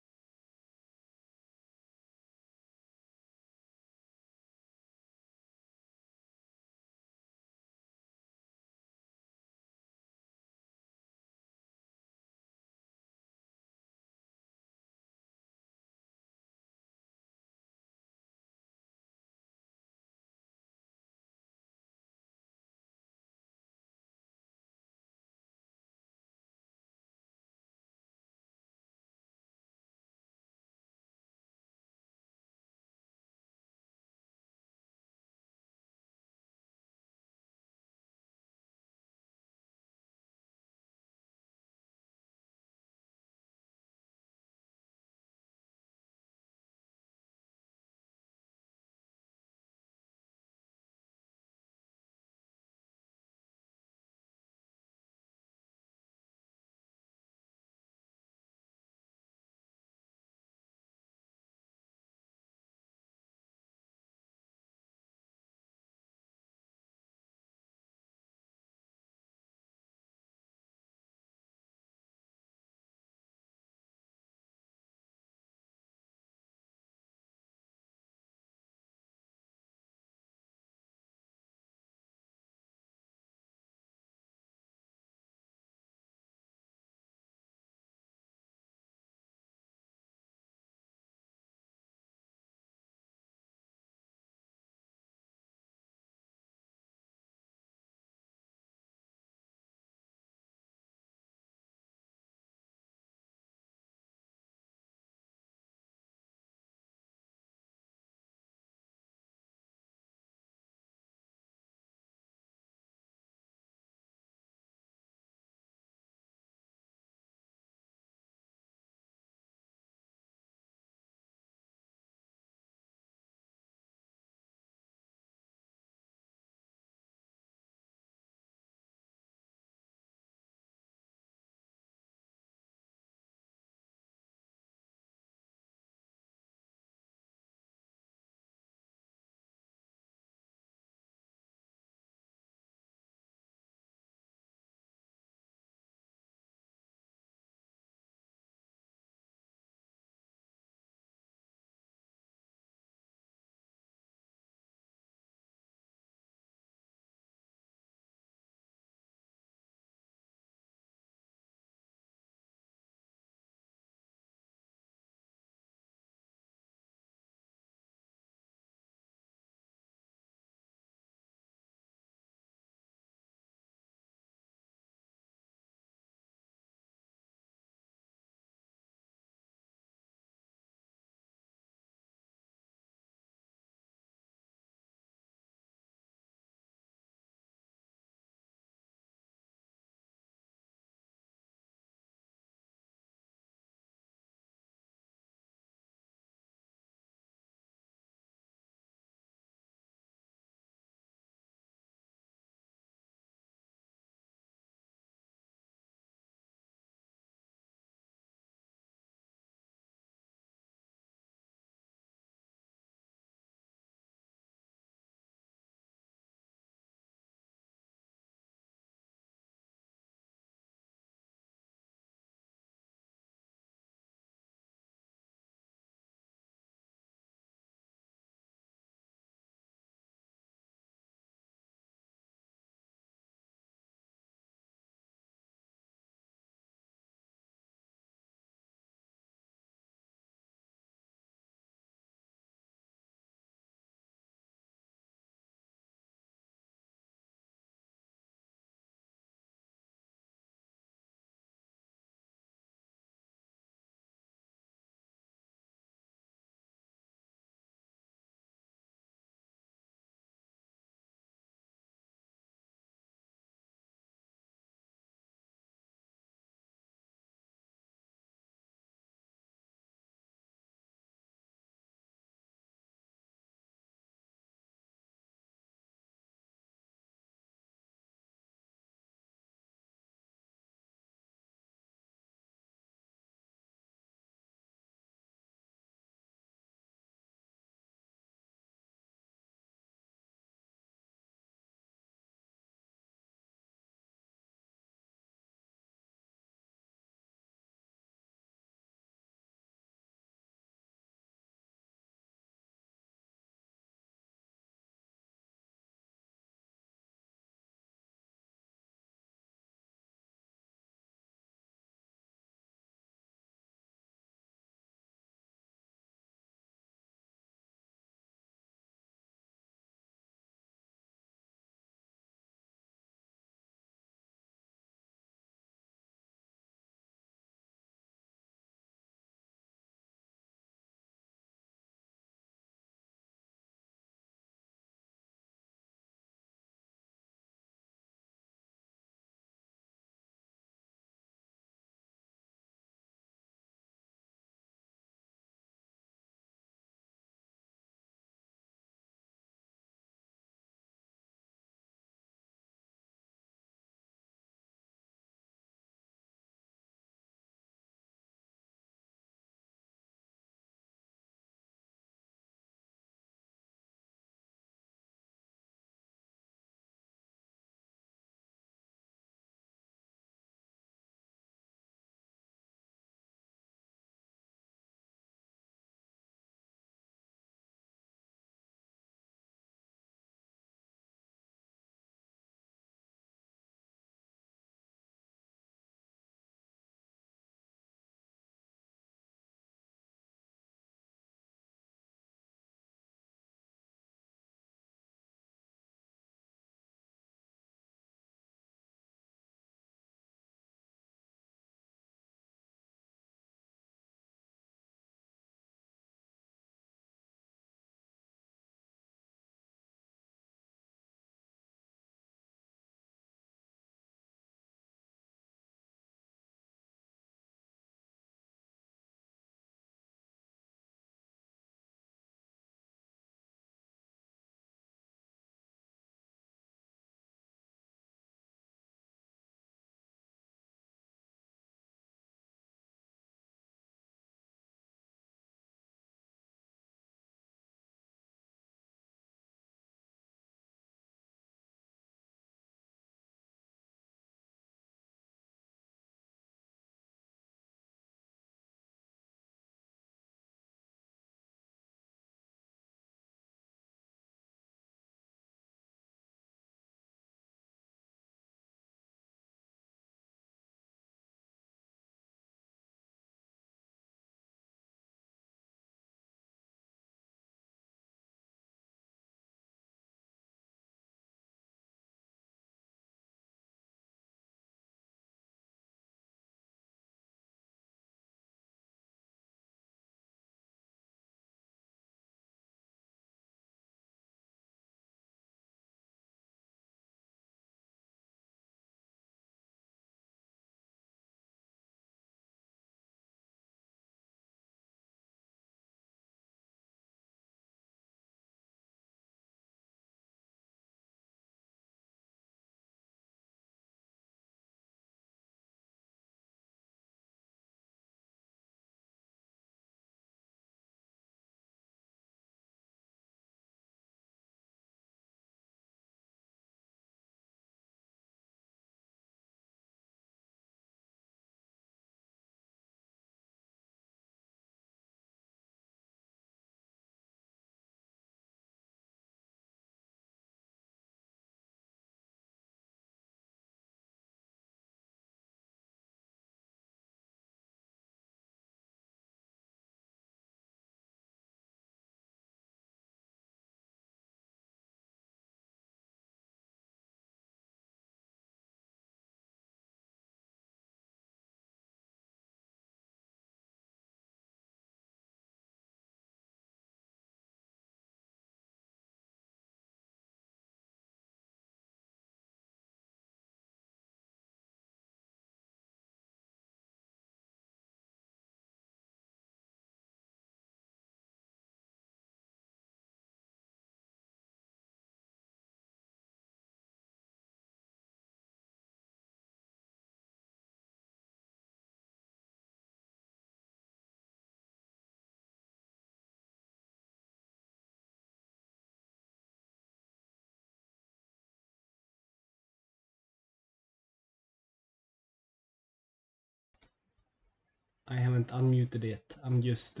I haven't unmuted it. I'm just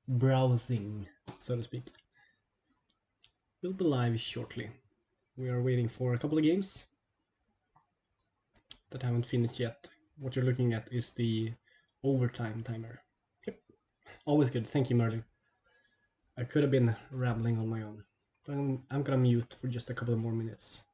browsing, so to speak. We'll be live shortly. We are waiting for a couple of games that haven't finished yet. What you're looking at is the overtime timer. Yep, always good. Thank you, Merlin. I could have been rambling on my own. I'm gonna mute for just a couple of more minutes.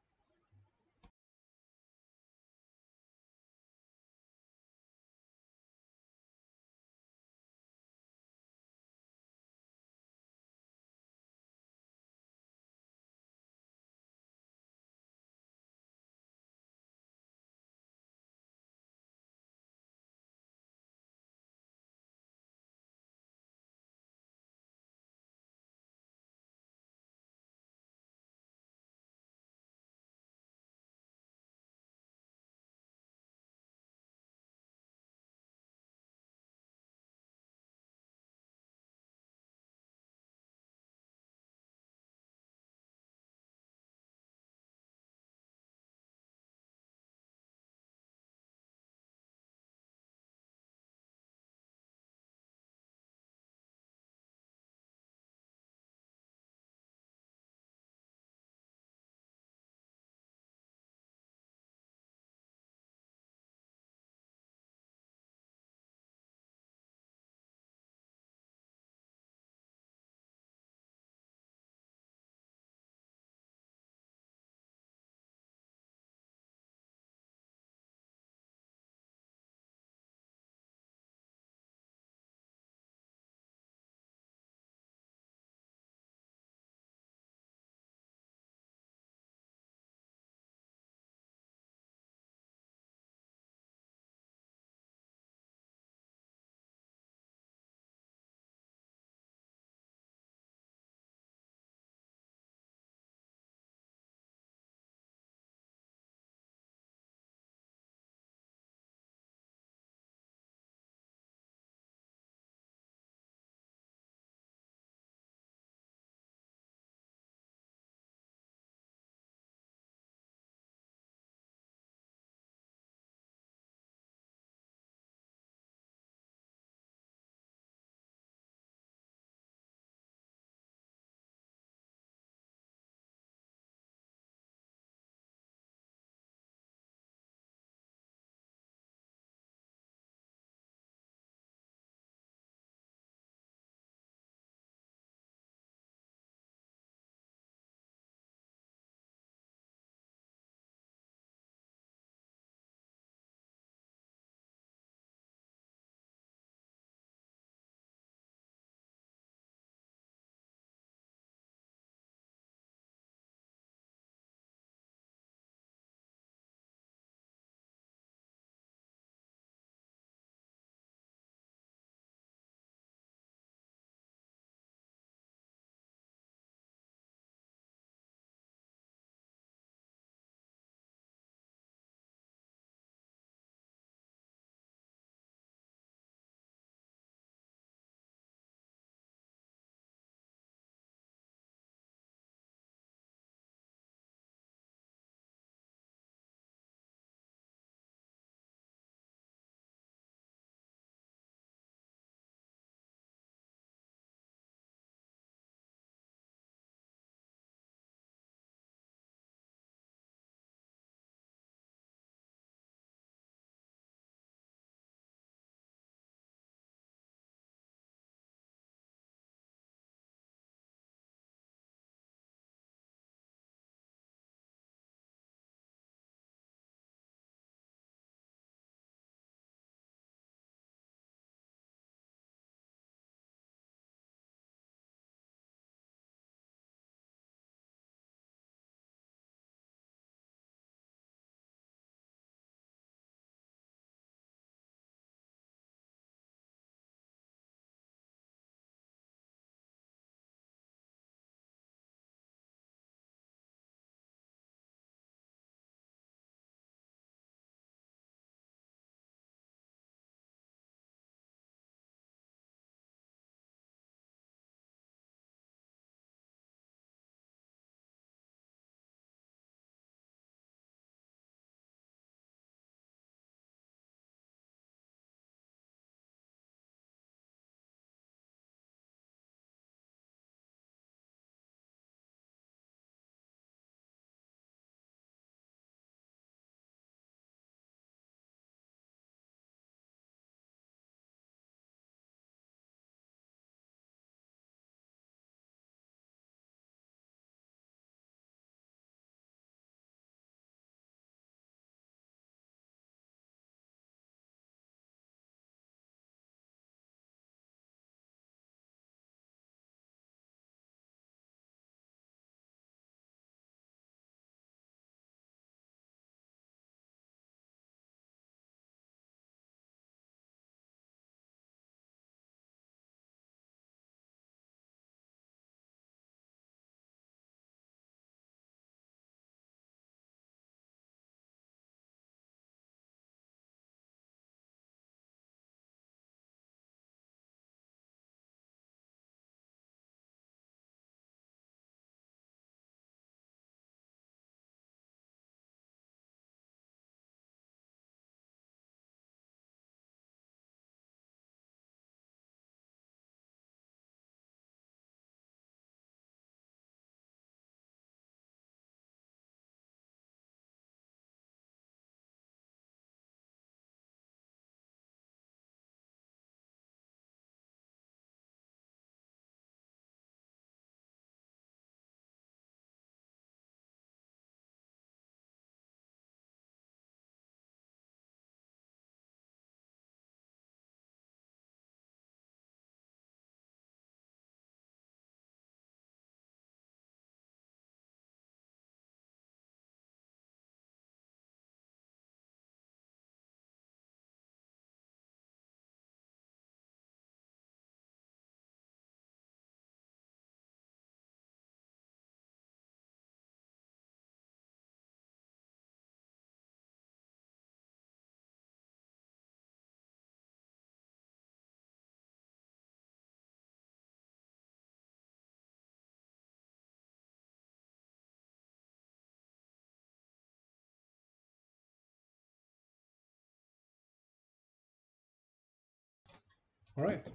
Alright,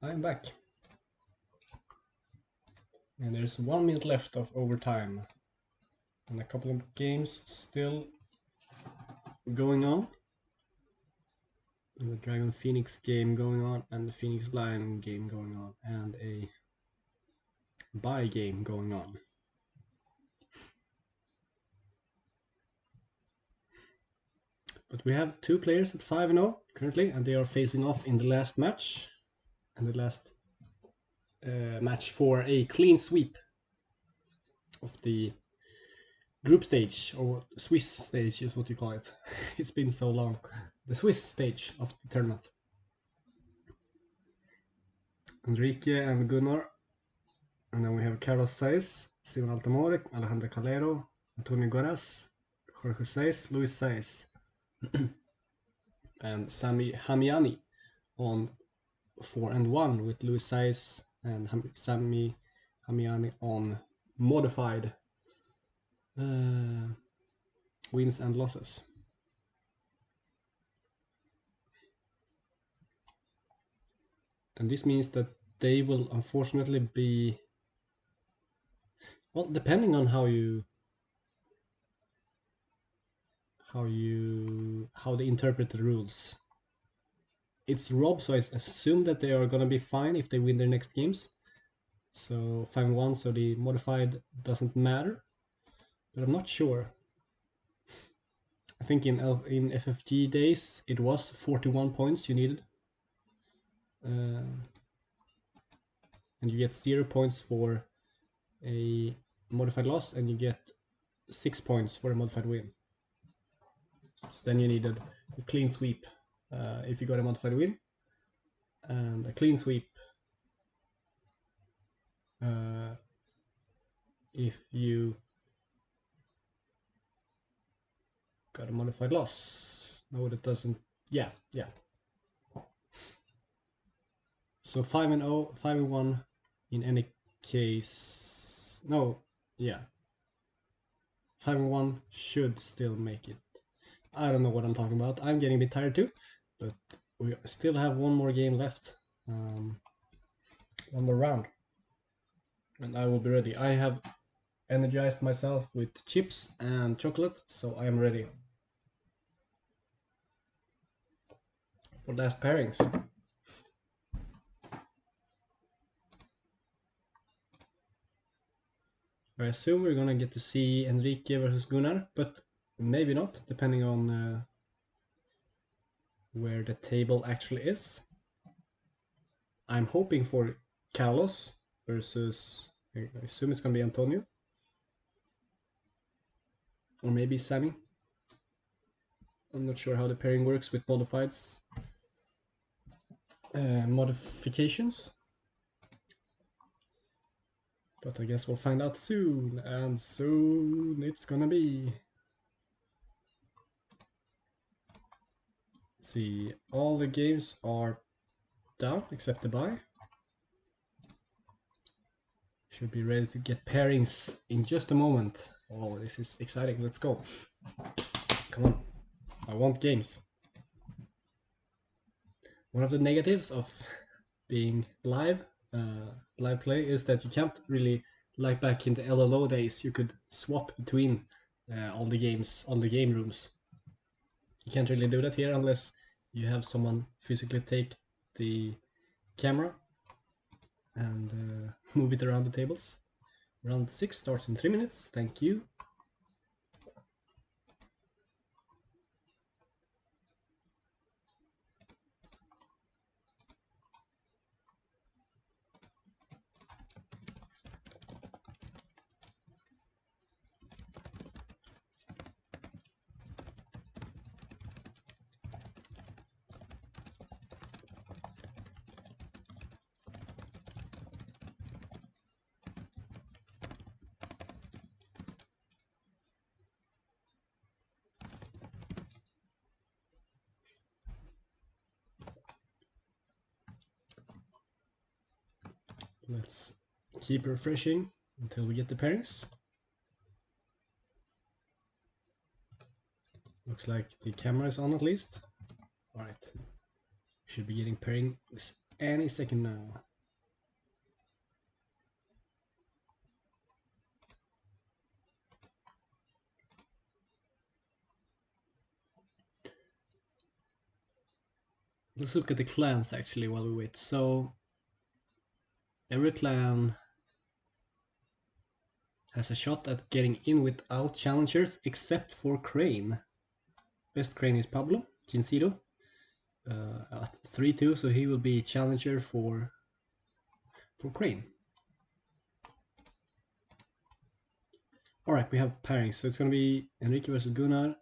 I'm back. And there's 1 minute left of overtime. And a couple of games still going on. The Dragon Phoenix game going on, and the Phoenix Lion game going on, and a bye game going on. But we have 2 players at 5-0 currently, and they are facing off in the last match. And the last match for a clean sweep of the group stage, or Swiss stage is what you call it. It's been so long. The Swiss stage of the tournament. Enrique and Gunnar. And then we have Carlos Saez, Steven Altamore, Alejandro Calero, Antonio Goras, Jorge Saez, Luis Saez. And Sami Hamiani on 4-1 with Luis Saez and Sami Hamiani on modified wins and losses. And this means that they will unfortunately be, well, depending on how they interpret the rules. It's Rob, so I assume that they are gonna be fine if they win their next games. So 5-1, so the modified doesn't matter. But I'm not sure. I think in FFG days it was 41 points you needed. And you get 0 points for a modified loss, and you get 6 points for a modified win. So then you needed a clean sweep if you got a modified win, and a clean sweep if you got a modified loss. No, that doesn't. Yeah. So 5-0, 5-1 in any case. No, yeah. 5-1 should still make it. I don't know what I'm talking about. I'm getting a bit tired too, but we still have one more game left. One more round. And I will be ready. I have energized myself with chips and chocolate, so I am ready for last pairings. I assume we're gonna get to see Enrique versus Gunnar, but maybe not, depending on where the table actually is. I'm hoping for Carlos versus, I assume it's gonna be Antonio. Or maybe Sammy. I'm not sure how the pairing works with modifieds. Modifications. But I guess we'll find out soon, and soon it's gonna be. Let's see, all the games are down except the bye. Should be ready to get pairings in just a moment. Oh, this is exciting. Let's go. Come on. I want games. One of the negatives of being live play is that you can't really, like back in the LLO days, you could swap between all the games on the game rooms. You can't really do that here unless you have someone physically take the camera and move it around the tables. Round 6 starts in 3 minutes. Thank you. Let's keep refreshing until we get the pairings. Looks like the camera is on at least. Alright. Should be getting pairing any second now. Let's look at the clans actually while we wait. So every clan has a shot at getting in without challengers except for Crane. Best Crane is Pablo Gincito at 3-2, so he will be challenger for Crane. Alright, we have pairings, so it's gonna be Enrique versus Gunnar,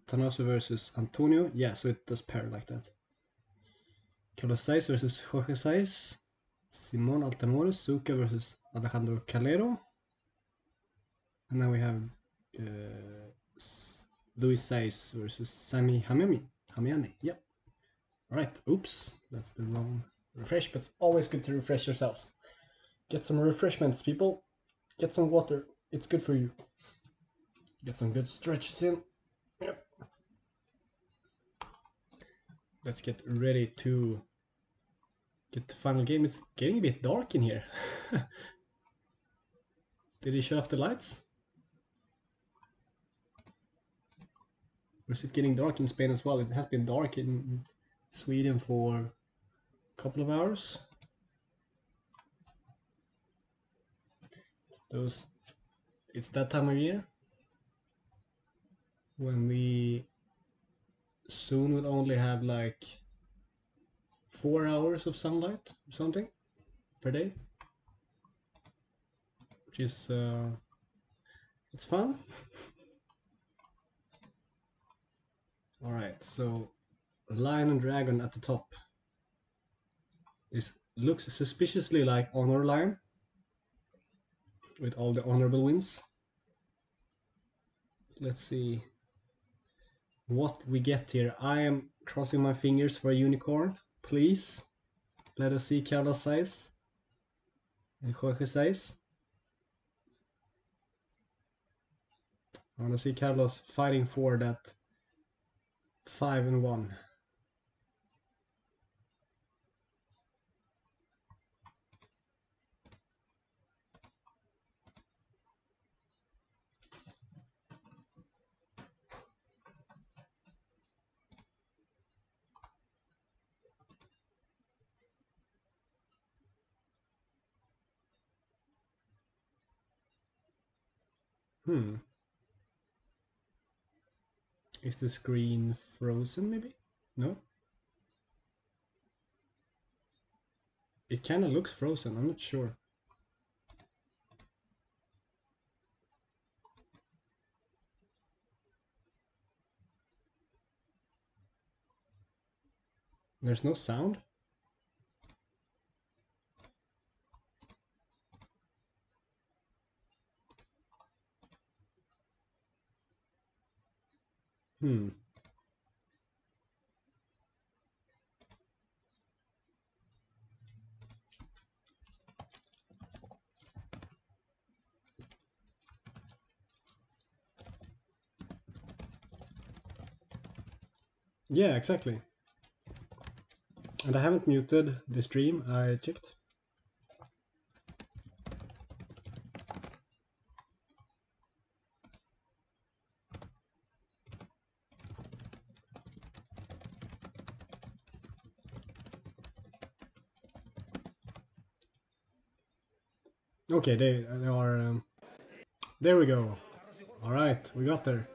Tanoso versus Antonio. Yeah, so it does pair like that. Carlos Saiz versus Jorge Saiz, Simon Altamores, Zuka versus Alejandro Calero, and then we have Luis Saiz versus Sami Hamiani. Yep. Alright, oops, that's the wrong refresh, but it's always good to refresh yourselves. Get some refreshments, people. Get some water, it's good for you. Get some good stretches in. Yep. Let's get ready to get the final game. It's getting a bit dark in here. Did he shut off the lights? Or is it getting dark in Spain as well? It has been dark in Sweden for a couple of hours. It's that time of year when we soon will only have like 4 hours of sunlight or something per day, which is it's fun. All right, so Lion and Dragon at the top. This looks suspiciously like Honor Lion with all the honorable wins. Let's see what we get here. I am crossing my fingers for a unicorn. Please let us see Carlos Saiz and Jorge Saiz. I want to see Carlos fighting for that 5-1. Is the screen frozen maybe? No? It kind of looks frozen, I'm not sure. There's no sound? Yeah, exactly. And I haven't muted the stream, I checked. Okay, they are... there we go. Alright, we got there.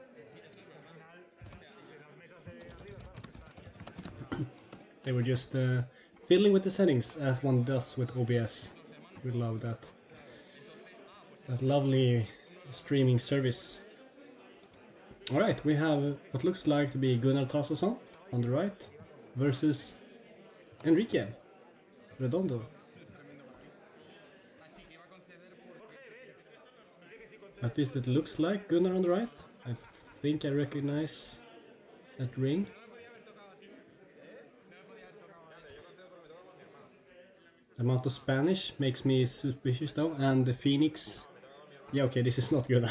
They were just fiddling with the settings as one does with OBS. We love that. That lovely streaming service. Alright, we have what looks like to be Gunnar Traustason on the right versus Enrique Redondo. At least it looks like Gunnar on the right. I think I recognize that ring. The amount of Spanish makes me suspicious though, and the Phoenix. Yeah, okay, this is not good.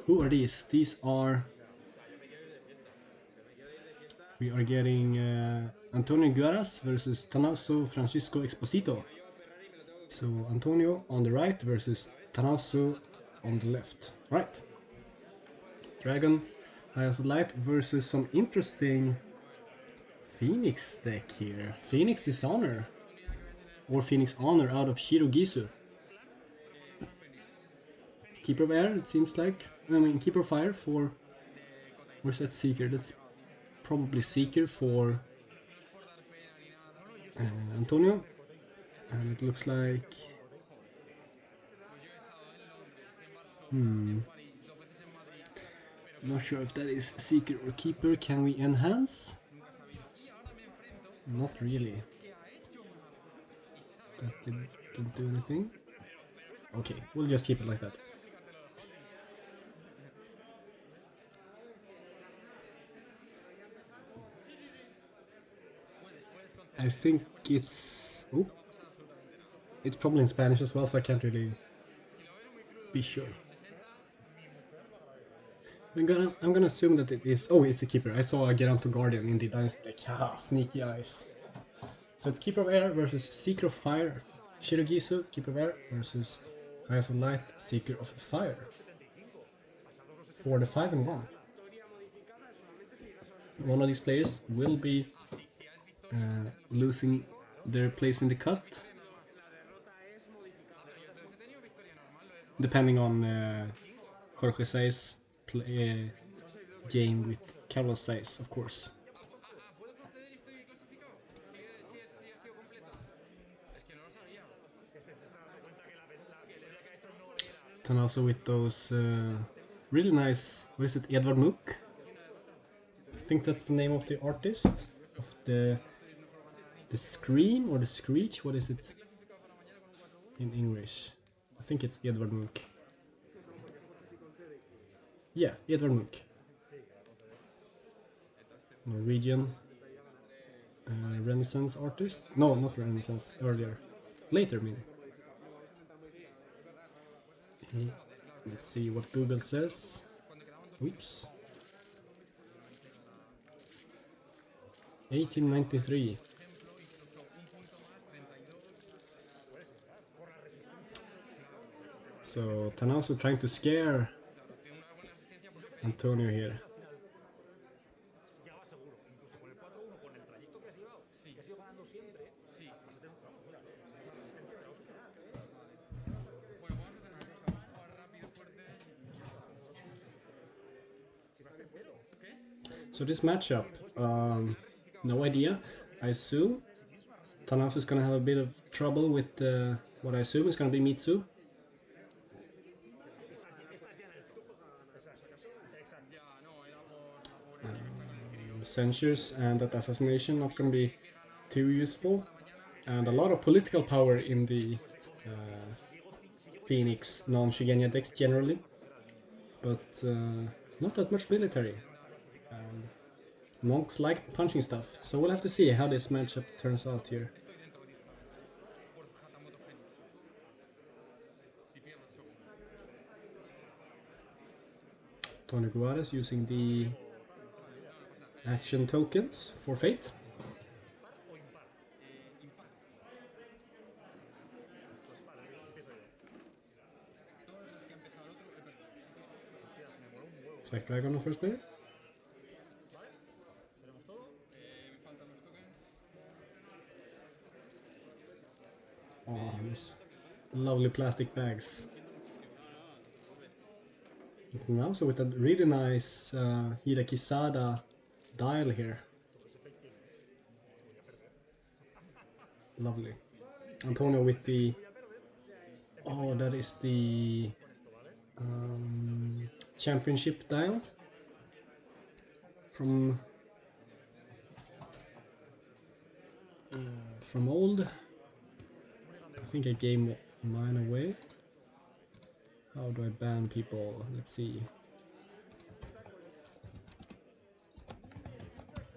Who are these? These are We are getting Antonio Guaras versus Tanaso Francisco Exposito. So Antonio on the right versus Tanaso on the left. Right. Dragon, Eyes of Light versus some interesting Phoenix deck here. Phoenix Dishonor. Or Phoenix Honor out of Shirogisu. Keeper of Air, it seems like. I mean, Keeper of Fire for... Where's that Seeker? That's probably Seeker for Antonio. And it looks like... Not sure if that is Seeker or Keeper. Can we enhance? Not really. That didn't do anything. Okay, we'll just keep it like that. I think it's... Oh, it's probably in Spanish as well, so I can't really be sure. I'm gonna assume that it is... Oh, it's a Keeper. I saw a Geronto Guardian in the Dynasty deck. Haha, sneaky eyes. So it's Keeper of Air versus Seeker of Fire. Shirogisu, Keeper of Air versus Eyes of Light, Seeker of Fire. For the 5 and 1. One of these players will be losing their place in the cut. Depending on Jorge Saiz game with Carlos Saiz, of course. And also with those really nice, what is it, Edvard Munch? I think that's the name of the artist of the Scream or the Screech, what is it in English? I think it's Edvard Munch. Yeah, Edvard Munch. Norwegian Renaissance artist? No, not Renaissance, earlier. Later, meaning. Let's see what Google says. Oops. 1893. So Tanaso trying to scare Antonio here. So this matchup, no idea. I assume Tanaso is gonna have a bit of trouble with what I assume is gonna be Mitsu. Censures and that assassination not gonna be too useful, and a lot of political power in the Phoenix non-Shigenya decks generally, but not that much military. Monks like punching stuff, so we'll have to see how this matchup turns out here. Tony Guares using the action tokens for Fate. Select Dragon on first player. Oh, these lovely plastic bags. And also with a really nice Hirakisada dial here. Lovely. Antonio with the... Oh, that is the championship dial from old. I think I gave mine away. How do I ban people? Let's see.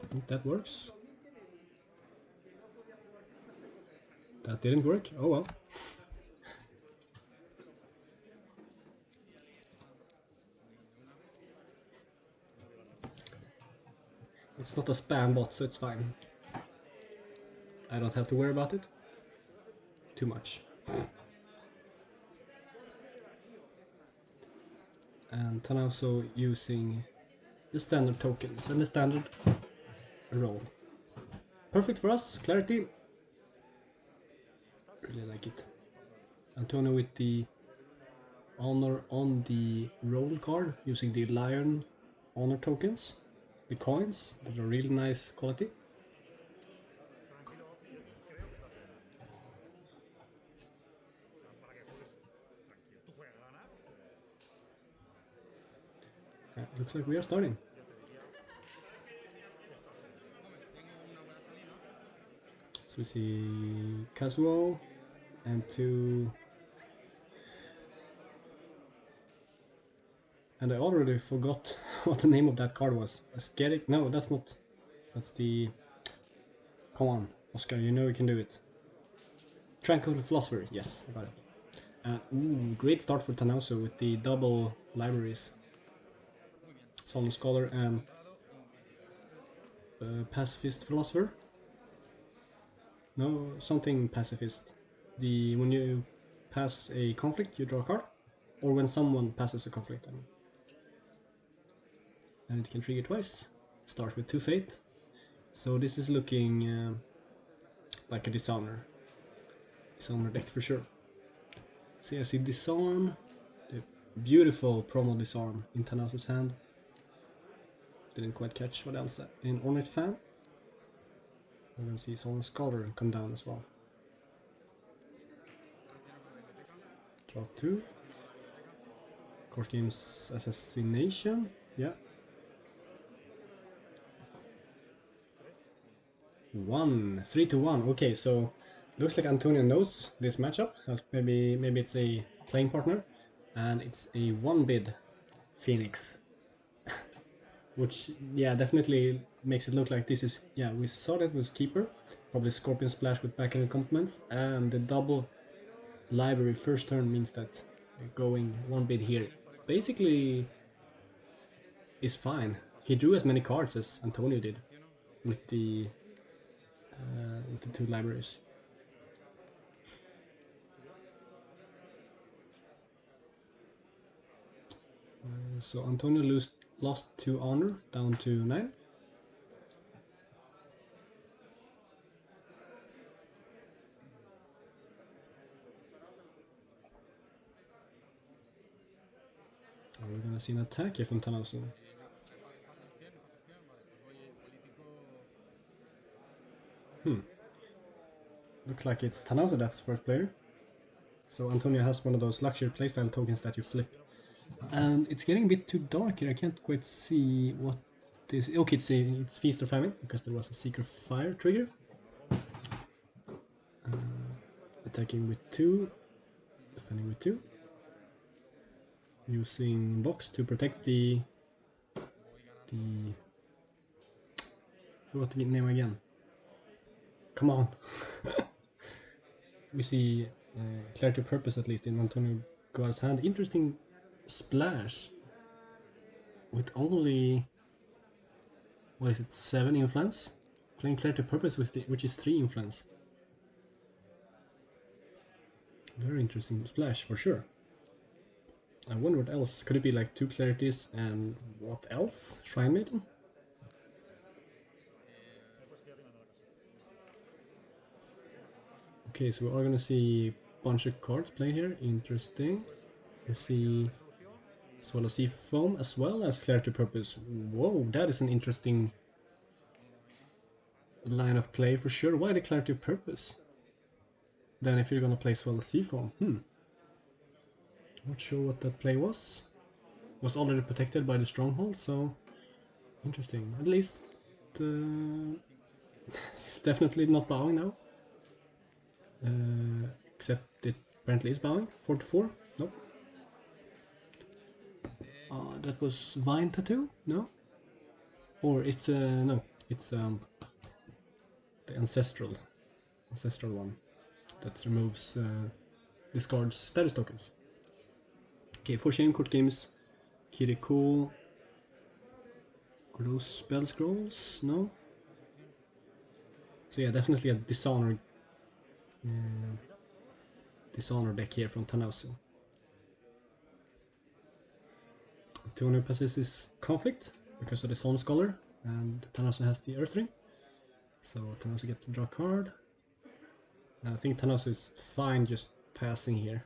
I think that works. That didn't work. Oh well. It's not a spam bot, so it's fine. I don't have to worry about it too much. And Tanauso using the standard tokens and the standard roll. Perfect for us, clarity. Really like it. Antonio with the honor on the roll card using the lion honor tokens, the coins that are really nice quality. Looks like we are starting. So we see Kazuo and two. And I already forgot what the name of that card was. Ascetic? No, that's not. That's the. Come on, Oscar, you know you can do it. Tranquil Philosopher, yes, I got it. Ooh, great start for Tanauso with the double libraries. Solemn Scholar and Pacifist Philosopher. No, something Pacifist. When you pass a conflict, you draw a card. Or when someone passes a conflict, I mean. And it can trigger twice. Start with 2 Fate. So this is looking like a Dishonor deck for sure. See, I see Disarm, the beautiful promo Disarm in Tanauso's hand. Didn't quite catch what else in Ornate Fan. We're gonna see Solemn Scholar come down as well. Draw 2. Court Games Assassination, yeah. 3-1. Okay, so looks like Antonio knows this matchup. As maybe it's a playing partner, and it's a 1-bid Phoenix, which definitely makes it look like this is we saw that was Keeper, probably Scorpion Splash with backhanded compliments, and the double library first turn means that going 1-bid here basically is fine. He drew as many cards as Antonio did with the 2 libraries. So Antonio lost 2 honor down to 9. We're gonna see an attack here from Tanauso. Looks like it's Tanauso that's first player. So Antonio has one of those luxury playstyle tokens that you flip. And it's getting a bit too dark here, I can't quite see what this is. Okay, it's Feast or Famine, because there was a Secret Fire trigger. Attacking with 2, defending with 2. Using box to protect the forgot the name again. Come on. We see Clarity of Purpose at least in Antonio Guarda's hand. Interesting splash with only 7 influence. Playing Clarity of Purpose which is 3 influence. Very interesting splash for sure. I wonder what else. Could it be like 2 clarities and what else? Shrine Maiden? Okay, so we are gonna see a bunch of cards play here. Interesting. We see Swallow Sea Foam as well as Clarity Purpose. Whoa, that is an interesting line of play for sure. Why the Clarity Purpose? Then if you're gonna play Swallow Sea Foam, not sure what that play was. Was already protected by the Stronghold, so interesting. At least it's definitely not bowing now. Except it apparently is bowing. 4-4? Nope. That was Vine Tattoo? No? Or it's no, it's the ancestral one that removes discards status tokens. Okay, for Shame Court Games, Kiriko Are those spell scrolls? No? So yeah, definitely a Dishonor deck here from Tanausu. Antonio passes his Conflict because of the Sun Scholar, and Tanausu has the Earth Ring. So Tanausu gets to draw a card. And I think Tanausu is fine just passing here.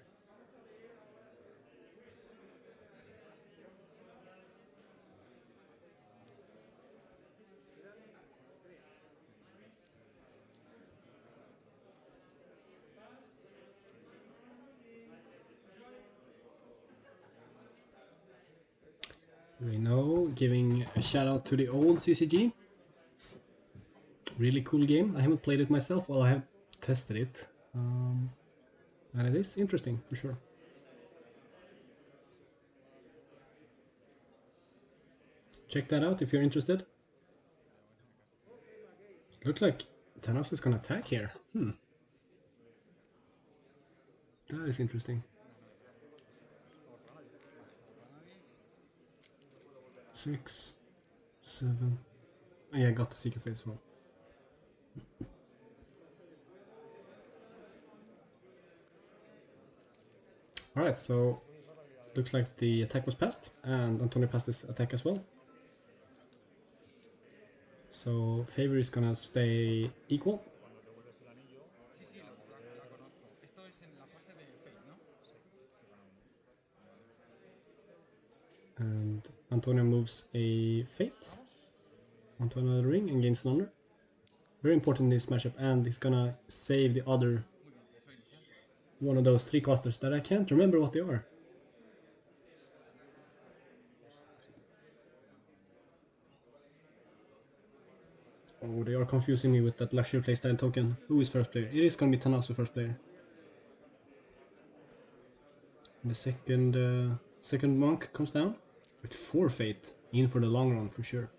We know, giving a shout out to the old CCG. Really cool game. I haven't played it myself, well I have tested it. And it is interesting for sure. Check that out if you're interested. Looks like Tanausu is gonna attack here. That is interesting. 6, 7. Oh, yeah, I got the Secret Phase as well. Alright, so looks like the attack was passed, and Antonio passed his attack as well. So favor is gonna stay equal. Sí, sí, la conozco. Esto es en la fase de Fate, ¿no? And Antonio moves a Fate onto another ring and gains an honor. Very important in this matchup, and he's gonna save the other one of those 3 casters that I can't remember what they are. Oh, they are confusing me with that luxury playstyle token. Who is first player? It is gonna be Tanausu first player. The second monk comes down with 4 Fate, in for the long run for sure.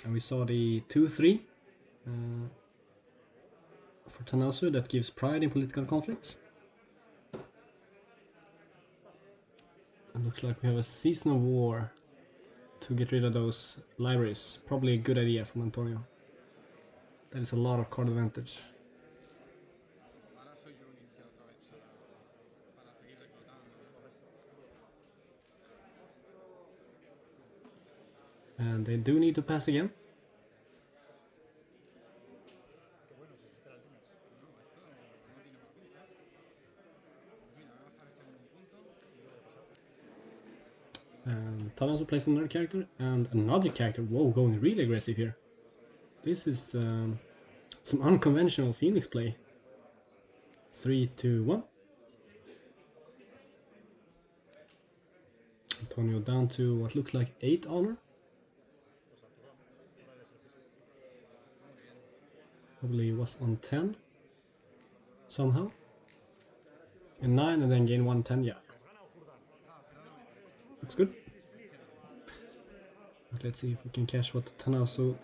And we saw the 2-3 for Tanausu that gives pride in political conflicts. It looks like we have a Season of War to get rid of those libraries. Probably a good idea from Antonio. That is a lot of card advantage. Ahora soy yo iniciar otra vez para seguir reclutando. And they do need to pass again. And Tanausu plays another character and another character. Whoa, going really aggressive here. This is some unconventional Phoenix play. 3, 2, 1. Antonio down to what looks like 8 honor. Probably was on 10 somehow. And 9 and then gain 110, yeah. Looks good. But let's see if we can catch what Tanausu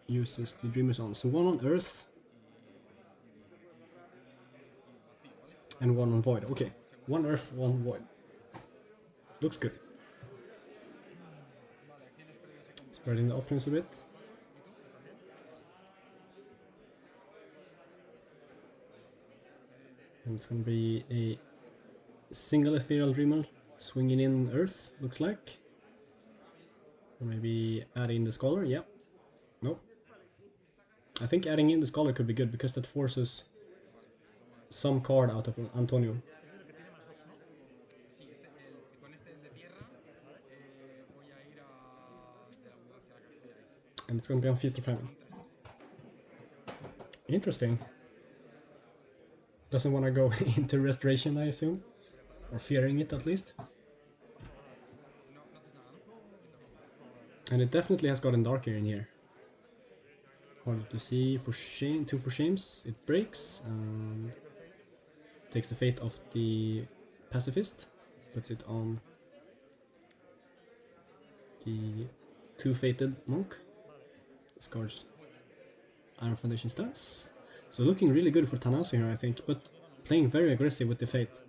uses the Dreamers on. So 1 on Earth and 1 on Void. Okay, 1 Earth, 1 Void. Looks good. Spreading the options a bit. And it's gonna be a single Ethereal Dreamer swinging in Earth, looks like. Or maybe adding in the Scholar, yeah. Nope. I think adding in the Scholar could be good because that forces some card out of Antonio. Sí, con este el de tierra voy a ir de la abundancia a Castilla. And it's gonna be on Feast of Famine. Interesting. Doesn't want to go into Restoration, I assume. Or fearing it at least. And it definitely has gotten darker in here. Harder to see. For shame, 2 for shames. It breaks. Takes the fate of the pacifist. Puts it on the 2 fated monk. Scars Iron Foundation stance. So looking really good for Tanausu here, I think. But playing very aggressive with the fate.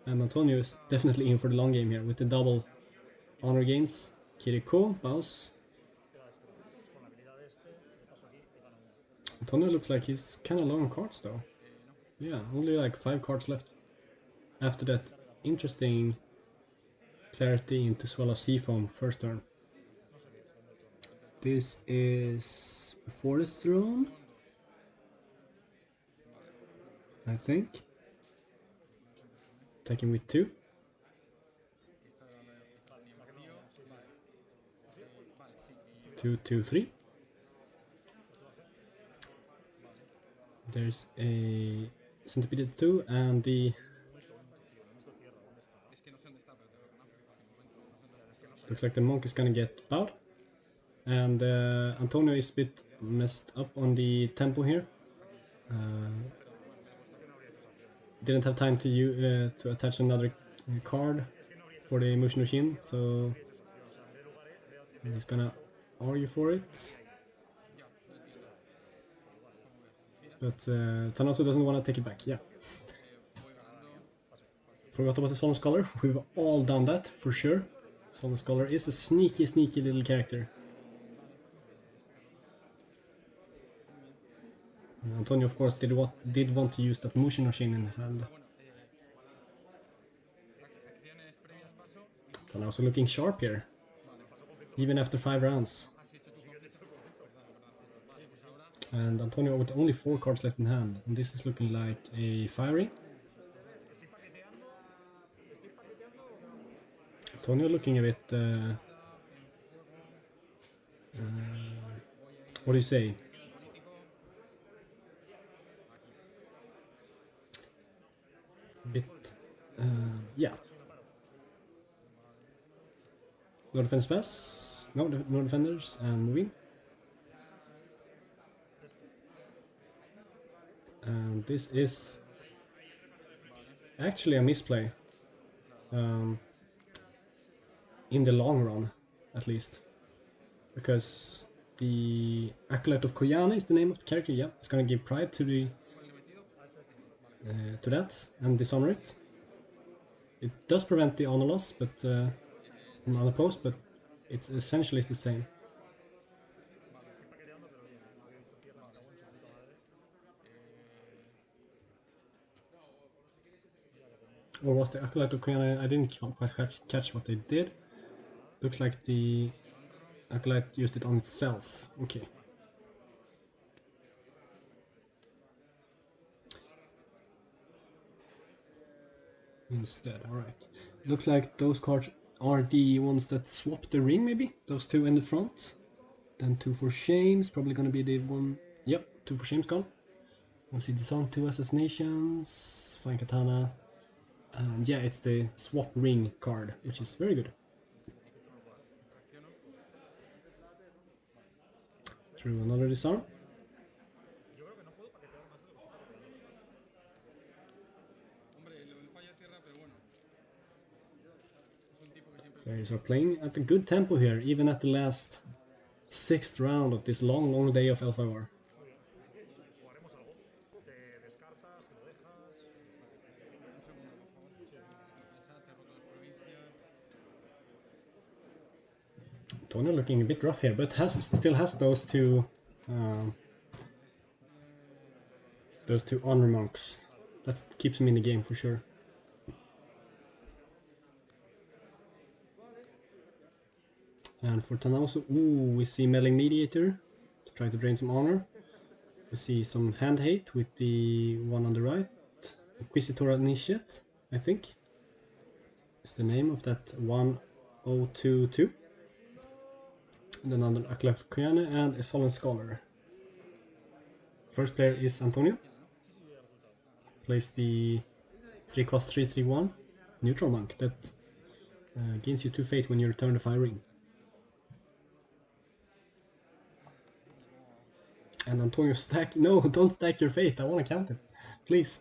And Antonio is definitely in for the long game here with the double honor gains. Kiriko, bounce. Antonio looks like he's kind of low on cards though. Yeah, only like 5 cards left. After that interesting clarity into Swallow Seafoam first turn. This is before the throne, I think. Taking with 2. 2, 2, 3. There's a Centipede 2 and the... Looks like the monk is gonna get bowed. And Antonio is a bit messed up on the tempo here. Didn't have time to attach another card for the Mushin no Shin, so he's gonna argue for it. But Tanasu doesn't want to take it back, yeah. Forgot about the Solemn Scholar, we've all done that, for sure. Solemn Scholar is a sneaky little character. Antonio, of course, did want to use that Mushin no Shin in hand. Tanasu looking sharp here, even after 5 rounds. And Antonio with only 4 cards left in hand, and this is looking like a fiery. Antonio looking a bit... what do you say? A bit... yeah. No defense pass, no defenders, and moving. And this is actually a misplay. In the long run, at least. Because the Acolyte of Koyana is the name of the character, yeah. It's gonna give pride to the... to that, and dishonor it. It does prevent the honor loss, but... from unopposed, but it's essentially the same. Or was the Acolyte of Koyana? I didn't quite catch what they did. Looks like the Acolyte used it on itself. Okay. Instead, alright. Looks like those cards are the ones that swap the ring, maybe? Those 2 in the front. Then 2 for Shame's, probably gonna be the one... Yep, 2 for Shame's gone. We'll see this on 2 Assassinations, Fine Katana. And yeah, it's the swap ring card, which is very good. Through another disarm. Players are playing at a good tempo here, even at the last 6th round of this long day of L5R. Antonio looking a bit rough here, but still has those 2 honor monks. That keeps him in the game for sure. And for Tanasu, we see Meddling Mediator to try to drain some honor. We see some hand hate with the one on the right. Inquisitor Initiate, I think, is the name of that 1022. And then another Acolyte of Koyana and a Solemn Scholar. First player is Antonio. Plays the 3-cost 3/3/1 neutral monk that gains you 2 fate when you return the fire ring. And Antonio stack... No, don't stack your fate, I want to count it. Please.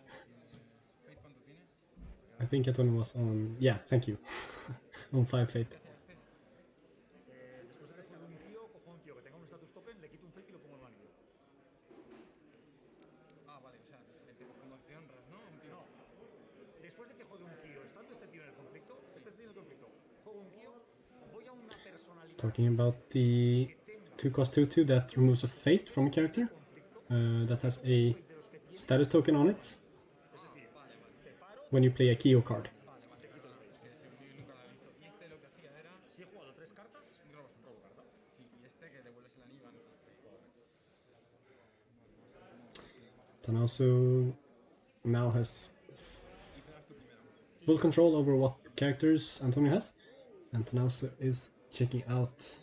I think Antonio was on... Yeah, thank you. On 5 fate. después de que juegue un Kyo, estando este tío en el conflicto, juego un Kyo, voy a una personalidad Talking about the 2 cost 2/2 that removes a fate from a character that has a status token on it when you play a Kyo card. Si he jugado 3 cartas, robo carta. Tanasu now has full control over what characters Antonio has, and Tanasu is checking out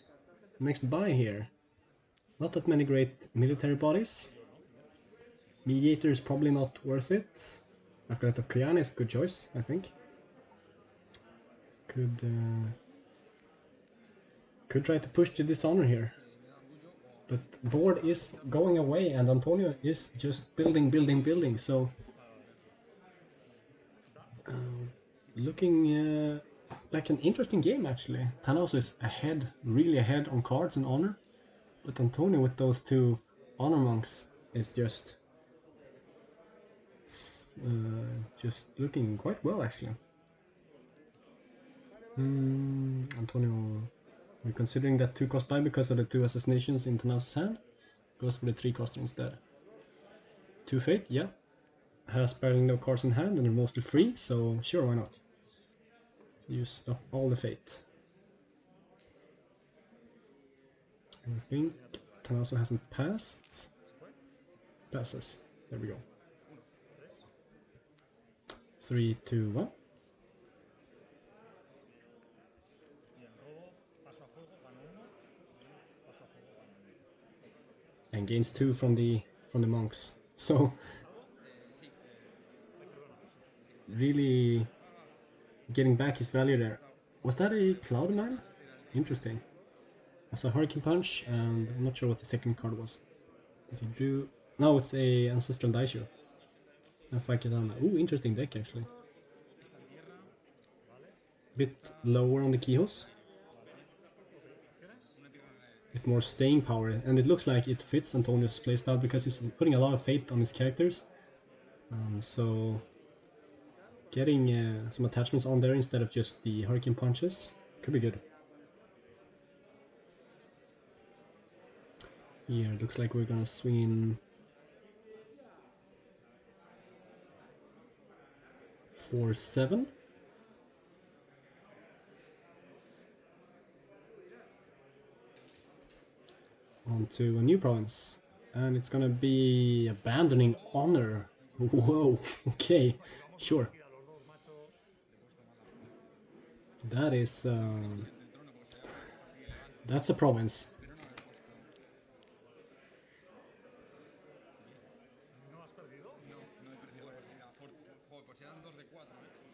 next buy here. Not that many great military bodies. Mediator is probably not worth it. Akaret of Kyane is a good choice, I think. Could try to push the Dishonor here. But board is going away and Antonio is just building, so looking like an interesting game actually. Thanos is ahead, really ahead on cards and honor, but Antonio with those 2 honor monks is just looking quite well actually. Antonio, we're considering that 2 cost buy because of the 2 assassinations in Thanos' hand. Goes for the 3 cost instead. 2 fate, yeah. Has barely no cards in hand and they're mostly free, so sure, why not? Use up all the fate. I think Tanasu hasn't passed. Passes. There we go. 3, 2, 1. And gains 2 from the monks. So really getting back his value there. Was that a Cloud Mine? Interesting. Also Hurricane Punch, and I'm not sure what the second card was. If he drew... No, it's a Ancestral Daisho. And Faketana. Ooh, interesting deck actually. Bit lower on the Keyhose. Bit more staying power, and it looks like it fits Antonio's playstyle because he's putting a lot of fate on his characters. So getting some attachments on there instead of just the Hurricane Punches could be good. Here, looks like we're gonna swing in 4-7. Onto a new province, and it's gonna be Abandoning Honor. Whoa, okay, sure. That is that's a province.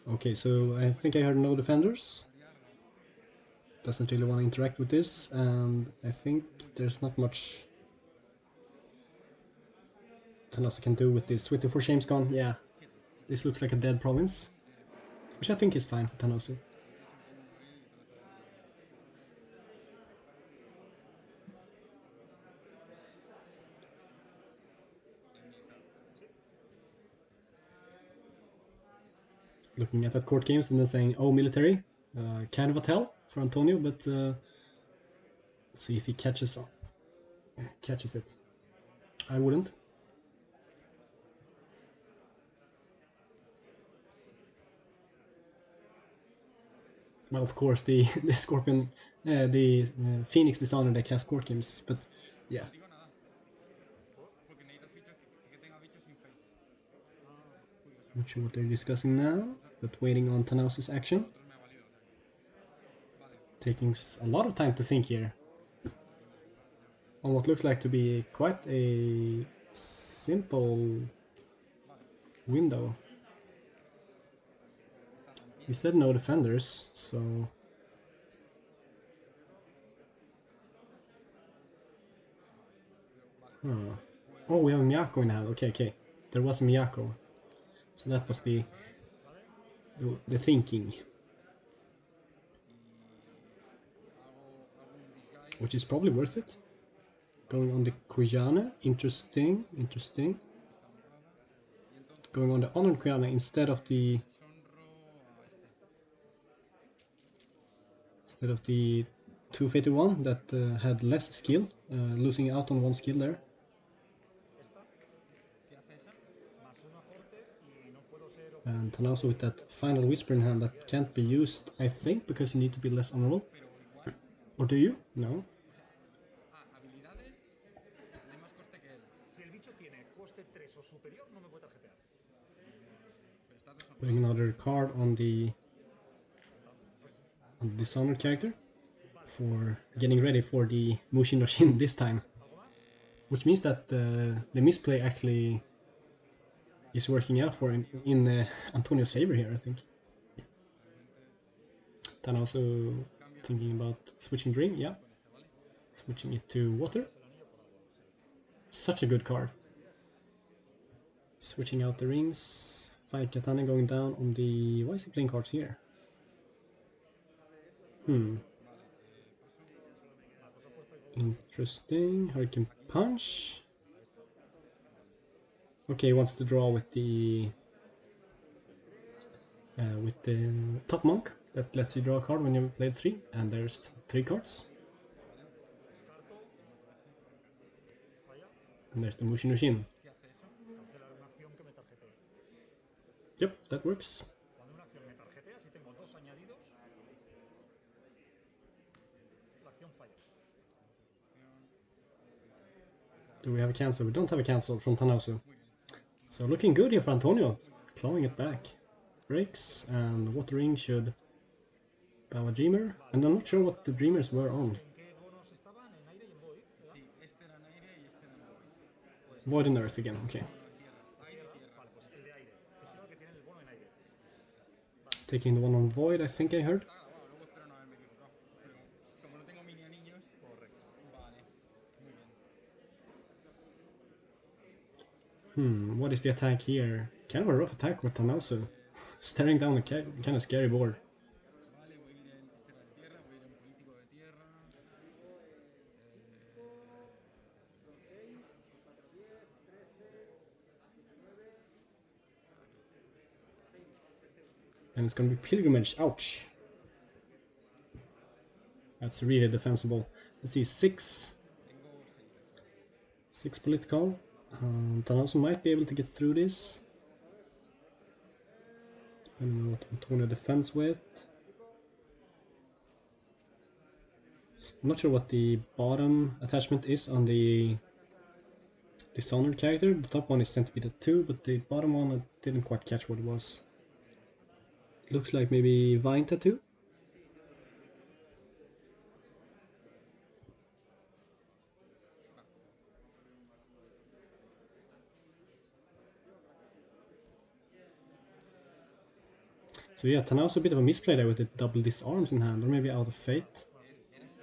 Okay, so I think I heard no defenders. Doesn't really want to interact with this, and I think there's not much Tanasu can do with this. With the 4 Shames gone, yeah, this looks like a dead province, which I think is fine for Tanasu. Looking at that court games and then saying, oh, military, kind of a tell for Antonio, but let's see if he catches it. I wouldn't. Well, of course, the Scorpion, the Phoenix Dishonor deck has court games, but yeah. Not sure what they're discussing now, but waiting on Tanausu's action. Taking a lot of time to think here. On what looks like to be quite a simple window. He said no defenders, so... Huh. Oh, we have a Miyako in hand. Okay. There was a Miyako. So that was the thinking. Which is probably worth it. Going on the Kuyana, interesting. Going on the Honored Kuyana instead of the instead of the 251 that had less skill, losing out on one skill there. And Tanauso with that final Whisper in hand that can't be used, I think, because you need to be less honorable. Or do you? No. Habilidades de más coste que él. Si el bicho tiene coste 3 o superior, no me puede tarjetear. Putting another card on the Dishonored character for getting ready for the Mushin no Shin this time. Which means that the misplay actually is working out for him in Antonio's favor here, I think. Then also thinking about switching ring, yeah. Switching it to water. Such a good card. Switching out the rings. 5 Katana going down on the... Why is he playing cards here? Interesting. Hurricane Punch. Okay, he wants to draw with the Top Monk. That lets you draw a card when you played 3. And there's 3 cards. And there's the Mushin no Shin. Yep, that works. Do we have a cancel? We don't have a cancel from Tanauso. So looking good here for Antonio. Clawing it back. Breaks, and Water Ring should bow a Dreamer. And I'm not sure what the Dreamers were on. Void and Earth again, okay. Taking the one on Void, I think I heard. What is the attack here? Kind of a rough attack with Tanauso. Staring down a kind of scary board. And it's gonna be Pilgrimage, ouch. That's really defensible. Let's see, 6 political. Tanauso might be able to get through this. I don't know what Antonio defends with. I'm not sure what the bottom attachment is on the Dishonored character. The top one is Centipede 2, but the bottom one I didn't quite catch what it was. Looks like maybe Vine Tattoo? So yeah, Tanauso a bit of a misplay there with the double disarms in hand, or maybe out of fate.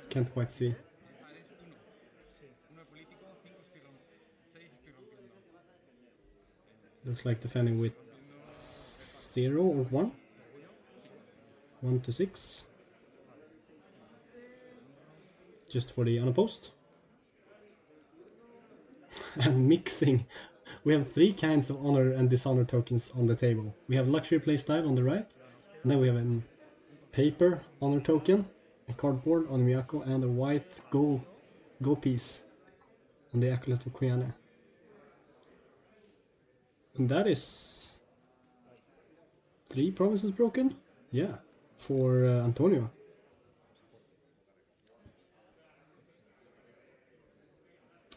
Can't quite see. Looks like defending with 0 or 1. 1 to 6. Just for the unopposed. And mixing. We have 3 kinds of honor and dishonor tokens on the table. We have luxury playstyle on the right. And then we have a paper honor token, a cardboard on Miyako, and a white go piece on the Acolyte of Koyane. And that is 3 promises broken? Yeah, for Antonio.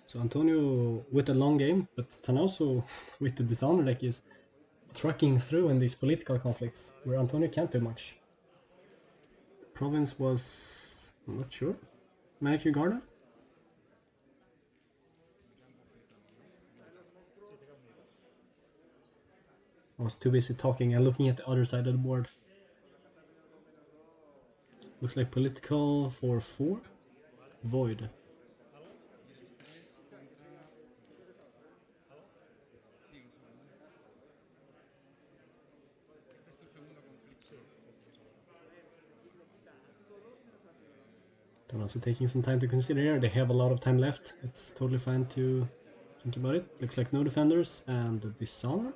So Antonio with a long game, but Tanauso with the Dishonor deck is trucking through in these political conflicts, where Antonio can't do much. The province was... I'm not sure. Manicure Garden? I was too busy talking and looking at the other side of the board. Looks like political for 4. Void. Then also taking some time to consider here. They have a lot of time left. It's totally fine to think about it. Looks like no defenders and Dishonor.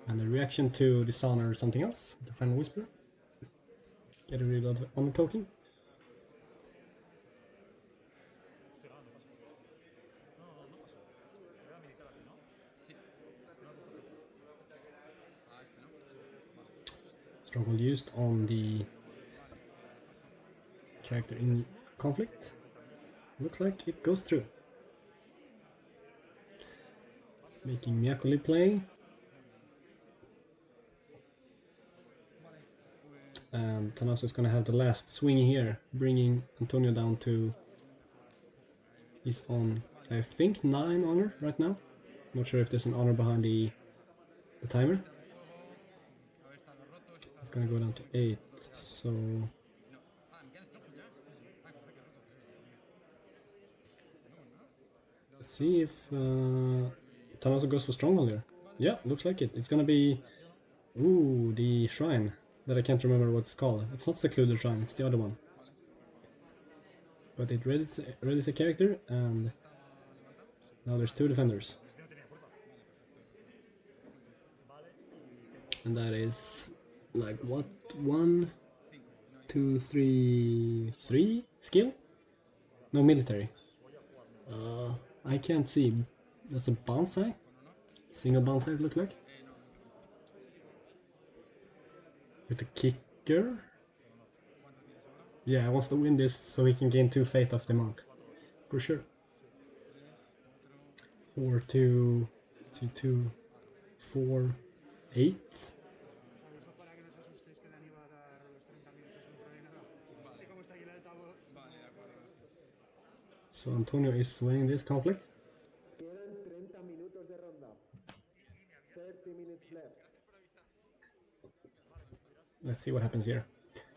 And a reaction to Dishonor or something else, the Final Whisper. Get rid of the honor token. Stronghold used on the character in conflict. Looks like it goes through. Making Miyakoli play. And Tanaso is gonna have the last swing here, bringing Antonio down to... He's on, I think, 9 honor right now. Not sure if there's an honor behind the timer. Gonna go down to 8, so... Let's see if Tanaso goes for Stronghold here. Yeah, looks like it. It's gonna be... Ooh, the shrine. That I can't remember what it's called. It's not Secluded Shrine, it's the other one. But it readies a character, and now there's 2 defenders. And that is like what? 1, 2, 3, 3 skill? No, military. I can't see. That's a bonsai? Single bonsai it looks like. With the kicker. Yeah, he wants to win this so he can gain 2 fate off the monk. For sure. 4, 2, 2, 4, 8. So Antonio is winning this conflict. Quedan 30 minutos de ronda. 30 minutes left. Let's see what happens here.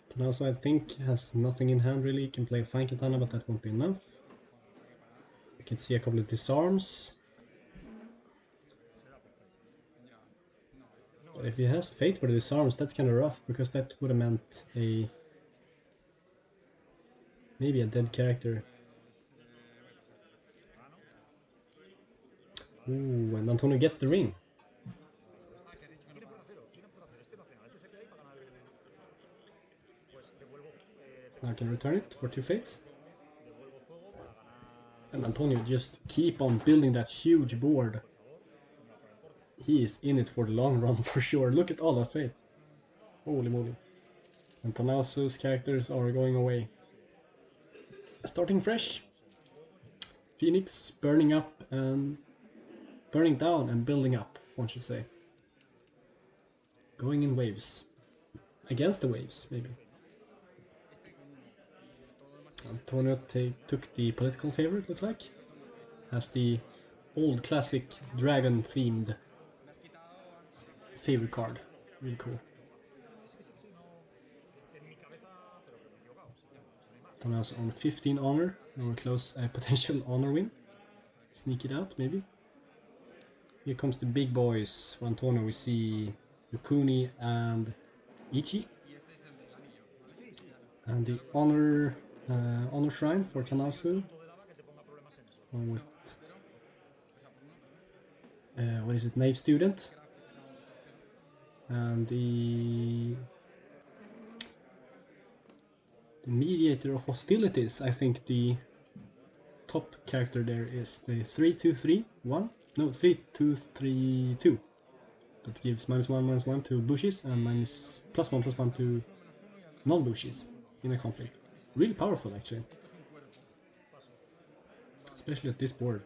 Tanaso, I think, has nothing in hand really. He can play a fine katana, but that won't be enough. You can see a couple of disarms. But if he has fate for the disarms, that's kind of rough, because that would have meant a... maybe a dead character. Ooh, and Antonio gets the ring. Now I can return it for 2 fates. And Antonio just keep on building that huge board. He is in it for the long run for sure. Look at all that fate. Holy moly. And Tanaso's characters are going away. Starting fresh. Phoenix burning up and... burning down and building up, one should say. Going in waves. Against the waves, maybe. Antonio took the political favor, it looks like. Has the old classic dragon themed favor card. Really cool. Antonio's on 15 honor. Now we're close a potential honor win. Sneak it out, maybe. Here comes the big boys. For Antonio we see Yukuni and Ichi. And the honor shrine for Tanasu. With what is it? Knave student. And the mediator of hostilities. I think the top character there is the 3-2-3-1. No, 3-2-3-2. That gives -1/-1 to bushes and +1/+1 to non-bushes in a conflict. Really powerful, actually. Especially at this board.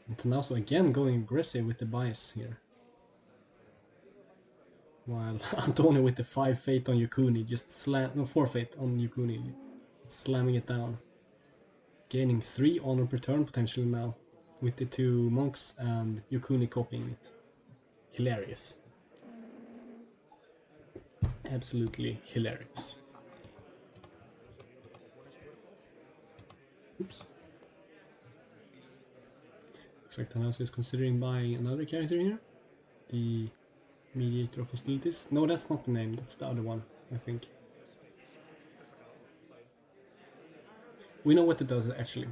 And Tanaso again going aggressive with the bias here. While Antonio with the 5 fate on Yukuni, just 4 fate on Yukuni, slamming it down. Gaining 3 honor per turn potentially now, with the 2 monks and Yukuni copying it. Hilarious. Absolutely hilarious. Oops. Looks like Tanaso is considering buying another character here. The mediator of hostilities. No, that's not the name, that's the other one, I think. We know what it does, actually.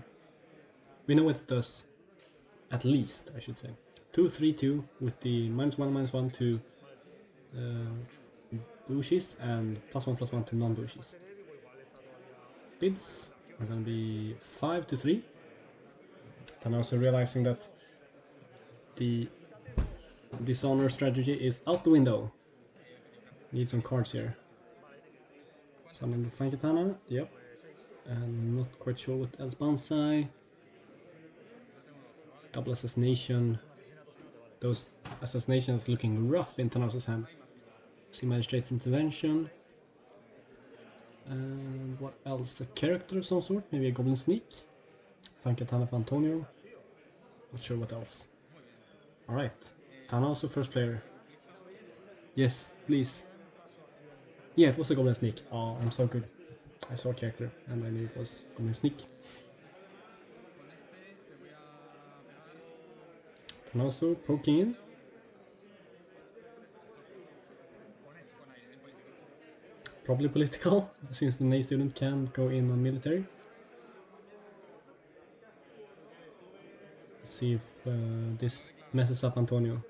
We know what it does, at least, I should say. 2-3-2 with the -1/-1 to bushes and +1/+1 to non-bushes. Bids are going to be 5-3. And also realizing that the dishonor strategy is out the window. Need some cards here. Summon the Fankatana, yep. And not quite sure what else. Bonsai. Double assassination. Those assassinations looking rough in Tanaso's hand. See Magistrate's Intervention. And what else? A character of some sort? Maybe a Goblin Sneak? Fankatana for Antonio. Not sure what else. Alright. Tanaso first player. Yes, please. Yeah, it was a Goblin Sneak. Oh, I'm so good. I saw a character and I knew it was Goblin Sneak. Tanaso poking in. Probably political, since the NA student can't go in on military. Let's see if this messes up Antonio.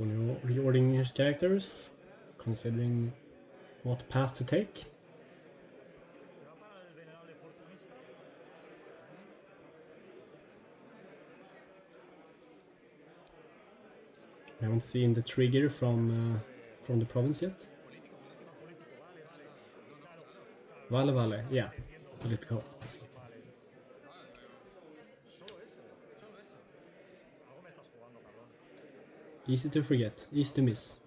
Antonio reordering his characters, considering what path to take. I haven't seen the trigger from the province yet. Vale, yeah, political. Easy to forget, easy to miss.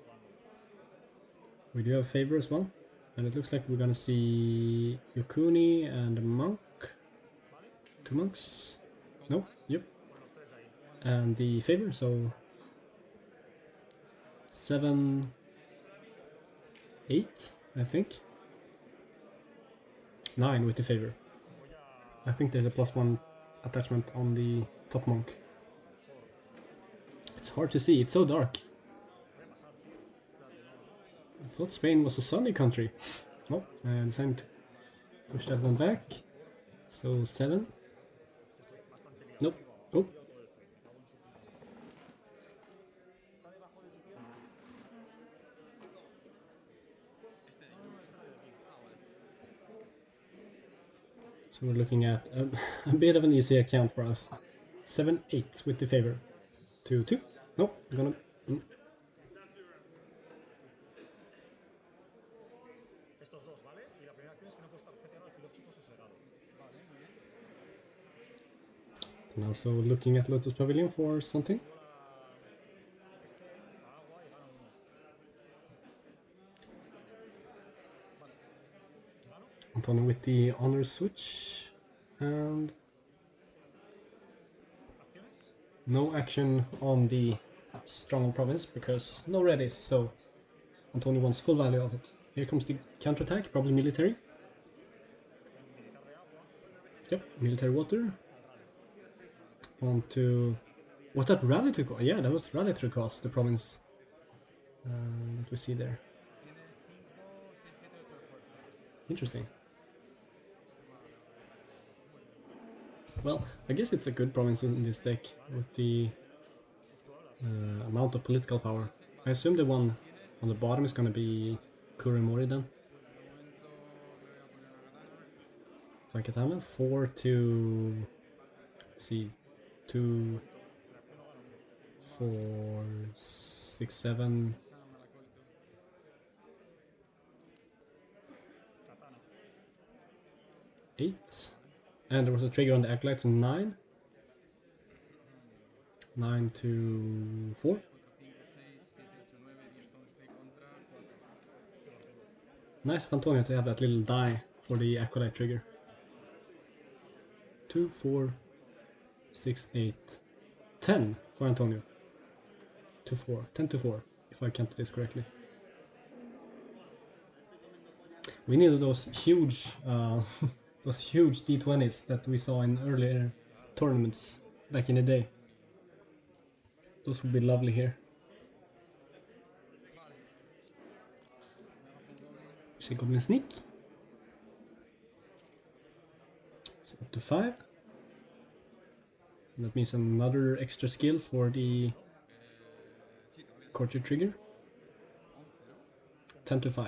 We do have favor as well, and it looks like we're gonna see Yokuni and a monk. 2 monks? No, yep. And the favor, so 7, 8, I think. 9 with the favor. I think there's a +1 attachment on the top monk. It's hard to see, it's so dark. I thought Spain was a sunny country. Oh, and decided to push that one back. So 7. Nope. Oh. So we're looking at a bit of an easy account for us. 7-8 with the favor. 2-2. Nope, we're gonna... And also looking at Lotus Pavilion for something. Antonio with the honor switch. And... no action on the strong province because no readies, so Antonio wants full value of it. Here comes the counterattack, probably military. Yep, military water. On to... was that rally to cost? Yeah, that was rally to cost, the province. That we see there. Interesting. Well, I guess it's a good province in this deck with the amount of political power. I assume the one on the bottom is going to be Kurimori then. Fankatana, 4 to... let's see, 2, 4, 6, 7... 8. And there was a trigger on the acolytes, 9. 9 to 4. Nice of Antonio to have that little die for the acolyte trigger. 2, 4, 6, 8, 10 for Antonio. 2, 4, 10 to 4, if I counted this correctly. We needed those huge Those huge D20s that we saw in earlier tournaments back in the day. Those would be lovely here. She Goblin Sneak. So up to 5. That means another extra skill for the Courtier trigger. 10 to 5.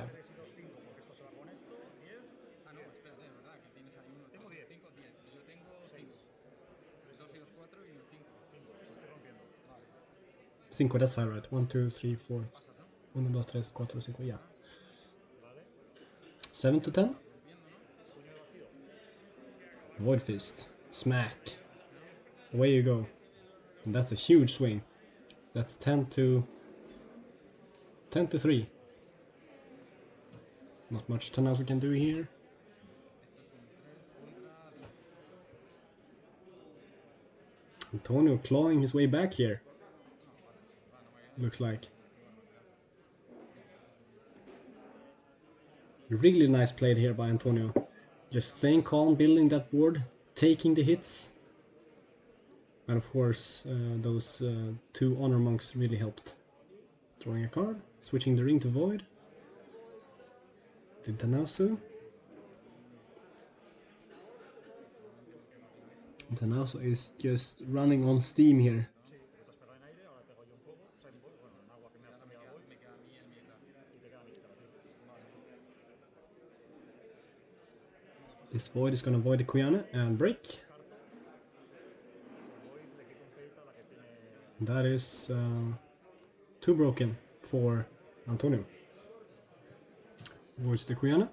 Ah, no, espérate, es verdad que tienes ahí uno. Tengo 10. 5, 10. Yo tengo 5. 2 y los 4 y los 5. 5, los estoy rompiendo. Vale. 5, that's high, right? 1, 2, 3, 4. 1, 2, 3, 4, 5, yeah. 7 to 10. Void Fist. Smack. Away you go. And that's a huge swing. That's 10 to 3. Not much Tanazu can do here. Antonio clawing his way back here. Looks like. Really nice play here by Antonio. Just staying calm, building that board, taking the hits. And of course, those 2 honor monks really helped. Drawing a card, switching the ring to void. Did Tanazu. Tanazu is just running on steam here. This void is gonna void the Kuyana and break. That is 2 broken for Antonio. Voids the Kuyana.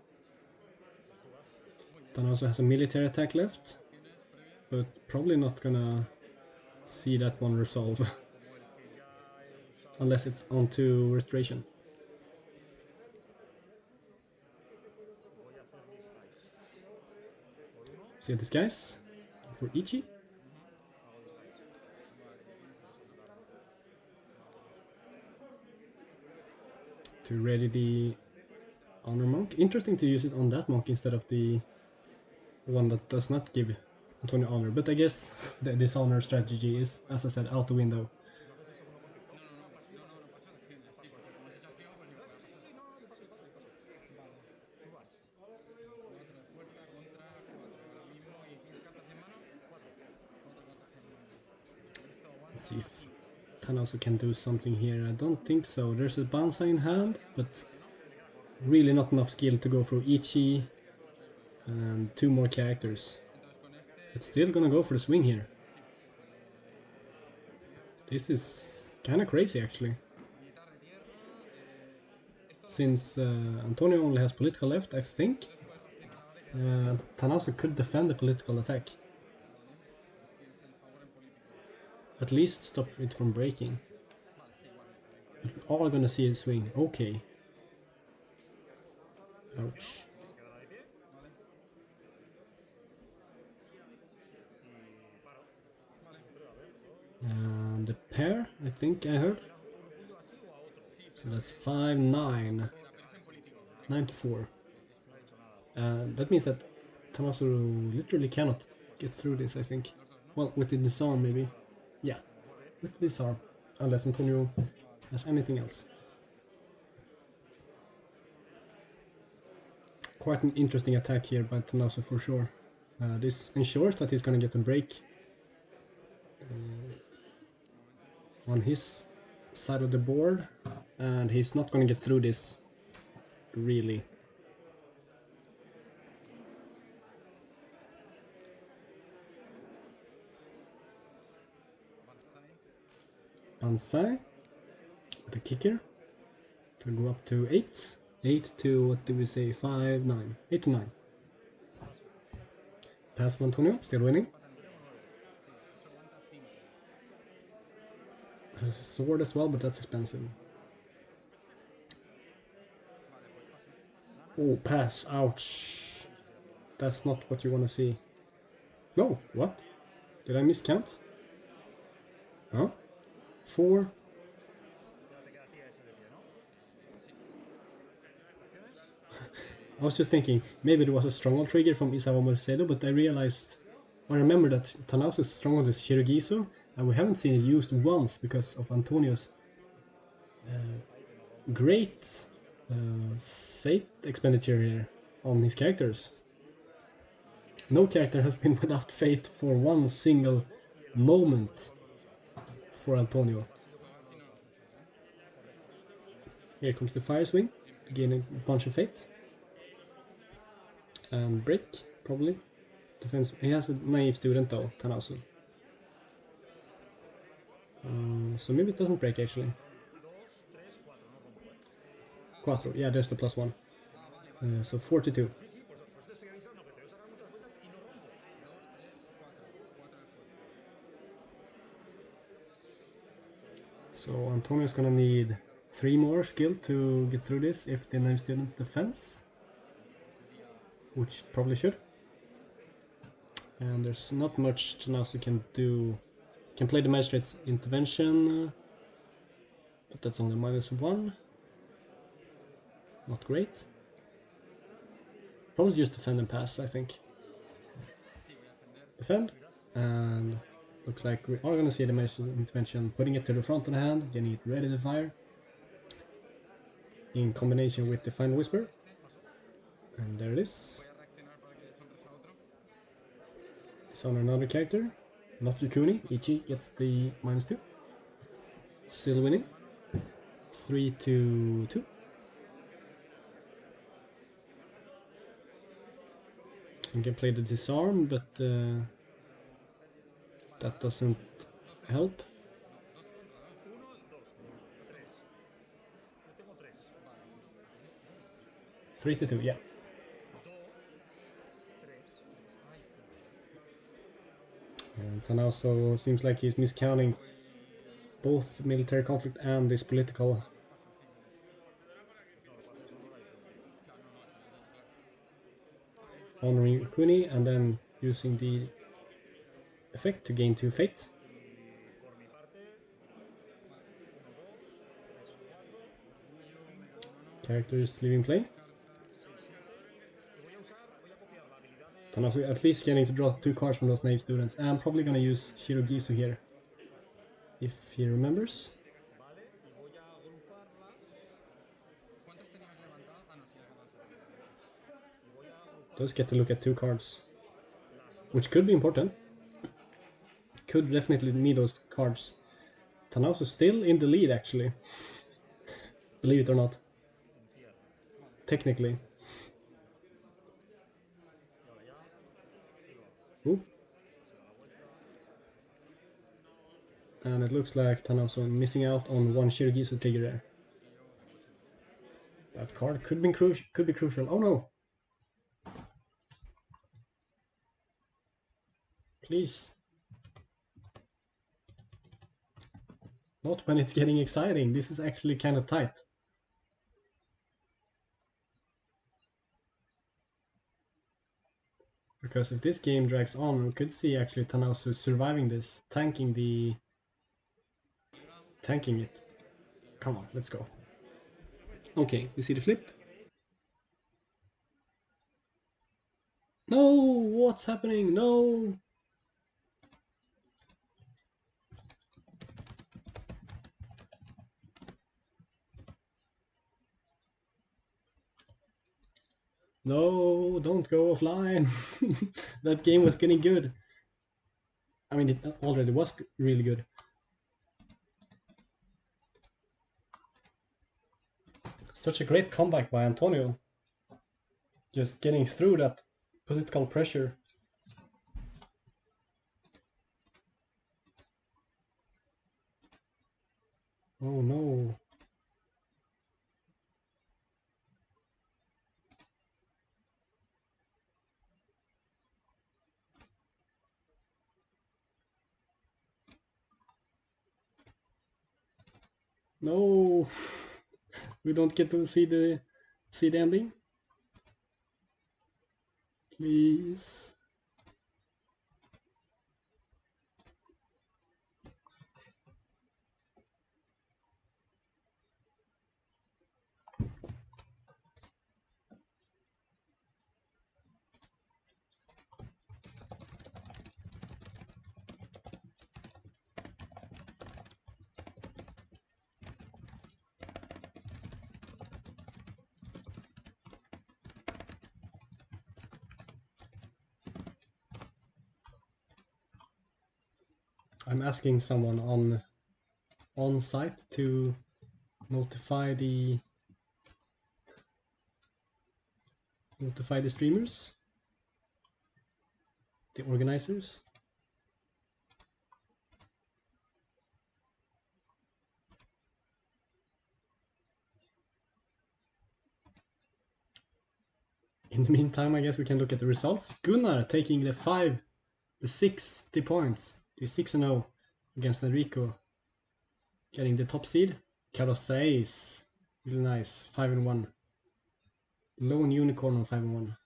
Tanazu has a military attack left, but probably not gonna see that one resolve. Unless it's onto restoration. See this guys for Ichi. To ready the honor monk. Interesting to use it on that monk instead of the one that does not give Antonio honor, but I guess the dishonor strategy is, as I said, out the window. Let's see if Tanazu can do something here. I don't think so. There's a bouncer in hand, but really not enough skill to go through Ichi and 2 more characters. But still gonna go for the swing here. This is kinda crazy actually. Since Antonio only has political left, I think Tanazu could defend the political attack. At least stop it from breaking. All gonna see is swing. Okay. Ouch. And the pair, I think I heard. So that's 5, 9. 9 to 4. That means that Tanazu literally cannot get through this, I think. Well, with the disarm maybe. Yeah, with the disarm. Unless Antonio has anything else. Quite an interesting attack here by Tanazu for sure. This ensures that he's gonna get a break on his side of the board, and he's not gonna get through this really. Banzai with a kicker to go up to 8. 8 to, what did we say, 5, 9. 8 to 9. Pass for Antonio, still winning. Has a sword as well, but that's expensive. Oh, pass, ouch. That's not what you want to see. No, what? Did I miscount? Huh? 4. I was just thinking maybe there was a stronghold trigger from Isawa Macedo, but I realized, I remember that Tanasu's stronghold is Shirogiso, and we haven't seen it used once because of Antonio's great fate expenditure here on his characters. No character has been without fate for one single moment for Antonio. Here comes the fire swing, gaining a bunch of fate. And break, probably. Defense. He has a naive student though, Tanasu. So maybe it doesn't break actually. 4, yeah, there's the +1. So 42. So Antonio's gonna need 3 more skill to get through this if the naive student defends. Which probably should. And there's not much Tanasu can do. Can play the magistrate's intervention, but that's only -1. Not great. Probably just defend and pass, I think. Defend, and looks like we are gonna see the magistrate's intervention, putting it to the front of the hand, getting it ready to fire. In combination with the Final Whisper. And there it is. Dishonor another character. Not Yukuni. Ichi gets the -2. Still winning. 3-2. You can play the disarm, but that doesn't help. 3-2, yeah. And Tanasu seems like he's miscounting both military conflict and this political. Honoring Kuni and then using the effect to gain 2 fate. Characters leaving play. Tanasu at least getting to draw 2 cards from those naive students. And I'm probably gonna use Shirogisu here. If he remembers. Does get to look at 2 cards. Which could be important. Could definitely need those cards. Tanasu still in the lead actually. Believe it or not. Technically. Ooh. And it looks like Tanasu missing out on 1 Shirogisu trigger there. That card could be crucial. Oh no! Please. Not when it's getting exciting. This is actually kind of tight. Because if this game drags on, we could see actually Tanasu surviving this, tanking it. Come on, let's go. Okay, we see the flip. No, what's happening? No. No, don't go offline. That game was getting good. I mean, it already was really good. Such a great comeback by Antonio. Just getting through that political pressure. Oh no. No. We don't get to see the ending. Please. I'm asking someone on site to notify the streamers, the organizers. In the meantime, I guess we can look at the results. Gunnar taking the 60 points, the 6-0 against Enrico, getting the top seed. Kotei is really nice, 5-1. Lone Unicorn on 5-1.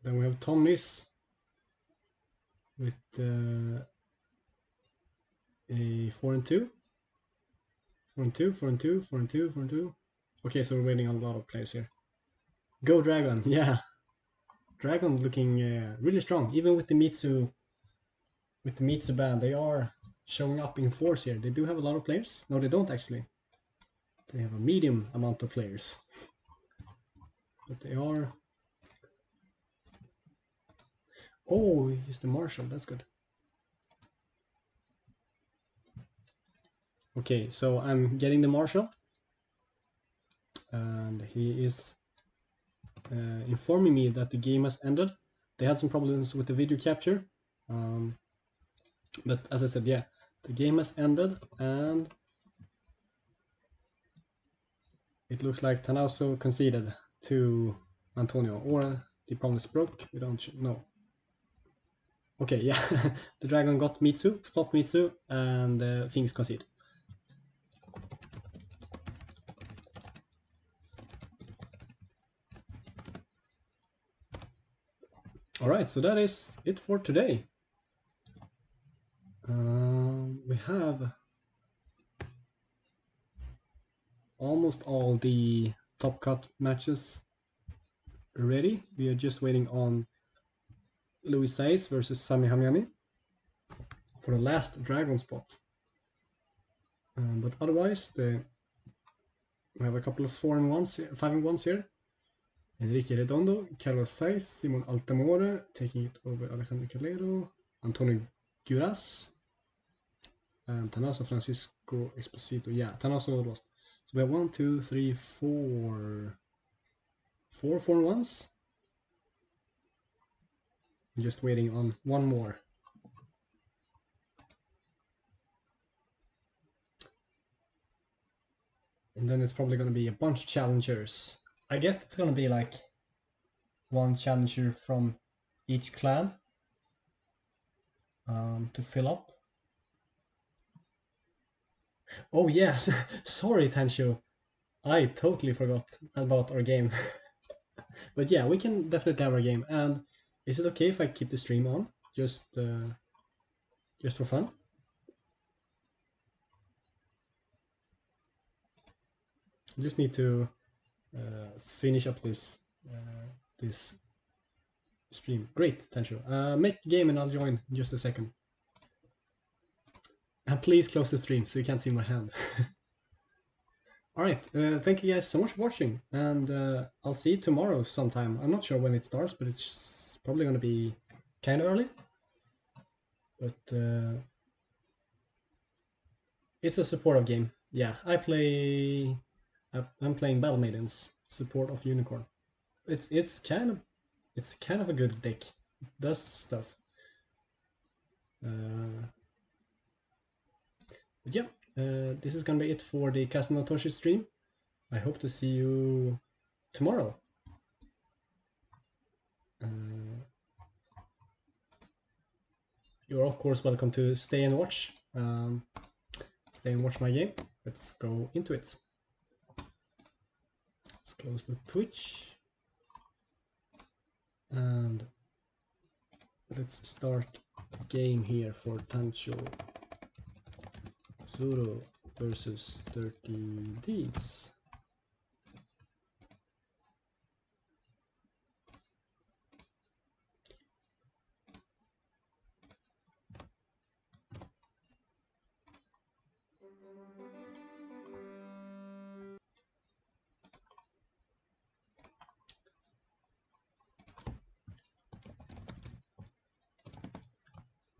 Then we have Tomnis with a 4-2. 4-2, 4-2, 4-2, 4-2. Okay, so we're waiting on a lot of players here. Go Dragon, yeah. Dragon looking really strong, even with the Mitsu band. They are showing up in force here. They do have a lot of players. No, they don't actually. They have a medium amount of players. But they are... Oh, he's the Marshal, that's good. Okay, so I'm getting the Marshal. And he is informing me that the game has ended. They had some problems with the video capture. But as I said, yeah, the game has ended and it looks like Tanauso conceded to Antonio, or the promise broke, we don't know. Okay, yeah, the Dragon got Mitsu, stopped Mitsu, and things concede. Alright, so that is it for today. We have almost all the top cut matches ready. We are just waiting on Louis Saez versus Sami Hamiani for the last Dragon spot. But otherwise, we have a couple of 5-1s here. Enrique Redondo, Carlos Saez, Simon Altamore taking it over Alejandro Calero, Antonio Guras, and Tanauso Francisco Esposito. Yeah, Tanauso lost. So we have 1, 2, 3, 4 4-1s. I'm just waiting on one more. And then it's probably going to be a bunch of challengers. I guess it's going to be like one challenger from each clan to fill up. Oh yes, sorry Tanshu, I totally forgot about our game. But yeah, we can definitely have our game. And is it okay if I keep the stream on? Just for fun? I just need to finish up this stream. Great, Tanshu. Make the game and I'll join in just a second. And please close the stream so you can't see my hand. Alright, thank you guys so much for watching, and I'll see you tomorrow sometime. I'm not sure when it starts, but it's probably going to be kind of early. But it's a supportive game. Yeah, I'm playing Battle Maidens, support of Unicorn. It's kind of a good deck. It does stuff. But yeah, this is gonna be it for the Kaze no Toshi stream. I hope to see you tomorrow. You're of course welcome to stay and watch. Stay and watch my game. Let's go into it. Let's close the Twitch. And let's start the game here for Tancho Zoro versus 30 Ds.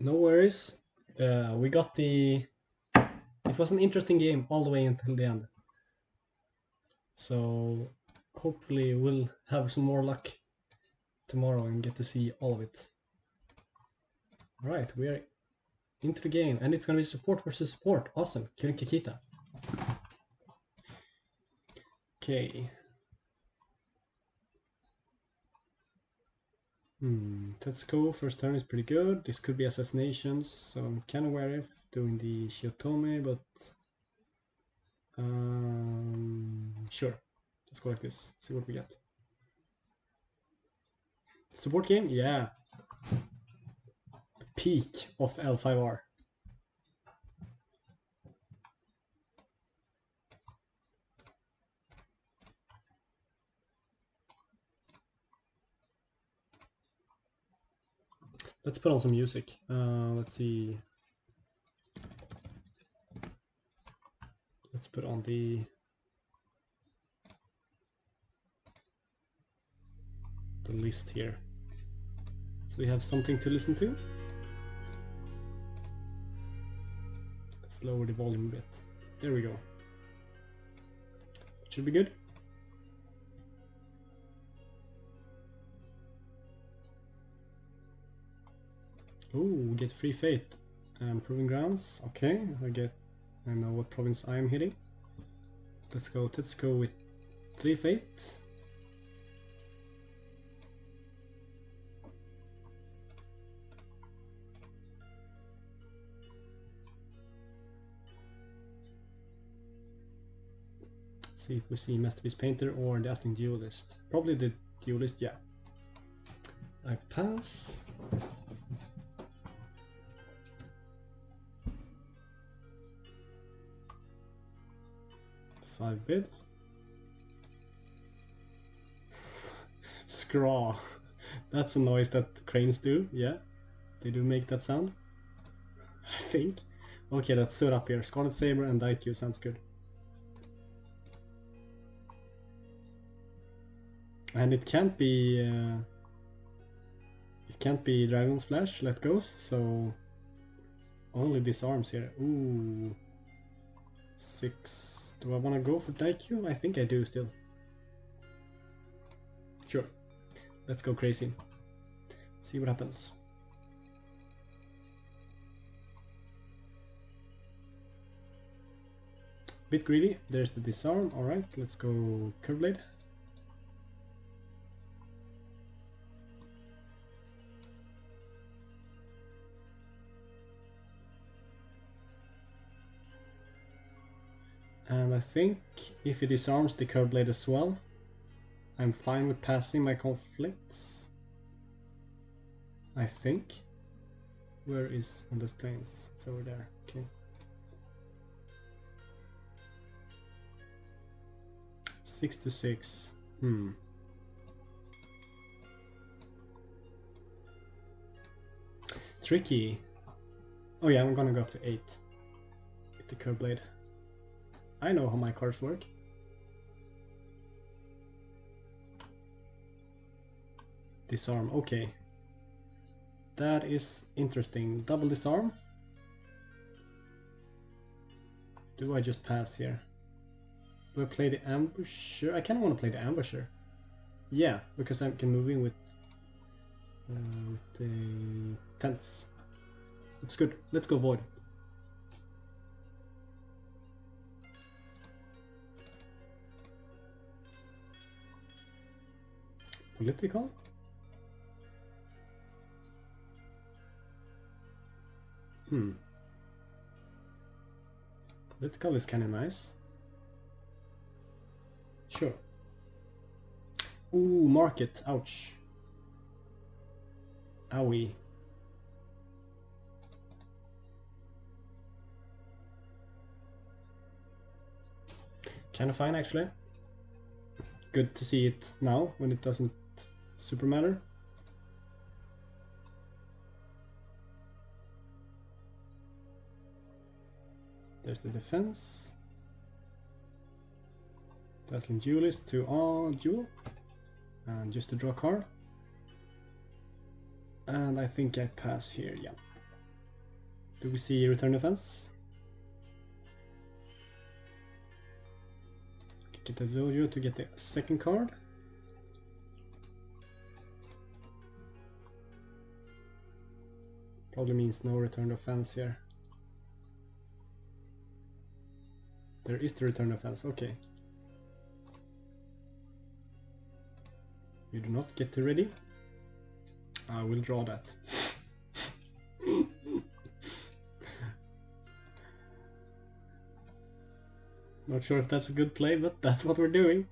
No worries. We got the... It was an interesting game all the way until the end. So hopefully we'll have some more luck tomorrow and get to see all of it. Alright, we are into the game, and it's gonna be support versus support. Awesome, killing Kikita. Okay. Tetsuko first turn is pretty good. This could be assassinations, so I'm kind of wary of doing the Shiotome, but sure. Let's go like this. See what we get. Support game? Yeah. The peak of L5R. Let's put on some music. Let's see. Let's put on the list here. So we have something to listen to. Let's lower the volume a bit. There we go. Should be good. Oh, we get free fate and proving grounds. Okay, I know what province I am hitting. Let's go with 3 fate. See if we see Masterpiece Painter or Dazzling Duelist. Probably the Duelist, yeah. I pass. Five bid. Scraw. That's a noise that cranes do, yeah. They do make that sound. I think. Okay, that's set up here. Scarlet Saber and Daikyu sounds good. And it can't be Dragon Splash, Let Goes, so only disarms here. Ooh. 6. Do I want to go for Daikyu? I think I do still. Sure. Let's go crazy. See what happens. Bit greedy. There's the disarm. Alright, let's go Curve Blade. And I think if it disarms the Curve Blade as well, I'm fine with passing my conflicts. I think. Where is Endless Plains? It's over there. Okay. 6 to 6. Tricky. Oh yeah, I'm gonna go up to 8 with the Curve Blade. I know how my cards work. Disarm, okay. That is interesting. Double disarm. Do I just pass here? Do I play the ambusher? I kind of want to play the ambusher. Yeah, because I can move in with the tents. Looks good. Let's go void. Political? Political is kind of nice. Sure. Ooh, market. Ouch. Owie. Kind of fine, actually. Good to see it now when it doesn't super matter. There's the defense. Dazzling Duelist to duel. And just to draw a card. And I think I pass here, yeah. Do we see return offense? Get the dojo to get the second card. Probably means no return offense here. There is the return offense, okay. You do not get to ready. I will draw that. Not sure if that's a good play, but that's what we're doing.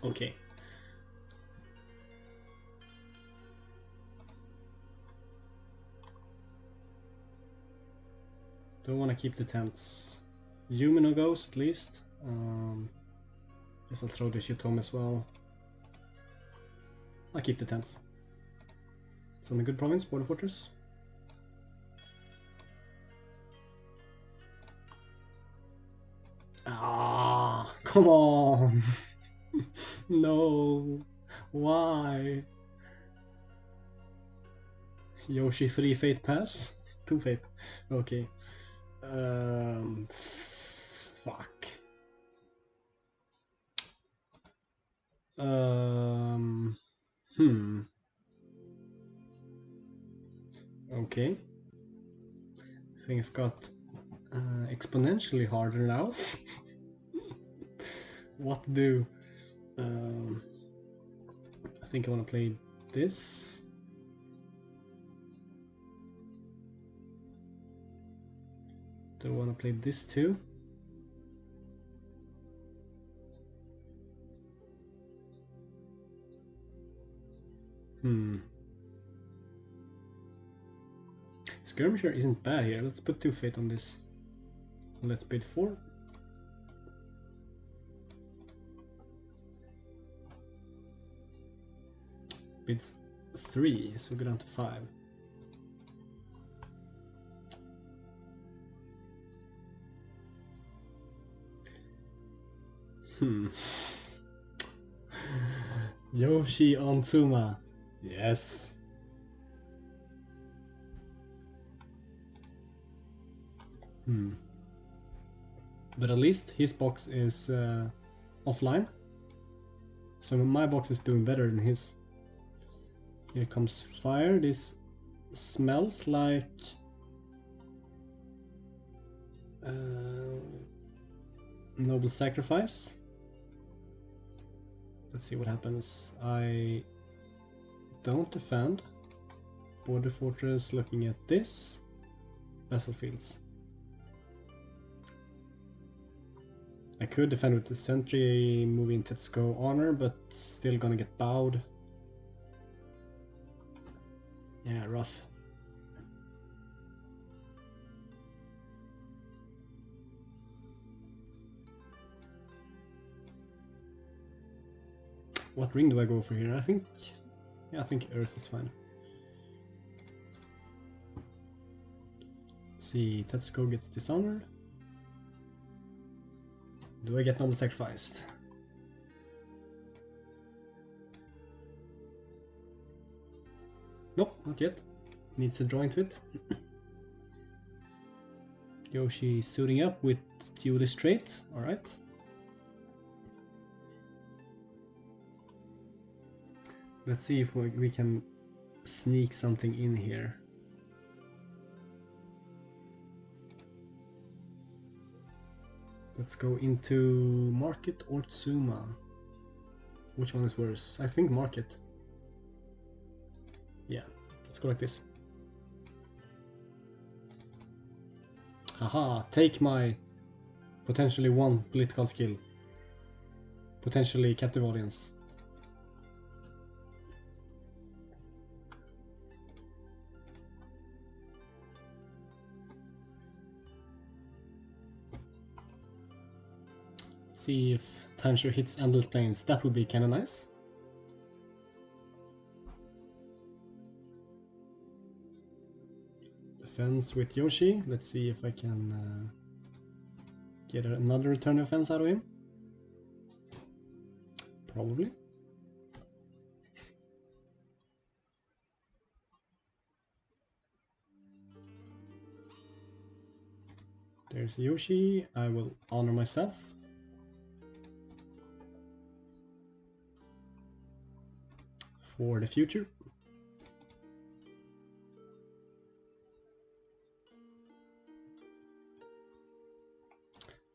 Okay. Don't want to keep the tents. Yumino goes at least. Guess I'll throw the Shitome as well. I'll keep the tents. It's on a good province, Border Fortress. Ah, come on! No, why? Yoshi 3 fate pass? 2 fate, okay. Fuck. Okay. Things got exponentially harder now. What to do? I think I want to play this. Do I want to play this too? Skirmisher isn't bad here. Let's put 2 fate on this. Let's bid 4. Bids 3, so go down to 5. Yoshi on Tsuma. Yes. But at least his box is offline. So my box is doing better than his. Here comes fire. This smells like noble sacrifice. Let's see what happens. I don't defend. Border Fortress looking at this. Vessel fields. I could defend with the sentry moving Tetsuko honor, but still gonna get bowed. Yeah, rough. What ring do I go for here? I think Earth is fine. Let's see, Tetsuko gets dishonored. Do I get noble sacrificed? Nope, not yet. Needs to draw into it. Yoshi suiting up with duelist trait. Alright. Let's see if we can sneak something in here. Let's go into Market or Tsuma. Which one is worse? I think Market. Yeah, let's go like this. Haha, take my potentially 1 political skill. Potentially captive audience. See if Timeshare hits Endless Plains. That would be kinda nice. Defense with Yoshi. Let's see if I can get another return offense out of him. Probably. There's Yoshi. I will honor myself. For the future.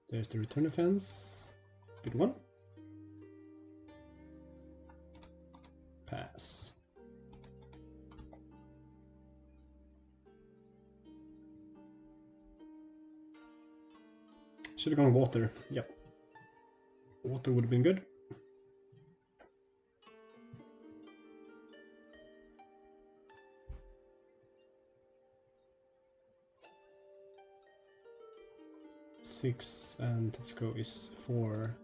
There's the return defense. Good one. Pass. Should have gone water. Yep. Water would have been good. Six and Tetsuko is 4.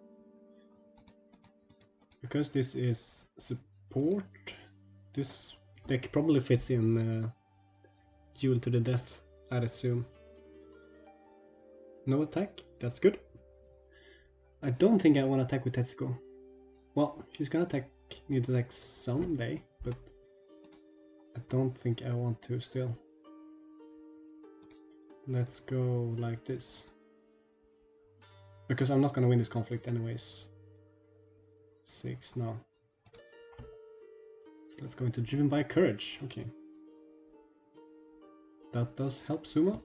Because this is support, this deck probably fits in Duel to the Death, I'd assume. No attack, that's good. I don't think I want to attack with Tetsuko. Well, she's gonna need to attack someday, but I don't think I want to still. Let's go like this. Because I'm not gonna win this conflict anyways. 6, no. So let's go into Driven by Courage, okay. That does help Suma.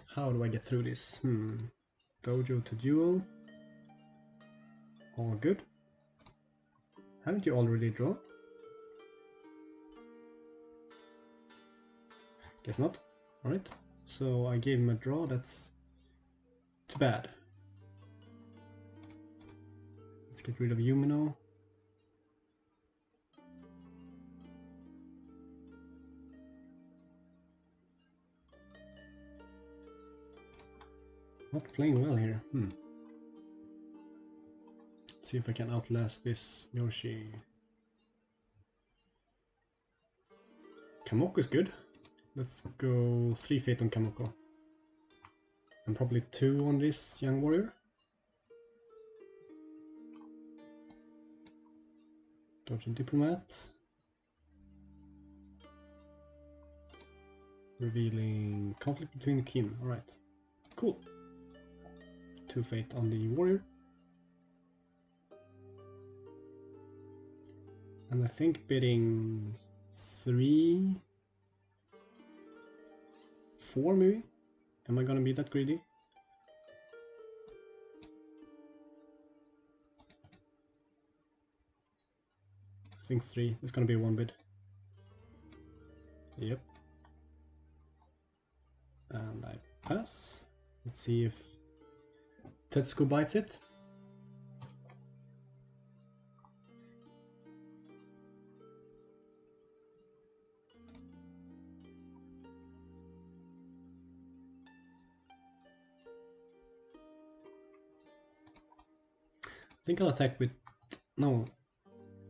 How do I get through this? Dojo to duel. All good. Haven't you already drawn? Guess not. Alright. So I gave him a draw, that's too bad. Let's get rid of Yumino. Not playing well here. Let's see if I can outlast this Yoshi. Kamoko is good. Let's go 3 Fate on Kamoko. And probably 2 on this young warrior. Dodge and Diplomat. Revealing conflict between kin. Alright. Cool. 2 Fate on the warrior. And I think bidding 3, 4 maybe? Am I gonna be that greedy? I think 3. It's gonna be 1 bid. Yep. And I pass. Let's see if Tetsuko bites it. I think I'll attack with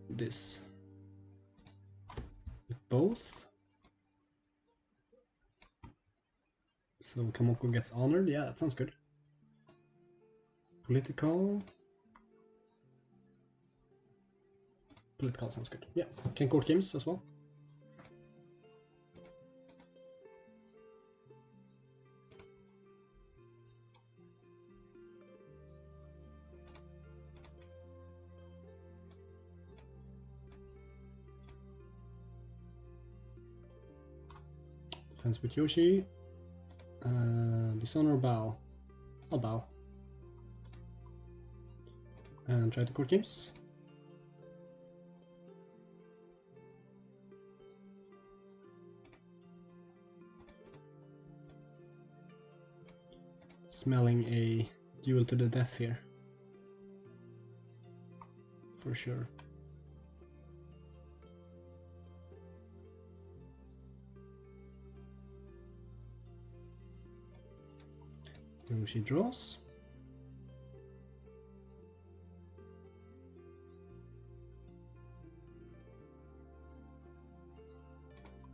this. With both. So Kamoko gets honored. Yeah, that sounds good. Political sounds good. Yeah, can court games as well. Defense with Yoshi. Dishonor, bow. I'll bow. And try to court games. Smelling a duel to the death here. For sure. Yoshi draws.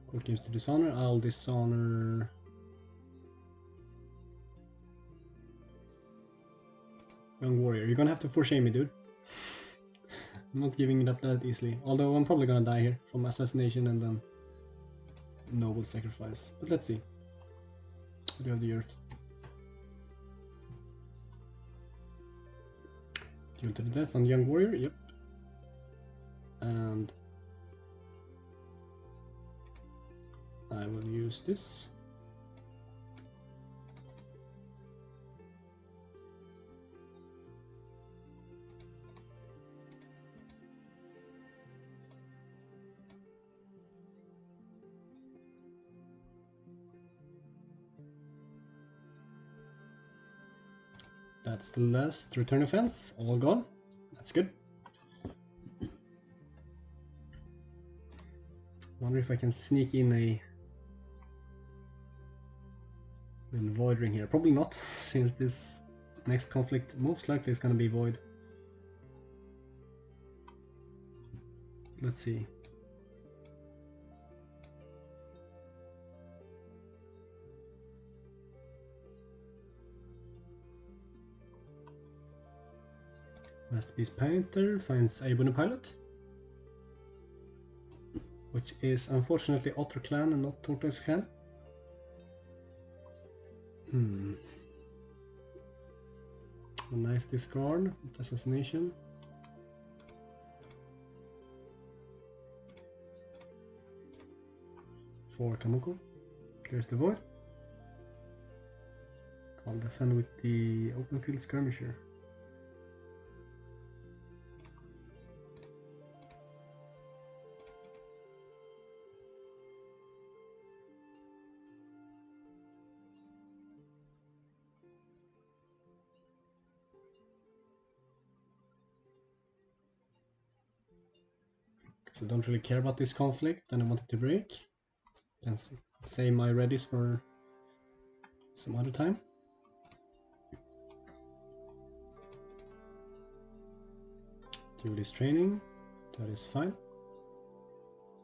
Court games to dishonor. I'll dishonor. Young warrior. You're gonna have to foreshame me, dude. I'm not giving it up that easily. Although I'm probably gonna die here from assassination and then noble sacrifice. But let's see. We do have the earth. Duel to the death on young warrior, yep. And I will use this. That's the last return offense, all gone. That's good. Wonder if I can sneak in a little void ring here. Probably not, since this next conflict most likely is gonna be void. Let's see. Masterpiece Painter finds a Bunny Pilot, which is unfortunately Otter Clan and not Tortoise Clan. A nice discard, assassination. For Kamoko. There's the void. I'll defend with the open field skirmisher. So I don't really care about this conflict and I want it to break. Can save my readies for some other time. Do this training, that is fine.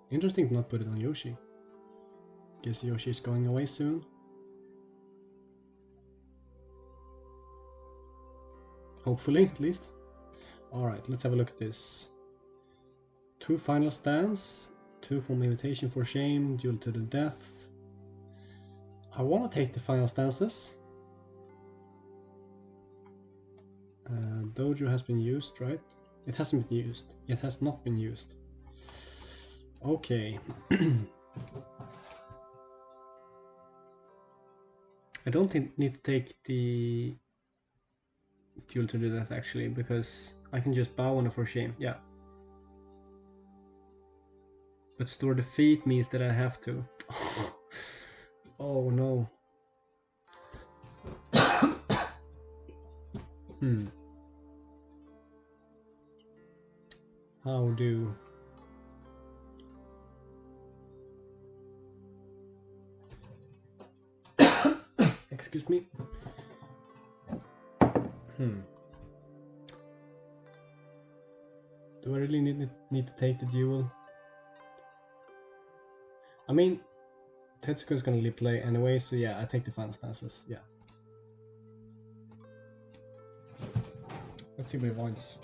Interesting to not put it on Yoshi. Guess Yoshi is going away soon. Hopefully, at least. Alright, let's have a look at this. 2 final stands, 2 from invitation for shame, duel to the death. I want to take the final stances. Dojo has been used, right? It hasn't been used. It has not been used. Okay. I don't need to take the duel to the death actually, because I can just bow on it for shame. Yeah. But store defeat means that I have to. Oh no. How do... Excuse me. Do I really need to take the duel? I mean, Tetsuko is gonna play anyway, so yeah, I take the final stances, yeah. Let's see my voids.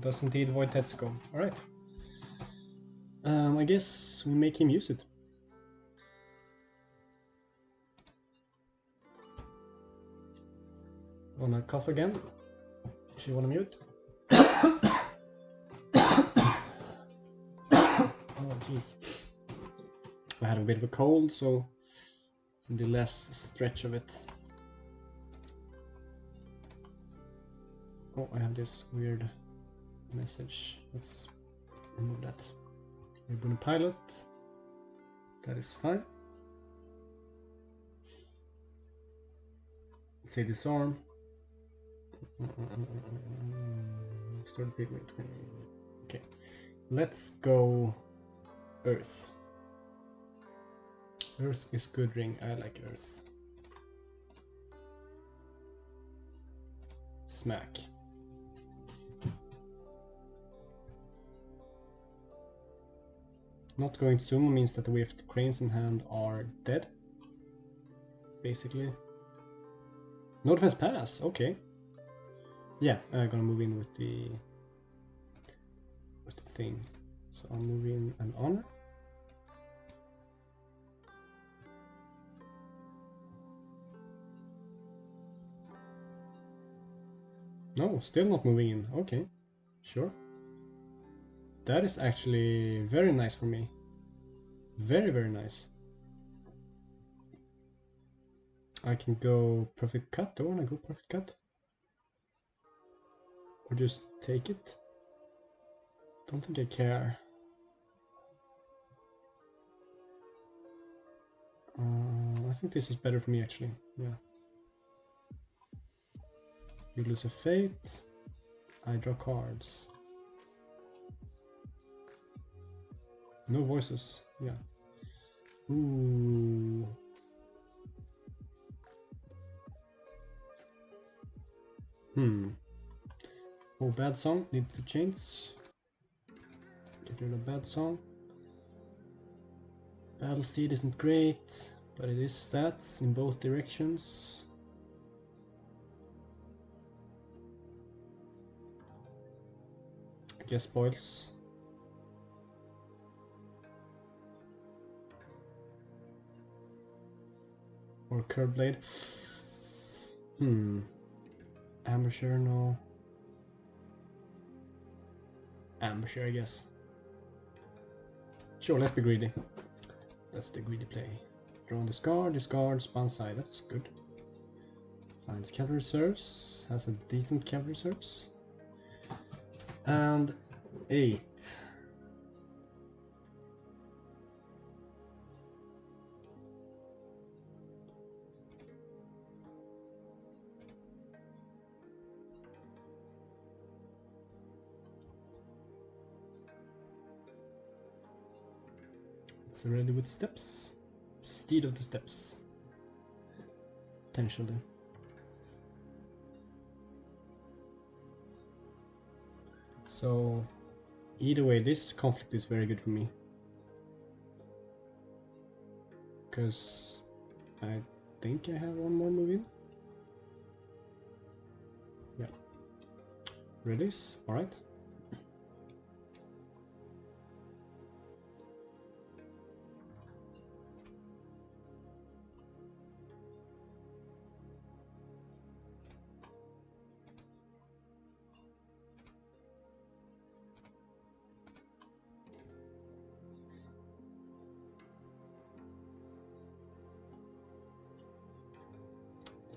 Does indeed void Tetsuko. Alright. I guess we make him use it. Wanna cough again? If you wanna mute. Oh jeez. I had a bit of a cold, so the less stretch of it. Oh, I have this weird message. Let's remove that. We're gonna pilot. That is fine. Let's say disarm. Start feed with 20. Okay. Let's go Earth. Earth is good ring. I like Earth. Smack. Not going sumo means that we have cranes in hand are dead. Basically. No defense pass, okay. Yeah, I'm gonna move in with the thing. So I'll move in an honor. No, still not moving in. Okay, sure. That is actually very nice for me. Very, very nice. I can go perfect cut. Do I want to go perfect cut? Or just take it? Don't think I care. I think this is better for me actually. Yeah. You lose a fate. I draw cards. No voices. Yeah. Ooh. Oh, bad song. Need to change. Get rid of bad song. Battle steed isn't great, but it is stats in both directions. I guess spoils. Or curb blade. Ambusher, no. Ambusher, I guess. Sure, let's be greedy. That's the greedy play. Draw on discard, spawn side, that's good. Finds cavalry reserves, has a decent cavalry reserves. And 8. It's ready with steps. Steed of the steps. Potentially. So either way, this conflict is very good for me. Because I think I have one more move in. Yeah. Release, alright.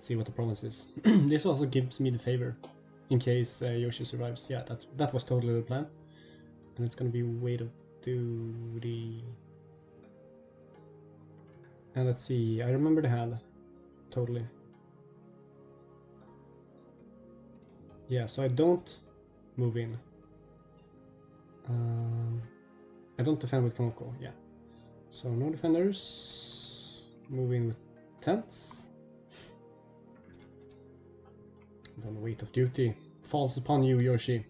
See what the promise is. This also gives me the favor in case Yoshi survives. Yeah, that was totally the plan, and it's gonna be weight of duty. And let's see. I remember the hand totally. Yeah, so I don't move in. I don't defend with Konoko. Yeah. So no defenders. Move in with tents. Then the weight of duty falls upon you, Yoshi.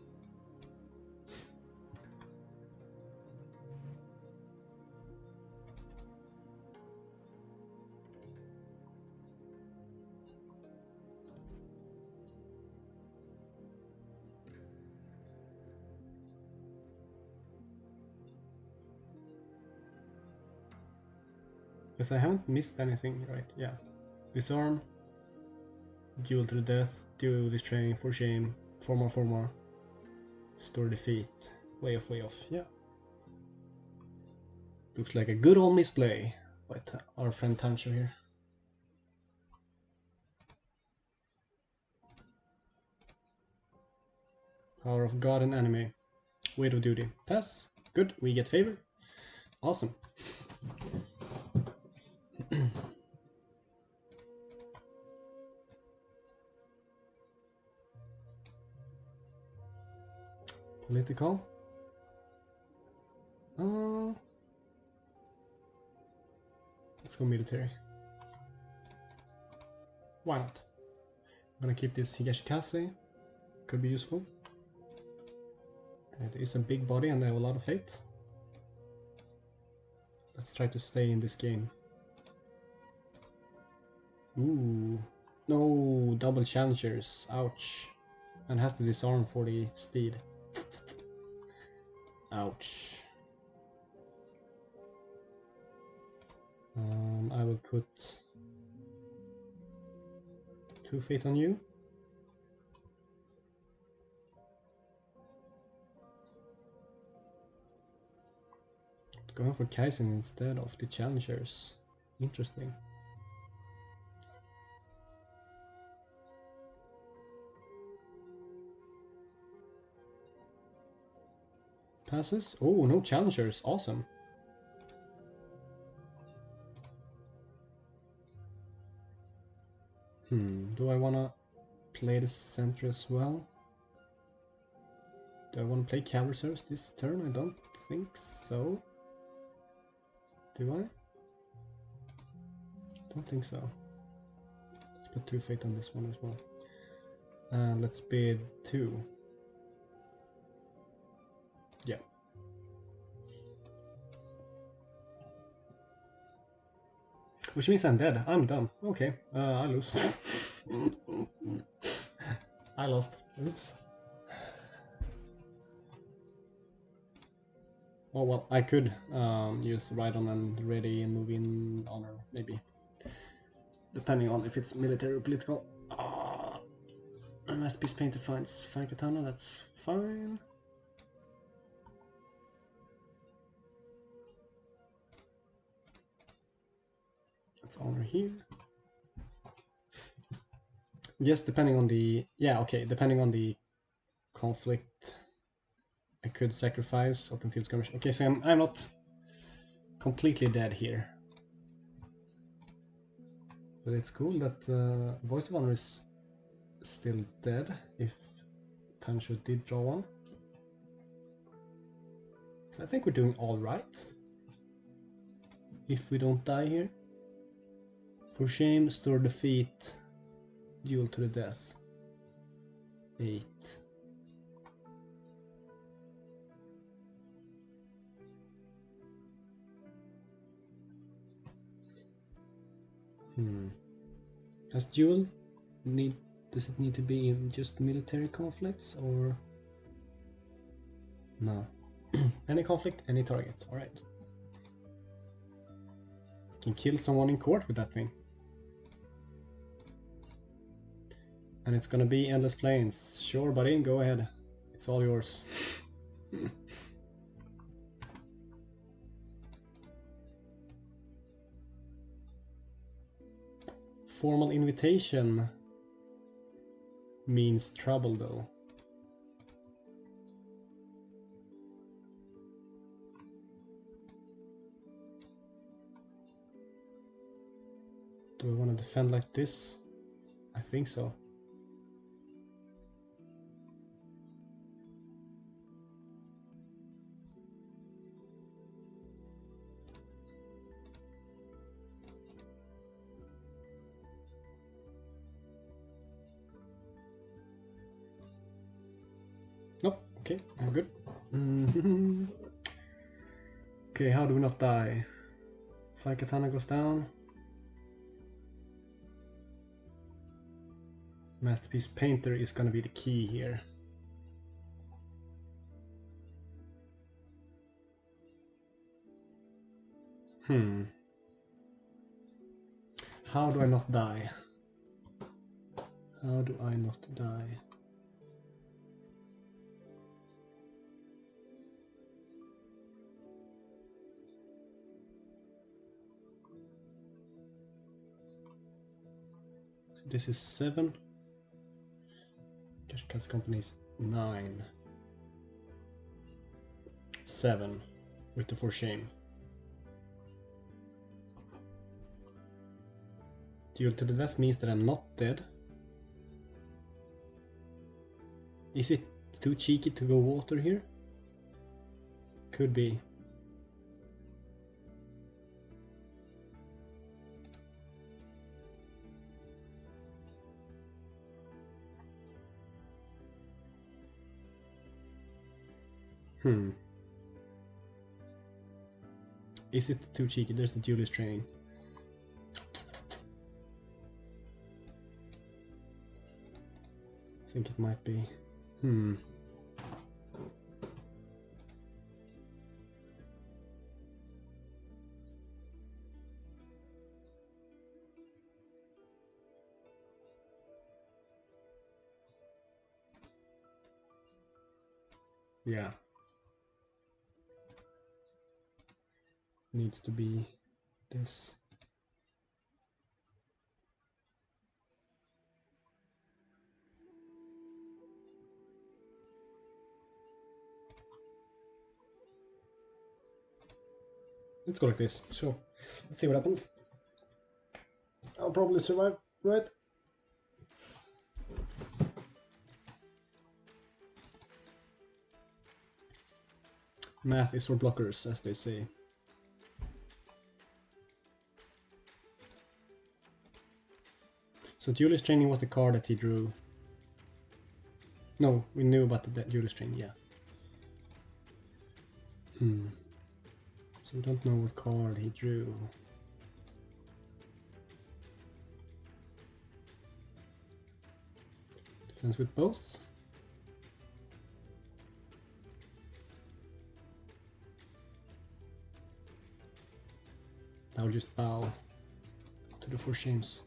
Because I haven't missed anything, right? Yeah. Disarm. Duel to the death. Do this training for shame. 4 more, 4 more. Store defeat. Way off. Yeah. Looks like a good old misplay by our friend Tancho here. Power of God and anime. Weight of duty. Pass. Good. We get favor. Awesome. Political. Let's go military. Why not? I'm gonna keep this Higashi Kaze. Could be useful. It is a big body and they have a lot of fate. Let's try to stay in this game. Ooh. No, double challengers. Ouch. And has to disarm for the steed. Ouch. I will put 2 fate on you. Going for Kaze instead of the challengers. Interesting. Passes. Oh, no challengers. Awesome. Do I wanna play the center as well? Do I wanna play cavalry service this turn? I don't think so. Do I? Don't think so. Let's put 2 fate on this one as well. And let's bid 2. Yeah. Which means I'm dead. I'm dumb. Okay, I lose. I lost. Oops. Oh well, I could use Ride On and Ready and move in honor, maybe. Depending on if it's military or political. Masterpiece Painter finds Fine Katana, that's fine. Let's honor here. Yes, depending on the... Yeah, okay, depending on the conflict, I could sacrifice open field skirmish. Okay, so I'm not completely dead here. But it's cool that Voice of Honor is still dead if Tansho did draw one. So I think we're doing alright. If we don't die here. For shame, store defeat, duel to the death. 8. As duel, does it need to be in just military conflicts or no? Any conflict, any target. All right. Can kill someone in court with that thing. And it's gonna be Endless Plains. Sure, buddy, go ahead. It's all yours. Formal invitation means trouble, though. Do I want to defend like this? I think so. Nope. Okay, I'm good. Okay, how do we not die? Fire Katana goes down. Masterpiece Painter is gonna be the key here. How do I not die? How do I not die? So this is 7. Cash Company is 9. 7 with the For Shame. Duel to the death means that I'm not dead. Is it too cheeky to go water here? Could be. Is it too cheeky? There's the duelist training. I think it might be. Yeah. Needs to be this. Let's go like this. Sure. Let's see what happens. I'll probably survive, right? Math is for blockers, as they say. So duelist training was the card that he drew. No, we knew about the duelist training, yeah. So we don't know what card he drew. Defense with both. I'll just bow to the 4 shames.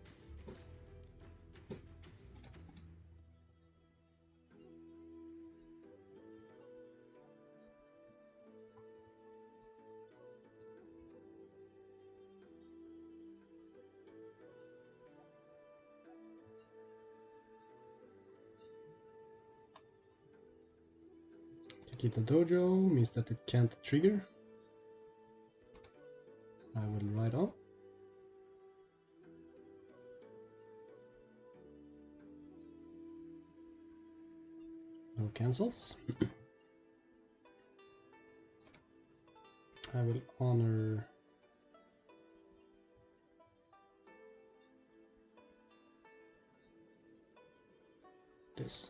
Keep the dojo means that it can't trigger. I will ride on. No cancels. I will honor this.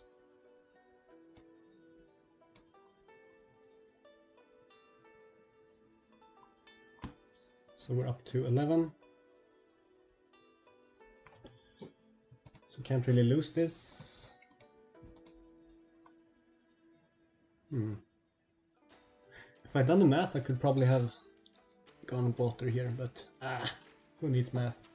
So we're up to 11. So can't really lose this. If I'd done the math, I could probably have gone water here, but who needs math?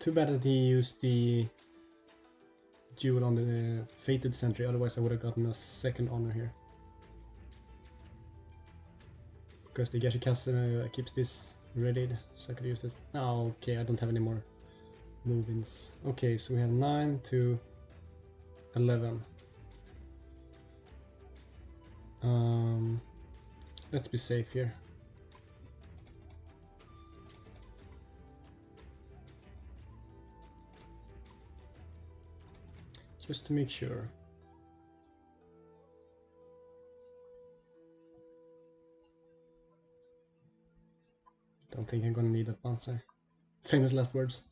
Too bad that he used the jewel on the fated sentry, otherwise I would have gotten a second honor here. Because the Gashikaze keeps this readied, so I could use this. Oh, okay, I don't have any more move-ins. Okay, so we have 9 to 11. Let's be safe here. Just to make sure. Don't think I'm gonna need that bonsai. Famous last words.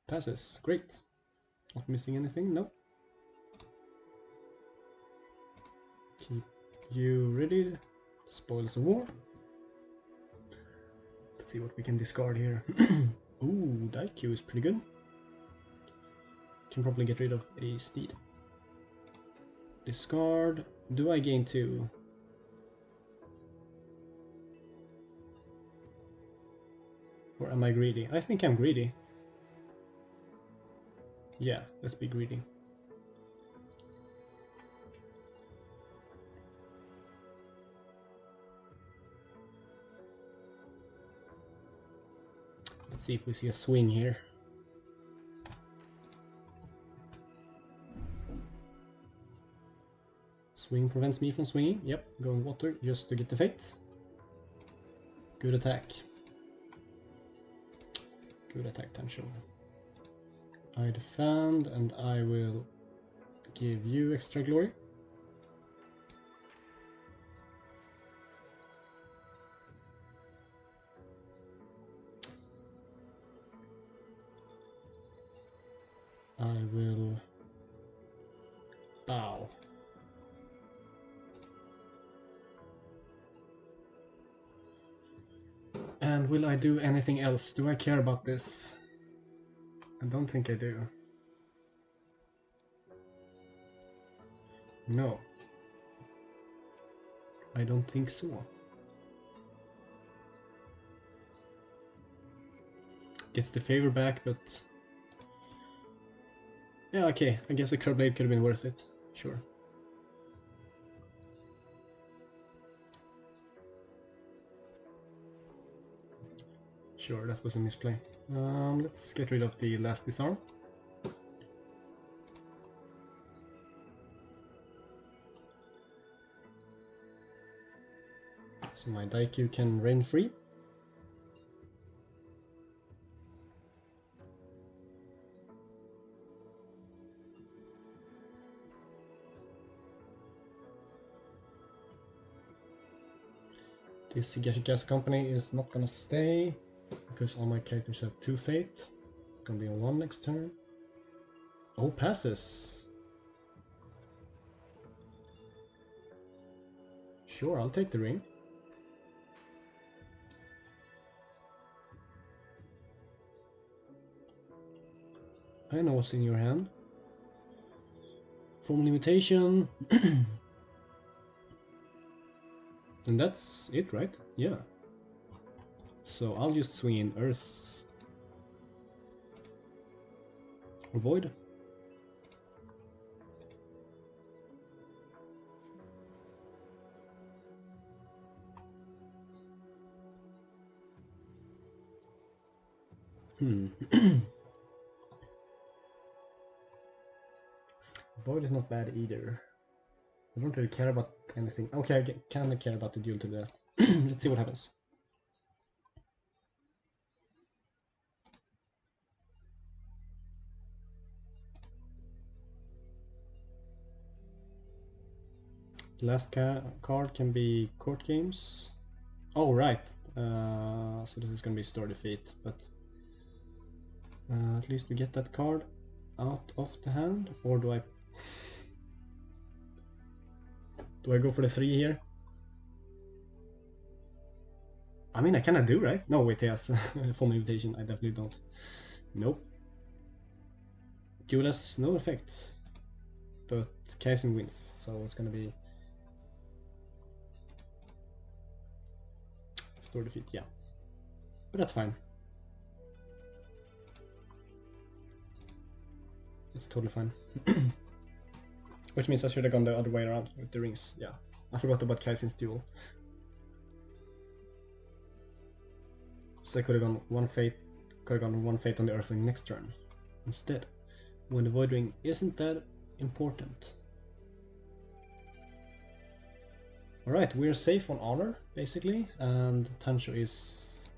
Passes. Great. Not missing anything? No. Keep you ready. Spoils of war. Let's see what we can discard here. Ooh, Daikyu is pretty good. Can probably get rid of a steed. Discard. Do I gain 2? Or am I greedy? I think I'm greedy. Yeah, let's be greedy. Let's see if we see a swing here. Swing prevents me from swinging. Yep, going water just to get the fate. Good attack. Good attack, Tansho. I defend and I will give you extra glory. Wow. And will I do anything else? Do I care about this? I don't think I do. No. I don't think so. Gets the favor back, but... yeah, okay. I guess a curb blade could have been worth it. Sure. Sure, that was a misplay. Let's get rid of the last disarm. So my Daikyu can reign free. This Kaze company is not gonna stay, because all my characters have 2 fate. Gonna be on 1 next turn. Oh, passes! Sure, I'll take the ring. I know what's in your hand. Form limitation. And that's it, right? Yeah. So I'll just swing in Earth. Or Void. Void is not bad either. I don't really care about anything. Okay, I kind of care about the duel to death. Let's see what happens. The last card can be court games. Oh, right. So this is gonna be store defeat, but at least we get that card out of the hand. Or do I go for the 3 here? I mean, I kinda do, right? No, wait, yes. Form invitation, I definitely don't. Nope. Duel has no effect. But Kaze wins, so it's gonna be... store defeat, yeah. But that's fine. It's totally fine. Which means I should have gone the other way around with the rings, yeah. I forgot about Kaze's duel. So I could have gone one fate on the Earthling next turn instead. When the Void Ring isn't that important. Alright, we're safe on honor, basically, and Tancho is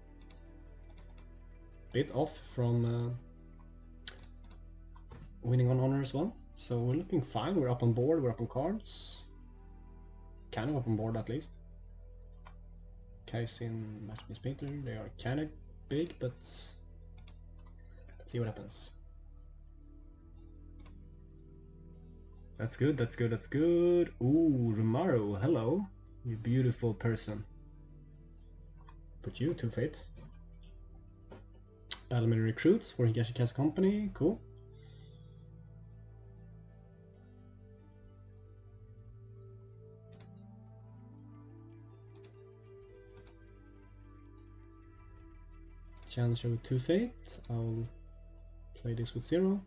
a bit off from winning on honor as well. So we're looking fine, we're up on board, we're up on cards. Kind of up on board at least. Kaze in Matchmaking Painter, they are kind of big, but let's see what happens. That's good, that's good, that's good. Ooh, Rumaru, hello, you beautiful person. Put you 2 fate. Battleman recruits for Kaze company, cool. Challenger with 2 fate. I'll play this with 0.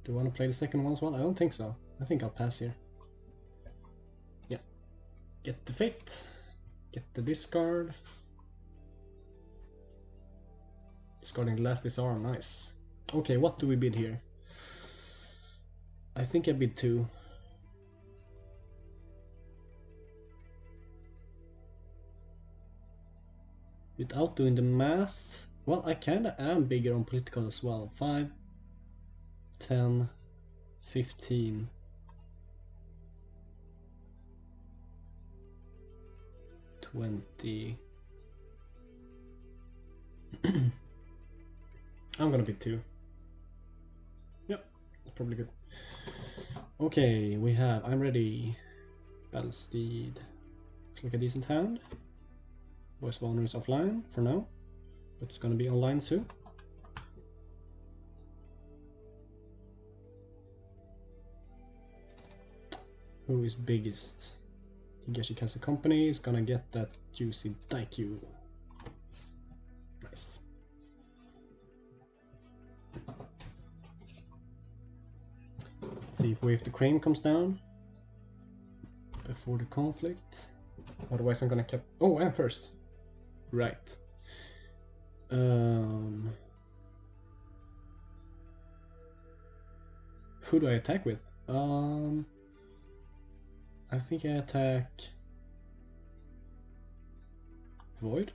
Do you want to play the second one as well? I don't think so. I think I'll pass here. Yeah. Get the fate. Get the discard. Discarding the last disarm, nice. Okay, what do we bid here? I think I bid 2. Without doing the math, well, I kinda am bigger on political as well. 5, 10, 15. $20. I'm gonna bid 2. Yep, probably good. Okay, we have I'm ready. Battle Steed. Looks like a decent hand. Voice of Honor is offline for now, but it's gonna be online soon. Who is biggest? Higashi Kaze Company is gonna get that juicy Daikyu. Nice. See if Wave the Crane comes down before the conflict. Otherwise I'm gonna keep... Oh, I'm first. Right. Who do I attack with? I think I attack Void,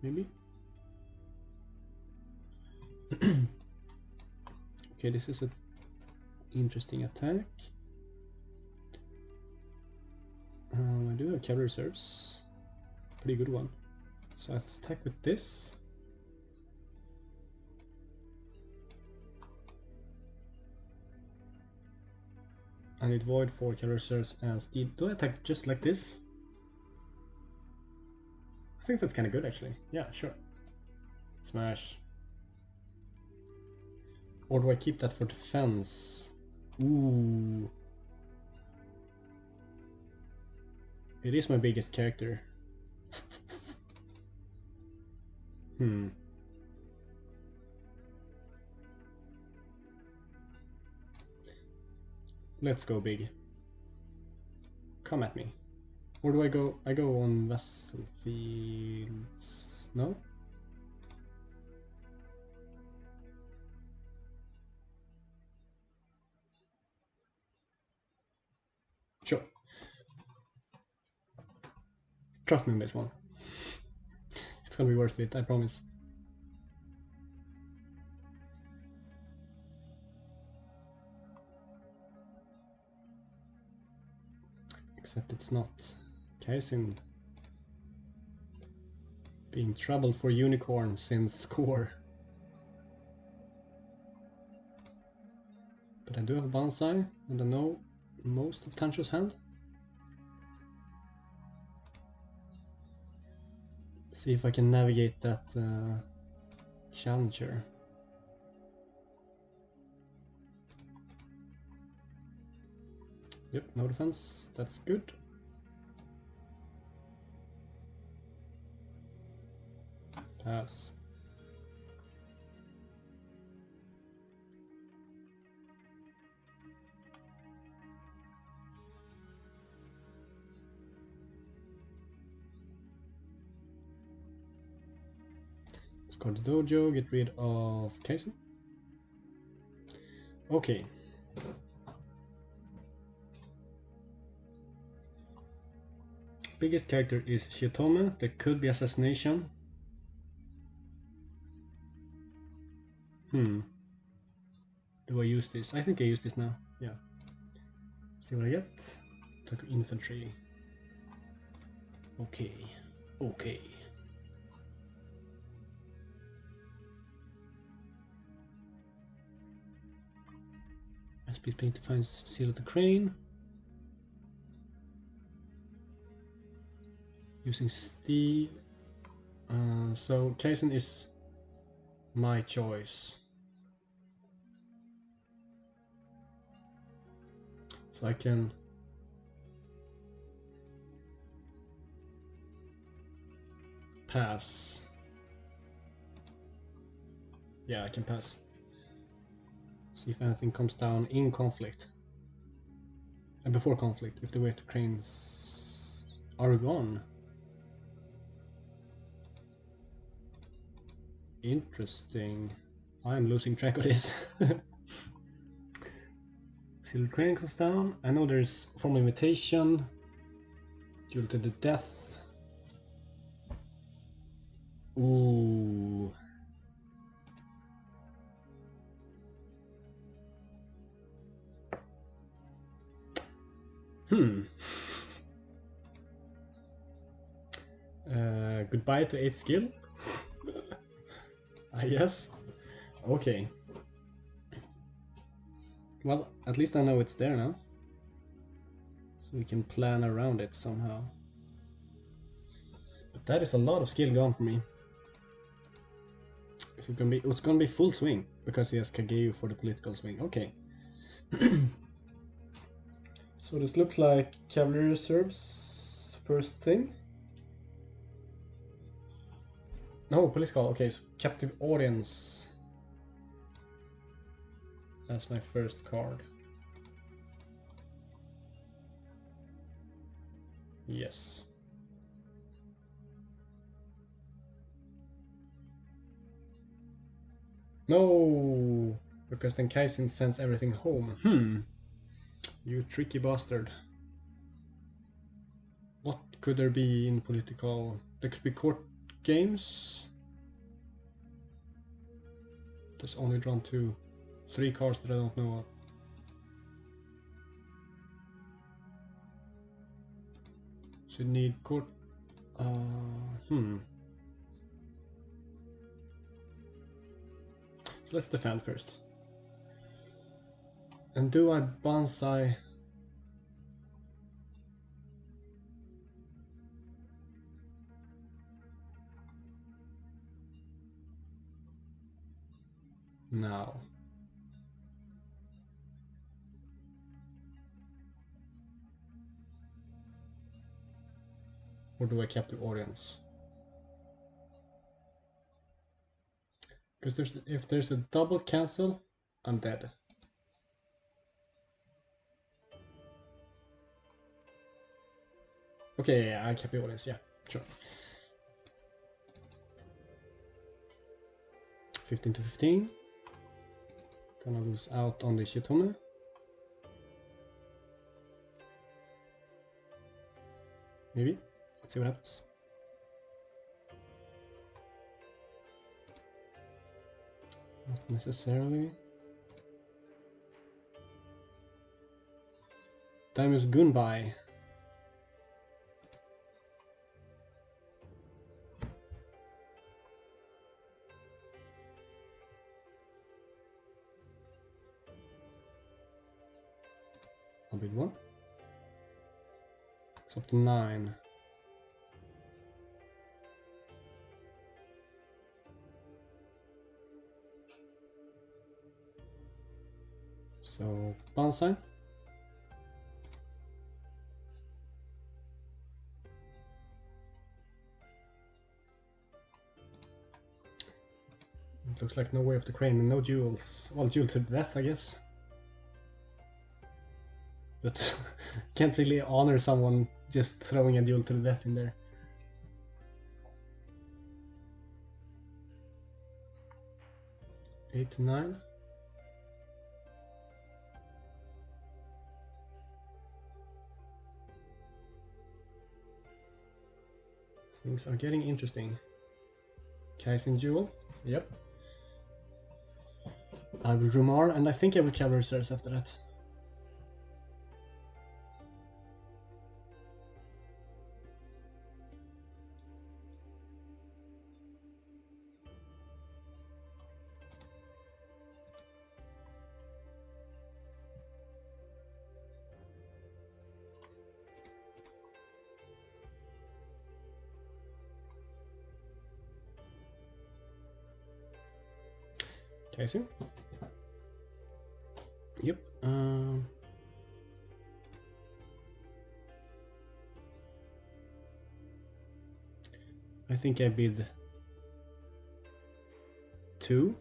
maybe. Okay, this is an interesting attack. I do have cavalry reserves, pretty good one. So I attack with this. I need Void for cavalry reserves and Steed. Do I attack just like this? I think that's kind of good actually. Yeah, sure. Smash. Or do I keep that for defense? Ooh. It is my biggest character. Let's go big. Come at me. Where do I go? I go on Vessel Fields. No? Sure. Trust me on this one. It's gonna be worth it, I promise. Except it's not. Kaze being trouble for Unicorn since core. But I do have a Bonsai, and I know most of Tancho's hand. See if I can navigate that challenger. Yep, no defense, that's good. Pass. Let's go to dojo, get rid of Kaze. Okay. Biggest character is Shiotome. There could be assassination. Do I use this? I think I use this now. Yeah. See what I get. Took infantry. Okay. Okay. SP is playing to find Seal of the Crane. Using Steve. So Kaze is my choice. So I can pass. Yeah, I can pass. See if anything comes down in conflict. And before conflict, if the Wave the Cranes are gone. Interesting. I'm losing track of this. Silver Crane comes down. I know there's formal invitation. Duel to the death. Ooh. Goodbye to 8 skill. I guess. Okay. Well, at least I know it's there now. So we can plan around it somehow. But that is a lot of skill gone for me. Is it gonna be? It's gonna be full swing because he has Kageu for the political swing. Okay. So this looks like cavalry reserves first thing. No, political. Okay, so captive audience. That's my first card. Yes. No, because then Kaze sends everything home. You tricky bastard. What could there be in political? There could be court games. There's only drawn 3 cards that I don't know of. So you need court. So let's defend first. And do I bonsai? Now. Or do I captive audience? Because if there's a double cancel, I'm dead. Okay, yeah, I captive audience, yeah, sure. 15 to 15. Gonna lose out on the Shitome. Maybe. Let's see what happens. Not necessarily. Daimyo's Gunbai. I'll bid 1. It's up to 9. So, bonsai. It looks like no way of the crane and no duels. Well, duel to death, I guess. But can't really honor someone just throwing a duel to the death in there. Eight to 9. Things are getting interesting. Kaze in duel. Yep. I will Rumar, and I think I will cavalry reserves after that. Kaze. Yep. I think I bid 2.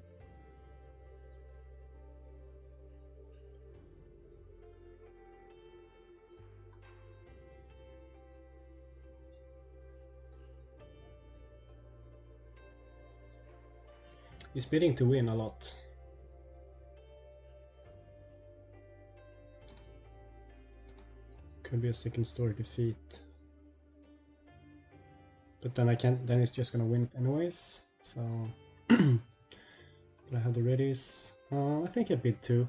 He's bidding to win a lot. Could be a second story defeat. But then I can't, then it's just gonna win it anyways. So but I have the readies. I think I bid 2.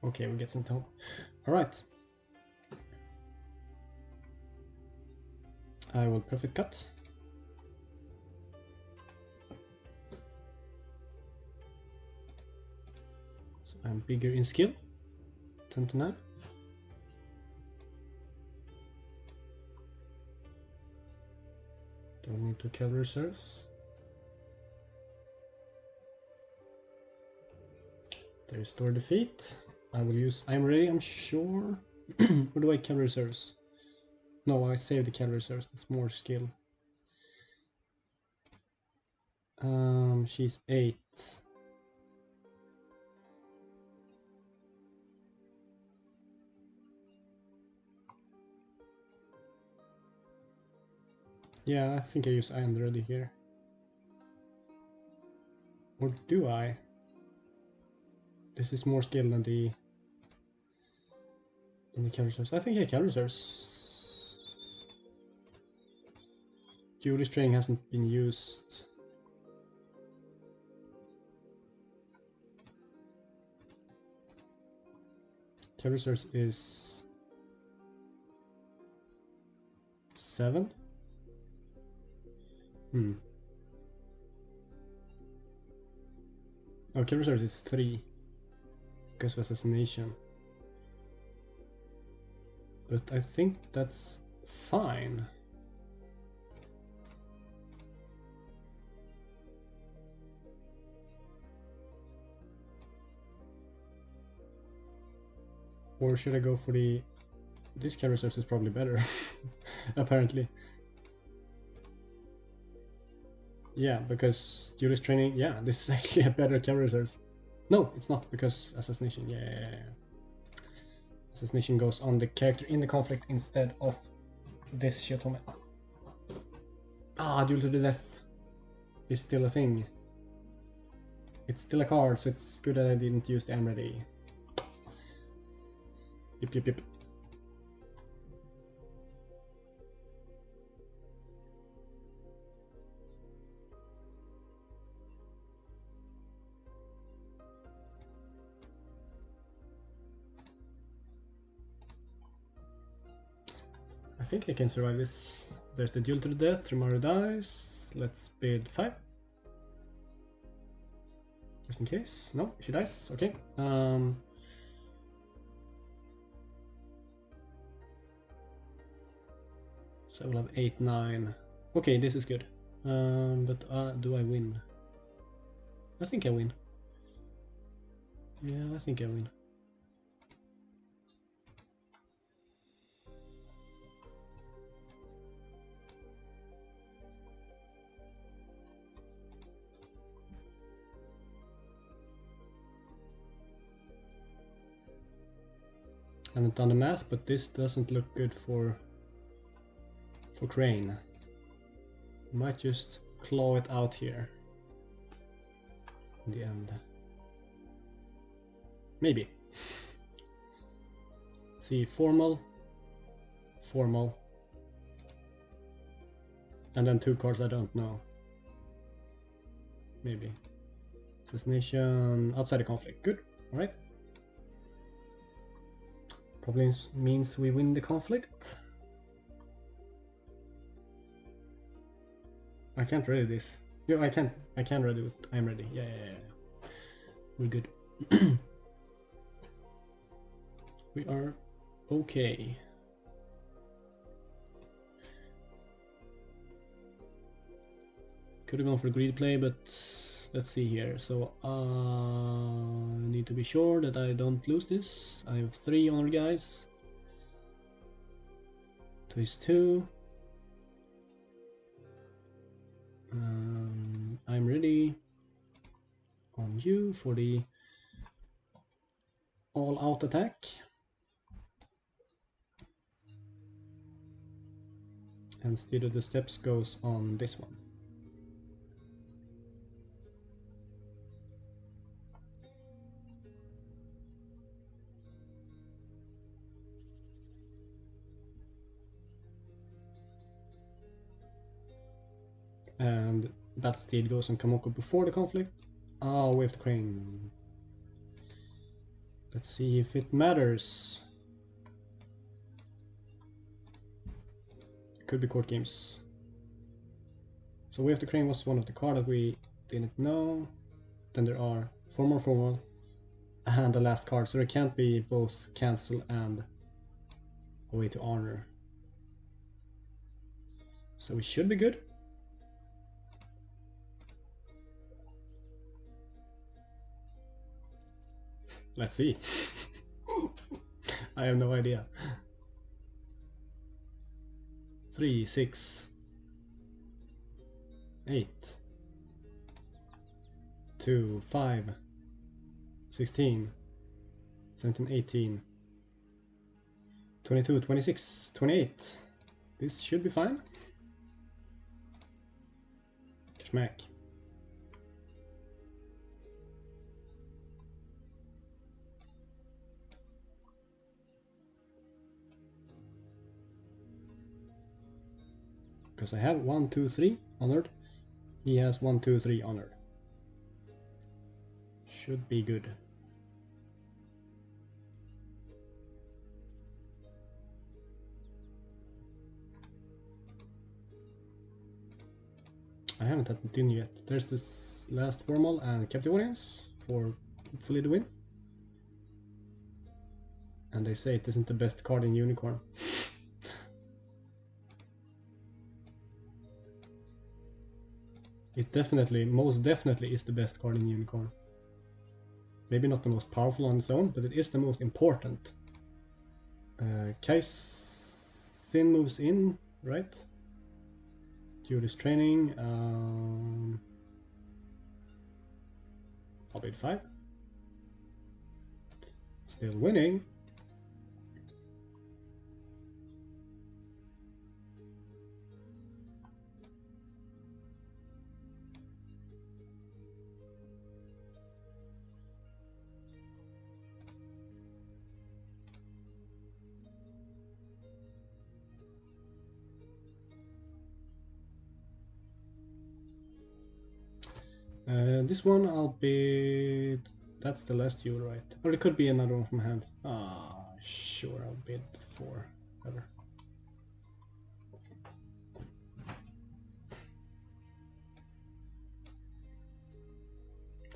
Okay, we get sent home. Alright. I will perfect cut. I'm bigger in skill. 10 to 9. Don't need to cavalry reserves. They restore defeat. I will use I'm ready, I'm sure. Or do I cavalry reserves? No, I save the cavalry reserves, that's more skill. She's 8. Yeah, I think I use I am ready here. Or do I? This is more skill than the cavalry reserves. I think yeah, cavalry reserves. Duelist training hasn't been used. Cavalry reserves is 7. Oh, cavalry reserves is 3 because of assassination. But I think that's fine. Or should I go for the... This cavalry reserves is probably better, apparently. Yeah, because duelist training, yeah, this is actually a better cavalry reserves. No, it's not, because assassination, yeah. Assassination goes on the character in the conflict instead of this Shiotome. Ah, duel to the death is still a thing. It's still a card, so it's good that I didn't use the I'm ready. Yep. I think I can survive this. There's the duel to the death, Romario dies. Let's bid 5. Just in case. No, she dies. Okay. So I will have 8, 9. Okay, this is good. But do I win? I think I win. Yeah, I think I win. I haven't done the math, but this doesn't look good for Crane. Might just claw it out here in the end. Maybe. See, formal, and then 2 cards I don't know. Maybe. Assassination outside the conflict. Good. Alright. Probably means we win the conflict. I can't ready this. Yeah, I can ready it. I'm ready. Yeah. We're good. We are okay. Could have gone for a greedy play, but let's see here. So I need to be sure that I don't lose this. I have 3 honor guys. Twist 2. I'm ready on you for the all-out attack. And Steed of the Steps goes on this one. And that steed goes on Kamoko before the conflict. Oh, we have to crane. Let's see if it matters. Could be court games. So we have to crane was one of the cards that we didn't know. Then there are formal. and the last card, so there can't be both cancel and a way to honor. So we should be good. Let's see. I have no idea. 3, 6, 8, 2, 5, 16, 17, 18, 22, 26, 28. This should be fine. Smack. Because I have 1, 2, 3 honored. He has 1, 2, 3 honored. Should be good. I haven't had it in yet. There's this last formal and captive audience for hopefully the win. And they say it isn't the best card in Unicorn. It definitely, most definitely is the best card in Unicorn. Maybe not the most powerful on its own, but it is the most important. Kaze moves in, right? Due this training. I'll bid 5. Still winning. This one I'll bid. That's the last duel, right? Or it could be another one from hand. Sure, I'll bid 4. Whatever.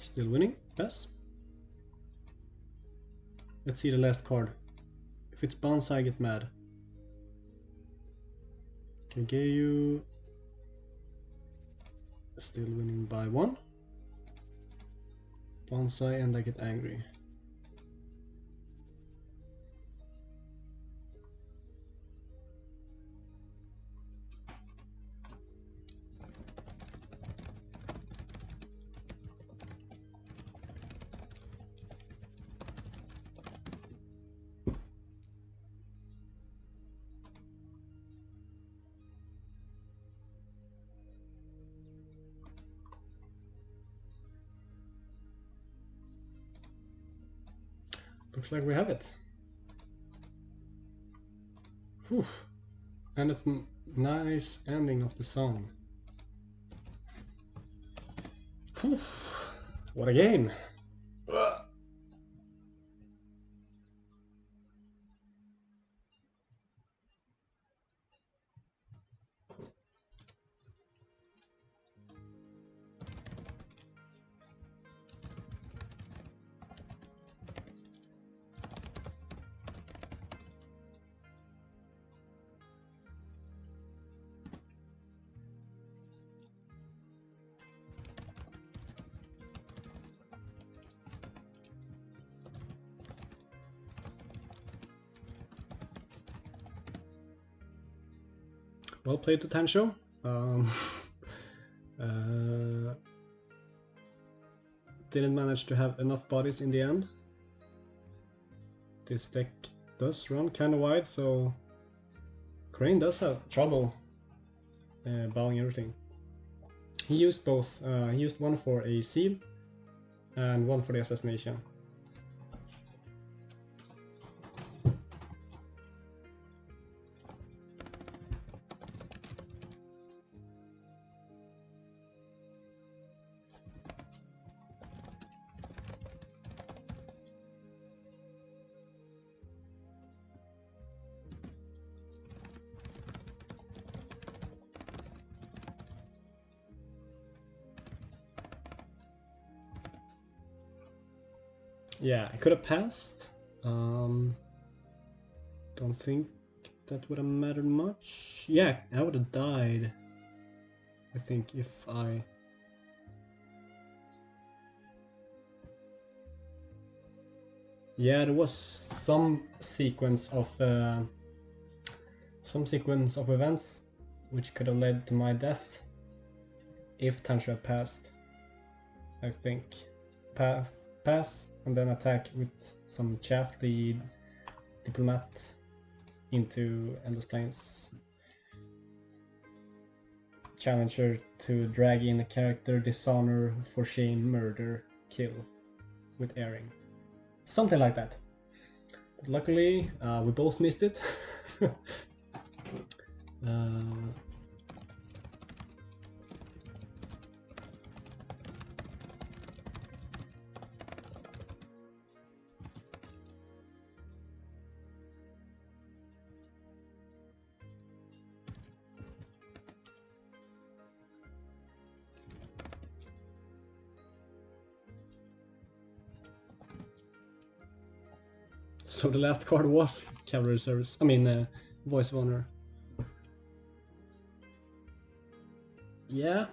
Still winning. Pass. Let's see the last card. If it's bounce, I get mad. Kageyu. Still winning by 1. Bonsai and I get angry. Looks like we have it. Whew. And it's a nice ending of the song. Whew. What a game! Well played to Tansho. Didn't manage to have enough bodies in the end. This deck does run kinda wide, so Crane does have trouble bowing everything. He used both. He used one for a seal and one for the assassination. Yeah, I could have passed. Don't think that would have mattered much. Yeah, I would have died. I think if I... Yeah, there was some sequence of events which could have led to my death if Tanshu had passed. I think pass, and then attack with some chaff the diplomat into Endless Plains. Challenge her to drag in a character, dishonor, for shame, murder, kill with airing. Something like that. But luckily, we both missed it. So the last card was Cavalry Service. I mean, Voice of Honor. Yeah.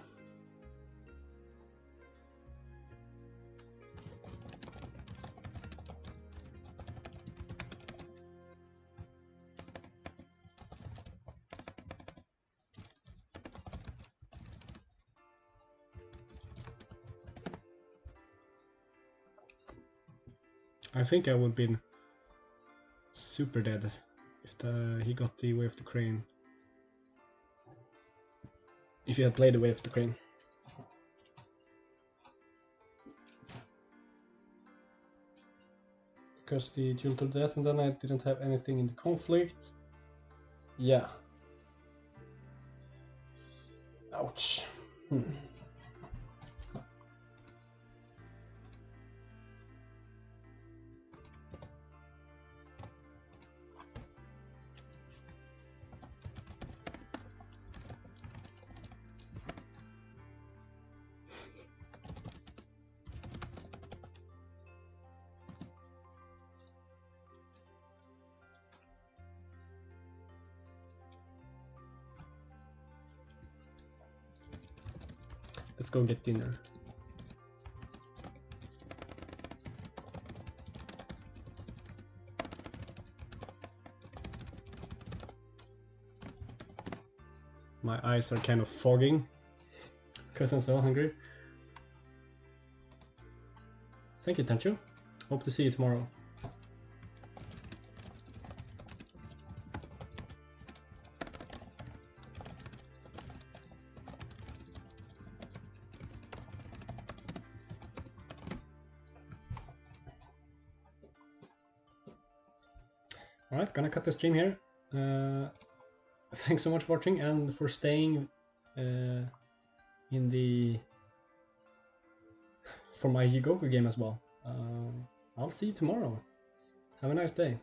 I think I would have been super dead if he got the Way of the Crane. If you had played the Way of the Crane. Because the Duel to Death, and then I didn't have anything in the conflict. Yeah. Ouch. Let's go get dinner. My eyes are kind of fogging because I'm so hungry. Thank you, Tanshu. Hope to see you tomorrow. Alright, gonna cut the stream here. Thanks so much for watching and for staying for my Yigoku game as well. I'll see you tomorrow. Have a nice day.